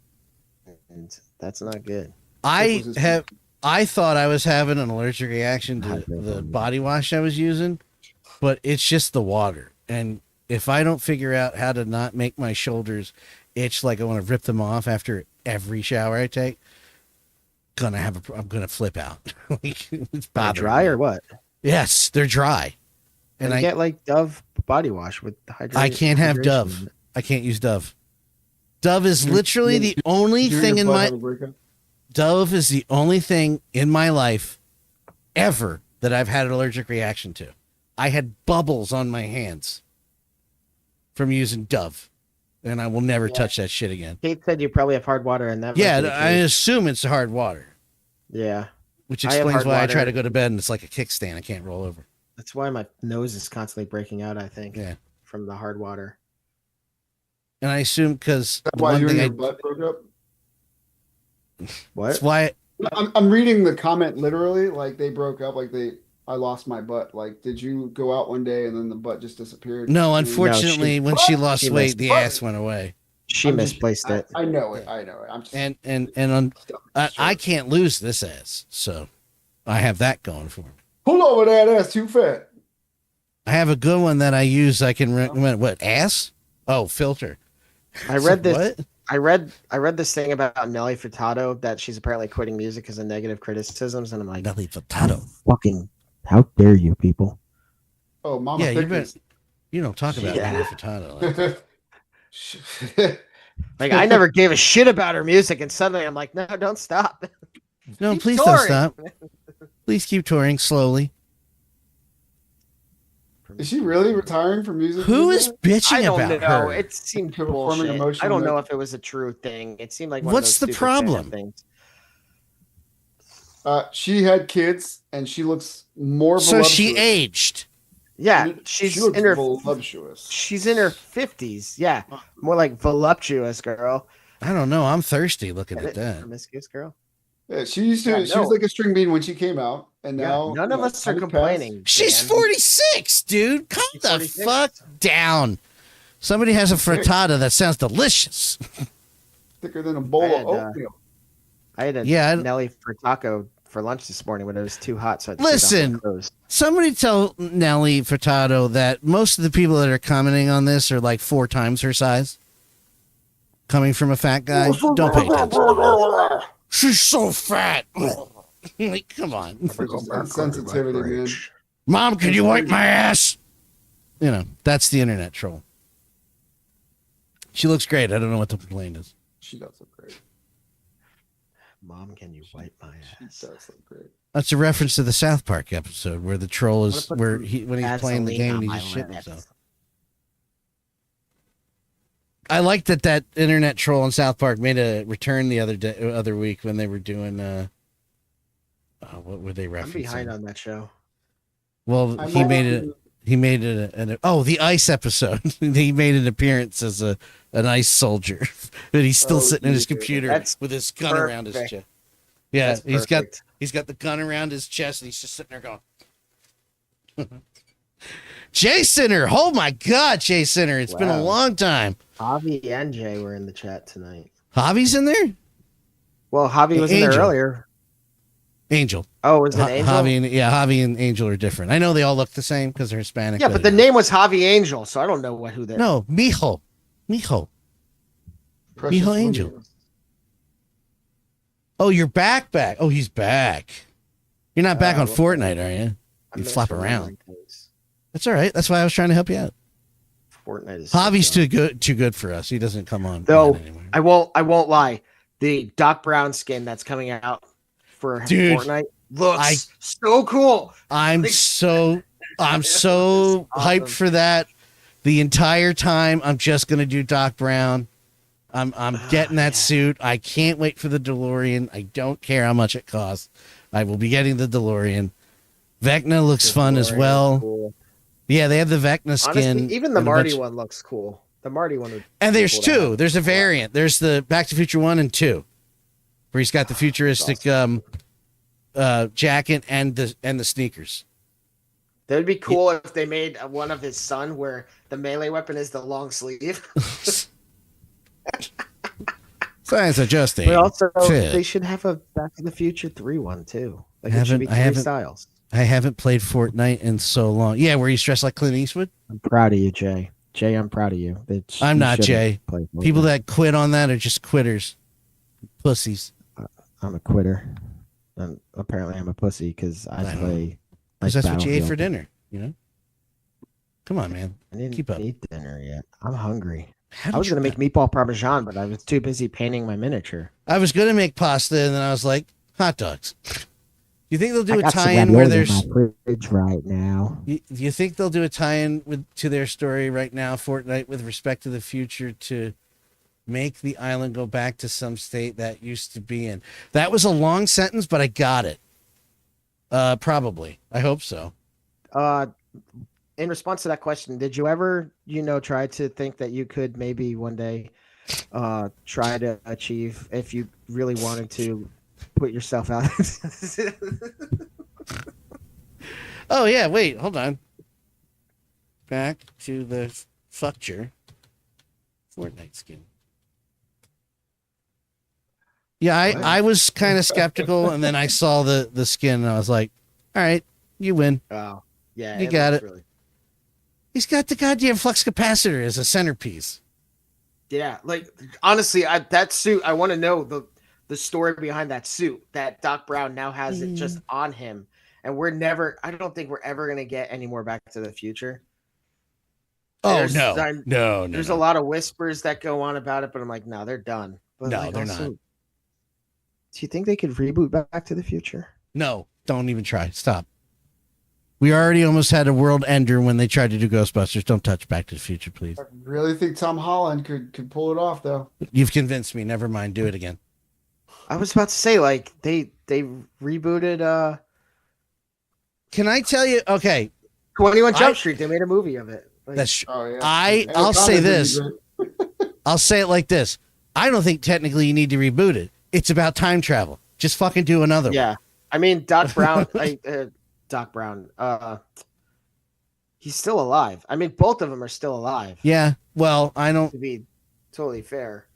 that's not good. I thought I was having an allergic reaction to the body wash I was using, but it's just the water. And if I don't figure out how to not make my shoulders itch like I want to rip them off after every shower I take, I'm gonna flip out. It's dry or what? Yes, they're dry. And I get like Dove body wash with hydration. I can't have Dove. I can't use Dove. Dove is literally the only thing in my. Dove is the only thing in my life ever that I've had an allergic reaction to. I had bubbles on my hands from using Dove, and I will never touch that shit again. Kate said you probably have hard water in that. Yeah, I assume it's hard water. Yeah. Which I have explains hard why I try water. to go to bed and it's like a kickstand. I can't roll over. That's why my nose is constantly breaking out, I think. Yeah. From the hard water. And I assume because That's the why one you and thing your butt broke up. What? that's why I'm reading the comment literally, like they broke up, like I lost my butt. Like, did you go out one day and then the butt just disappeared? no, I mean, unfortunately, when she lost She weight, missed the it. ass went away. She I'm just- misplaced it. I know it. I know it. I'm just I can't lose this ass, so I have that going for me. pull over that ass too fat. I have a good one that I use. I can recommend. What ass? Oh, filter. I read this. What? I read this thing about 𝗂𝗃𝗍𝗵𝗵𝗁 that she's apparently quitting music because of negative criticisms, and I'm like, 𝗂𝗃𝗍𝗵𝗵𝗁. fucking, how dare you people? Oh, mama. Yeah, you bet. You don't talk about Yeah. 𝗂𝗃𝗍𝗵𝗵𝗁. Like, I never gave a shit about her music, and suddenly I'm like, no, don't stop. No, Keep please touring. don't stop. Please keep touring slowly. Is she really retiring from music? Who is I bitching don't about know. her? It seemed Performing bullshit. emotional I don't know like- if it was a true thing. It seemed like one What's of the those stupid fan problem? things. She had kids and she looks more So she voluptuous. aged. Yeah, She she's looks in her voluptuous. she's in her 50s. Yeah, more like voluptuous girl. I don't know. I'm thirsty looking at that. Promiscuous girl. Yeah, she used to. Yeah, She no. was like a string bean when she came out, and Yeah, now none of us are time has passed. complaining. She's Dan. 46, dude. Calm She's the 46? fuck down. Somebody has a frittata that sounds delicious. Thicker than a bowl I of had, oatmeal. I had a Yeah, I- Nelly for taco for lunch this morning when it was too hot. So I had to Listen. take off my clothes. Somebody tell Nelly Furtado that most of the people that are commenting on this are like 4 times her size. Coming from a fat guy. Don't pay attention. She's so fat. Like, come on. Insensitivity, man. Mom, can you wipe my ass? You know, that's the internet troll. She looks great. I don't know what the complaint is. She does look great. Mom, can you wipe my She ass? does look great. That's a reference to the South Park episode where the troll is Wanna put where some when he's playing the Vaseline game on and he my just shit lips? himself. I like that internet troll in South Park made a return the other week when they were doing what were they I'm referencing? behind on that show. Well, I'm he made watching- it. He made it the ice episode. He made an appearance as an ice soldier, but he's still Oh, sitting in his dude. computer That's with his gun around his perfect. chest. Yeah, That's he's got perfect. the gun around his chest, and he's just sitting there going. Jay Sinner, oh my God, Jay Sinner! It's been a Wow. long time. Javi and Jay were in the chat tonight. Javi's in there. Well, Javi was in there Angel. earlier. Angel. Oh, was it Angel? Javi and Angel are different. I know they all look the same because they're Hispanic. Yeah, but the name was Javi Angel, so I don't know who that. No, Mijo. Precious Mijo Angel. woman. Oh, you're back. Oh, he's back. You're not back on well, Fortnite, are you? I You missed flop one of around. my things. That's all right. That's why I was trying to help you out. Fortnite is. Javi's so dumb. too good for us. He doesn't come on Though, anymore. I won't lie. The Doc Brown skin that's coming out for Dude, Fortnite looks I- so cool. I'm so Awesome. hyped for that. The entire time I'm just gonna do Doc Brown. I'm getting that suit. I can't wait for the DeLorean. I don't care how much it costs. I will be getting the DeLorean. Vecna looks fun as DeLorean well. is cool. Yeah, they have the Vecna skin. Honestly, even the and a Marty bunch- one looks cool. The Marty one would. And there's cool to have. two. There's a variant. There's the Back to the Future 1 and 2, where he's got the futuristic jacket and the sneakers. That would be cool if they made one of his son where the melee weapon is the long sleeve. Science adjusting. But also, Shit. they should have a Back to the Future 3 one too. Like it should be I three haven't- styles. I haven't played Fortnite in so long. Yeah, where he's dressed like Clint Eastwood. I'm proud of you, Jay. Jay, I'm proud of you. I'm not Jay. People that quit on that are just quitters, pussies. I'm a quitter. And apparently, I'm a pussy because I I know. play. Because that's what you ate Battlefield. for dinner. You know. Come on, man. I didn't Keep up. eat dinner yet. I'm hungry. How I was did gonna you- make meatball parmesan, but I was too busy painting my miniature. I was gonna make pasta, and then I was like, hot dogs. You think they'll do I a got some tie-in where ravioli in there's? my fridge right now. You think they'll do a tie-in to their story right now, Fortnite, with respect to the future, to make the island go back to some state that used to be in? That was a long sentence, but I got it. Probably. I hope so. In response to that question, did you ever, try to think that you could maybe one day try to achieve, if you really wanted to put yourself out? Oh yeah, wait, hold on. Back to the future Fortnite skin. Yeah, I was kind of skeptical, and then I saw the skin, and I was like, all right, you win. Oh, yeah. You got it. Really... He's got the goddamn flux capacitor as a centerpiece. Yeah, like, honestly, that suit, I want to know the story behind that suit that Doc Brown now has it just on him. And I don't think we're ever going to get any more Back to the Future. Oh, no. There's a lot of whispers that go on about it, but I'm like, no, they're done. But no, they're not. Do you think they could reboot Back to the Future? No, don't even try. Stop. We already almost had a world ender when they tried to do Ghostbusters. Don't touch Back to the Future, please. I really think Tom Holland could pull it off, though. You've convinced me. Never mind. Do it again. I was about to say, like, they rebooted Can I tell you? Okay. 21 Jump Street. They made a movie of it. Like, that's Oh, yeah. I'll say this. I'll say it like this. I don't think technically you need to reboot it. It's about time travel. Just fucking do another yeah. one. I mean, Doc Brown, Doc Brown, he's still alive. I mean, both of them are still alive. Yeah. Well, I don't. To be totally fair.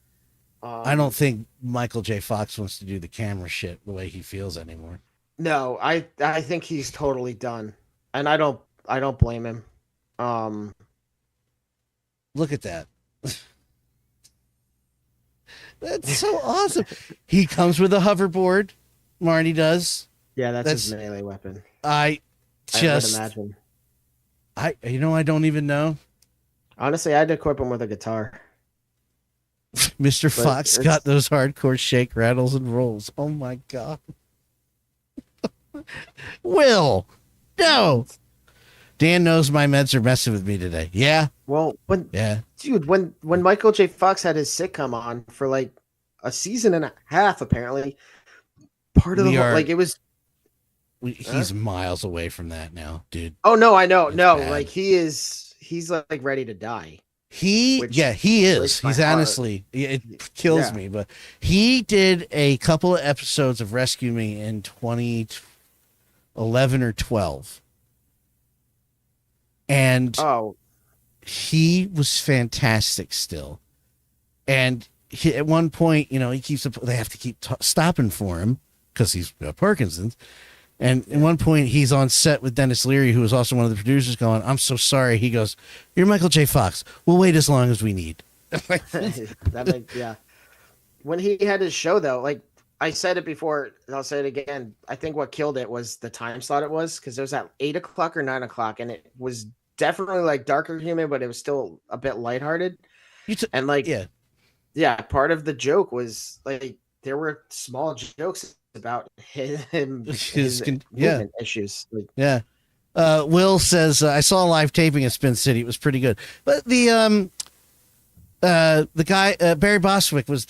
I don't think Michael J. Fox wants to do the camera shit the way he feels anymore. No, I think he's totally done. And I don't blame him. Look at that. That's so awesome. He comes with a hoverboard. Marty does. Yeah, that's his melee weapon. I would imagine. I don't even know. Honestly, I'd equip him with a guitar. Mr. Fox got those hardcore shake, rattles, and rolls. Oh my god. Will. No. Dan knows my meds are messing with me today. Yeah. Well, when Michael J. Fox had his sitcom on for like a season and a half, apparently, part of he's miles away from that now, dude. Oh no, I know. It's no, bad. Like he's like ready to die. He is. He's honestly, it kills me, but he did a couple of episodes of Rescue Me in 2011 or 12. And he was fantastic still. And at one point, they have to keep stopping for him because he's got Parkinson's. And at one point, he's on set with Dennis Leary, who was also one of the producers, going, "I'm so sorry." He goes, "You're Michael J. Fox. We'll wait as long as we need." When he had his show, though, like I said it before, and I'll say it again. I think what killed it was the time slot it was, because it was at 8 o'clock or 9 o'clock, and it was definitely like darker humor, but it was still a bit lighthearted. And like, part of the joke was like there were small jokes about his movement issues. Will says, I saw a live taping at Spin City. It was pretty good. But the guy, Barry Bostwick was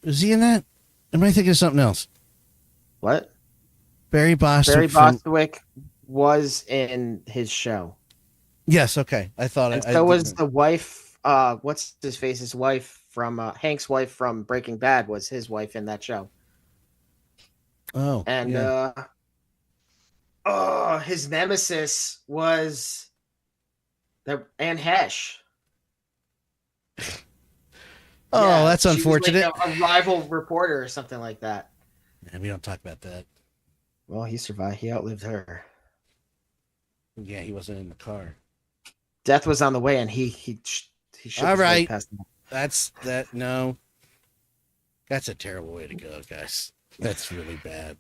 he in that? Am I thinking of something else? What? Barry Bostwick was in his show. Yes. Okay. I thought and so was the wife, what's his face? His wife from Hank's wife from Breaking Bad was his wife in that show. Oh, and his nemesis was Anne Hesh. That's unfortunate. Like a rival reporter or something like that. Yeah, we don't talk about that. Well, he survived. He outlived her. Yeah, he wasn't in the car. Death was on the way, and he should. All right, no. That's a terrible way to go, guys. That's really bad.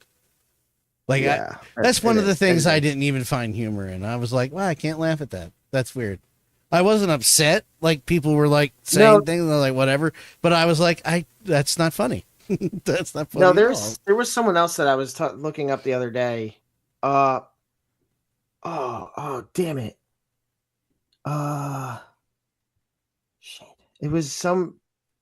Like, that's one of the things I didn't even find humor in. I was like, well, I can't laugh at that. That's weird. I wasn't upset. Like, people were like saying things, and I was like, whatever. But I was like, that's not funny. That's not funny. No, there was someone else that I was looking up the other day. Damn it. Shit. It was some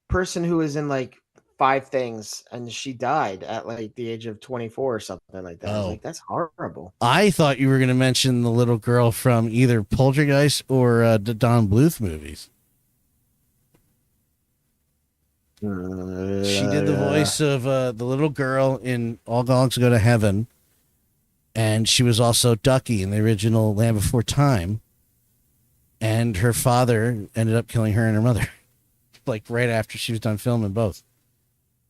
person who was in like 5 things, and she died at like the age of 24 or something like that. I was Oh. like, that's horrible. I thought you were going to mention the little girl from either Poltergeist or the Don Bluth movies. She did the voice of the little girl in All Dogs Go to Heaven, and she was also Ducky in the original Land Before Time. And her father ended up killing her and her mother, like right after she was done filming both.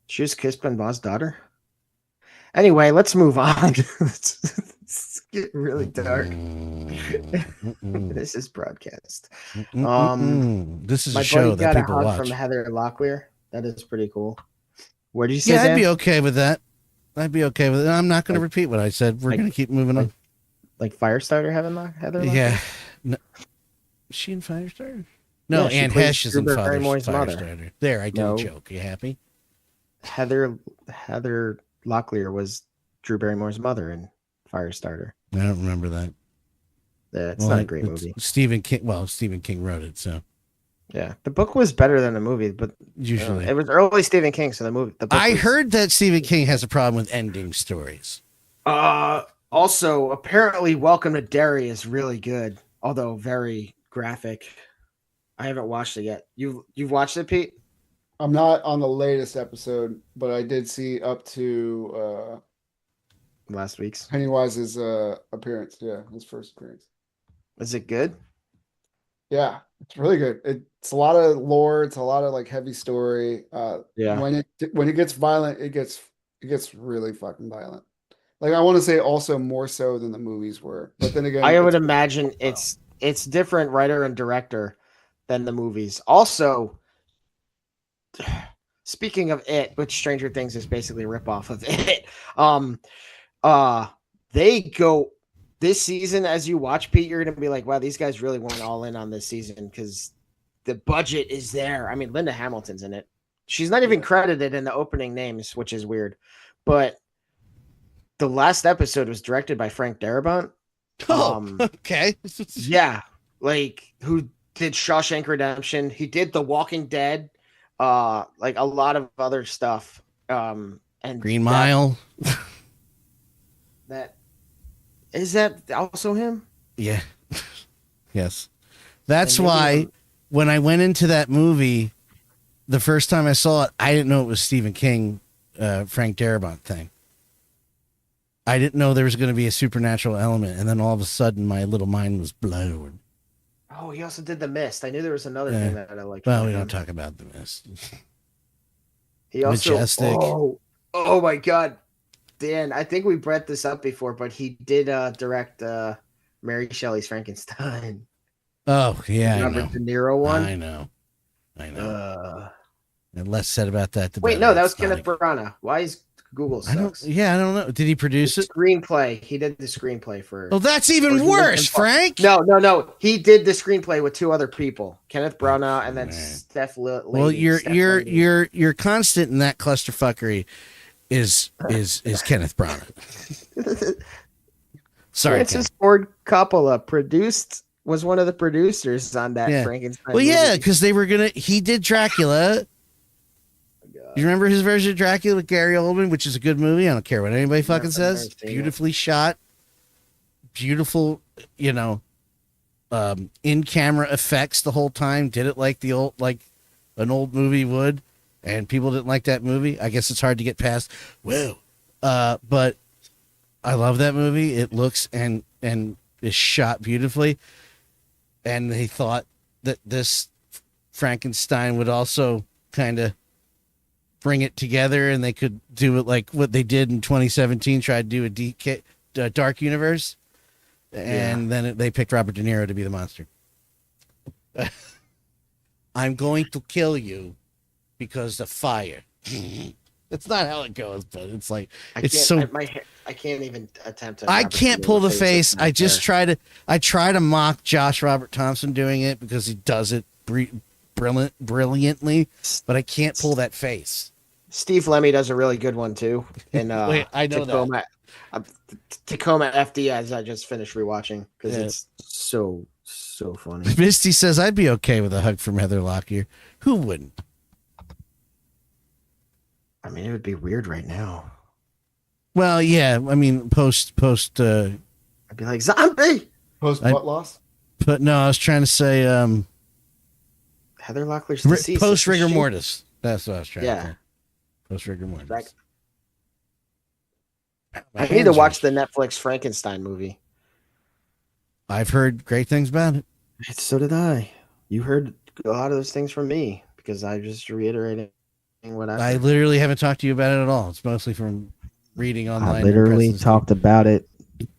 She was 𝗂𝗃 𝗏𝗵's daughter. Anyway, let's move on. It's getting really dark. This is broadcast. This is My a show buddy that got a people hug watch. from 𝗂𝗏𝗏𝗵𝘁. That is pretty cool. What did you say? Yeah, I'd Dan? be okay with that. I'd be okay with it. I'm not going to repeat what I said. We're like- going to keep moving on. Like Firestarter having Heather? Yeah. No. Is she in Firestarter? No, Yeah, she Anne plays Hesh is in Drew Barrymore's mother. Firestarter. There, I did No. a joke. You happy? Heather Locklear was Drew Barrymore's mother in Firestarter. I don't remember that. Yeah, it's not a great movie. Stephen King. Well, Stephen King wrote it, so Yeah, the book was better than the movie, but usually it was early Stephen King, so the book I was- heard that Stephen King has a problem with ending stories. Also, apparently, Welcome to Derry is really good, although very graphic. I haven't watched it yet. You've watched it, Pete? I'm not on the latest episode, but I did see up to Last week's. Pennywise's appearance. Yeah, his first appearance. Is it good? Yeah, it's really good. It's a lot of lore. It's a lot of like heavy story. Yeah. When it gets violent, it gets really fucking violent. Like I want to say also more so than the movies were, but then again, I would it's- imagine it's different writer and director than the movies. Also, speaking of it, which Stranger Things is basically a ripoff of it. They go this season as you watch, Pete, you're gonna be like, wow, these guys really went all in on this season because the budget is there. I mean, Linda Hamilton's in it. She's not even credited in the opening names, which is weird. But the last episode was directed by Frank Darabont. Okay. Yeah, like who did Shawshank Redemption? He did The Walking Dead, like a lot of other stuff. And Green Mile. That is that also him? Yeah. Yes. That's And maybe why when I went into that movie, the first time I saw it, I didn't know it was Stephen King, Frank Darabont thing. I didn't know there was going to be a supernatural element, and then all of a sudden, my little mind was blown. Oh, he also did The Mist. I knew there was another Yeah. thing that I liked. Well, from we him. don't talk about the mist. He also, Majestic. oh my God, Dan! I think we brought this up before, but he did direct Mary Shelley's Frankenstein. Oh yeah, I know. Robert De Niro one. I know. And less said about that. The Wait, better. no, that was It's not Kenneth Branagh. Why is Google I don't. sucks? Yeah, I don't know. Did he produce The it? screenplay. He did the screenplay for. Oh, that's Or even he worse, lived in- Frank. No. He did the screenplay with 2 other people, Kenneth Branagh and then Man. Steph. Well, your constant in that clusterfuckery is Kenneth Branagh. Sorry, Francis Ford Coppola was one of the producers on that Yeah. Frankenstein. Well, yeah, movie. because they were gonna. He did Dracula. You remember his version of Dracula with Gary Oldman, which is a good movie. I don't care what anybody fucking I've never says. seen it. Beautifully shot, beautiful, in camera effects the whole time. Did it like an old movie would, and people didn't like that movie. I guess it's hard to get past. Whoa, but I love that movie. It looks and is shot beautifully, and they thought that this Frankenstein would also kind of bring it together, and they could do it like what they did in 2017, try to do a dark universe, and then they picked Robert De Niro to be the monster. I'm going to kill you because of fire. That's not how it goes, but it's like I it's can't, so. I can't even attempt to. I can't pull the face. I just try to mock Josh Robert Thompson doing it because he does it brilliantly, but I can't pull that face. Steve Lemmy does a really good one too. In Wait, I know Tacoma, Tacoma FD, as I just finished rewatching because it's so funny. Misty says I'd be okay with a hug from Heather Locklear. Who wouldn't? I mean, it would be weird right now. Well, yeah. I mean, post. I'd be like, zombie! Post what loss? But no, I was trying to say Heather Locklear's deceased. post rigor She- mortis. That's what I was trying to Yeah. say. Post rigor mortis. Like, My I need to hands watch are- the Netflix Frankenstein movie. I've heard great things about it. So did I. You heard a lot of those things from me because I just reiterated what I literally haven't talked to you about it at all. It's mostly from reading online. I and literally press and talked about it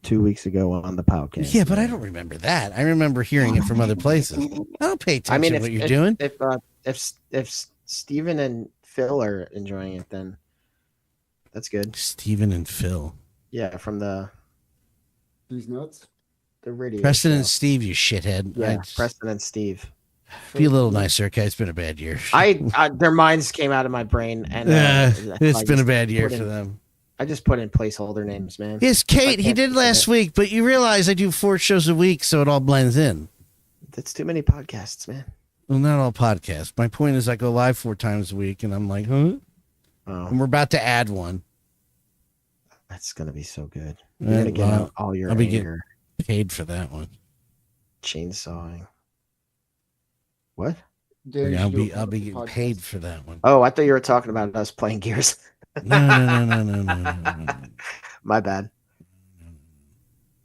2 weeks ago on the podcast. stuff. Yeah, but I don't remember that. I remember hearing it from other places. I don't pay attention I mean, to if, what you're if, doing. if Steven and Phil are enjoying it, then that's good. Steven and Phil. Yeah, from the These nuts. radio. Preston show. and Steve, you shithead. Yeah, I'd Preston and Steve. be a little nicer, okay? It's been a bad year. Their minds came out of my brain, and It's been a bad year put for in- them. I just put in placeholder names, man. Yes, Kate, he can't did think of last week, but you realize I do 4 shows a week, so it all blends in. That's too many podcasts, man. Well, not all podcasts. My point is I go live 4 times a week, and I'm like, huh? Oh, And we're about to add one. that's gonna be so good. You're gonna get Well, out all your I'll be anger, paid for that one. chainsawing. What? Dan, you I'll should do be a I'll be getting podcast. paid for that one. Oh, I thought you were talking about us playing Gears. No. My bad.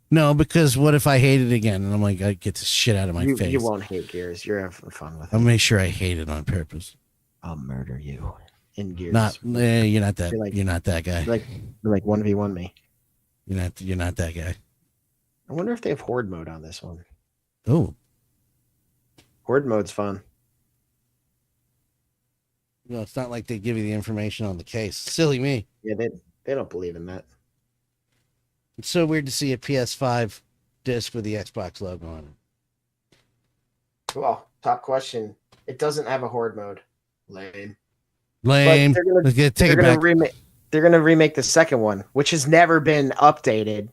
No, because what if I hate it again? And I'm like, I get this shit out of my You face. won't hate Gears. You're having fun with I'll it. make sure I hate it on purpose. I'll murder you in Gears. You're not that. You're You're not that guy. like 1v1 me. You're not that guy. I wonder if they have horde mode on this one. Oh, Horde mode's fun. no, it's not like they give you the information on the case. Silly me. Yeah, they don't believe in that. It's so weird to see a PS5 disc with the Xbox logo on it. Well, top question. It doesn't have a horde mode. Lame. Lame. But they're gonna- Let's take They're it gonna back. they're gonna remake the second one, which has never been updated.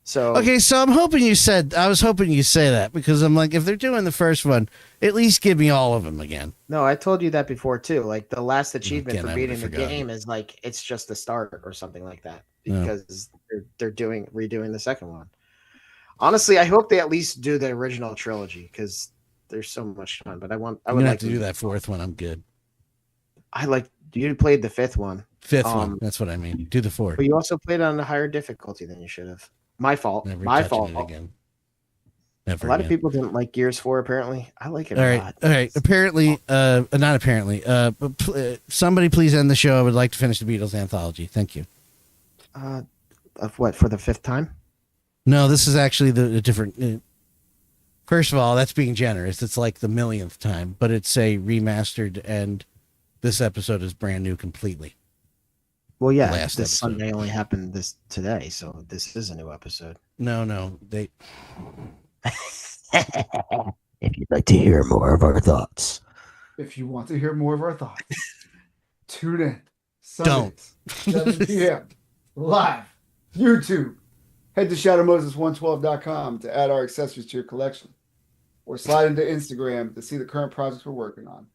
So Okay, so I was hoping you say that because I'm like, if they're doing the first one, at least give me all of them again. no, I told you that before too. Like the last achievement Again, I for beating would've the forgotten. game is like it's just the start or something like that Yeah. because they're redoing the second one. Honestly, I hope they at least do the original trilogy because there's so much fun. But I I'm would gonna like have to do that 4th one. I'm good. You played the 5th one, 5th one. That's what I mean. Do the 4th. but you also played on a higher difficulty than you should have. My fault. Never My touching fault. it again. A Never lot again. of people didn't like Gears 4. Apparently, I like it All a right, lot. all right. Apparently, not apparently. Somebody please end the show. I would like to finish the Beatles anthology. Thank you. Of what for the 5th time? No, this is actually the different. First of all, that's being generous. It's like the millionth time, but it's a remastered, and this episode is brand new completely. Well, yeah, Last this episode. Sunday only happened today, so this is a new episode. No, they. If you'd like to hear more of our thoughts, If you want to hear more of our thoughts, tune in. Don't. Sundays, 7 p.m. live, YouTube. Head to shadowmoses112.com to add our accessories to your collection, or slide into Instagram to see the current projects we're working on.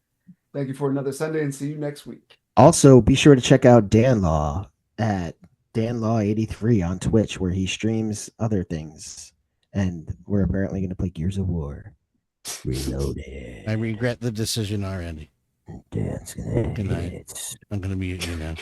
Thank you for another Sunday, and see you next week. also be sure to check out Dan Law at DanLaw83 on Twitch, where he streams other things, and we're apparently going to play Gears of War Reloaded. I regret the decision already. Dan's gonna Good night. hit. I'm gonna mute you now.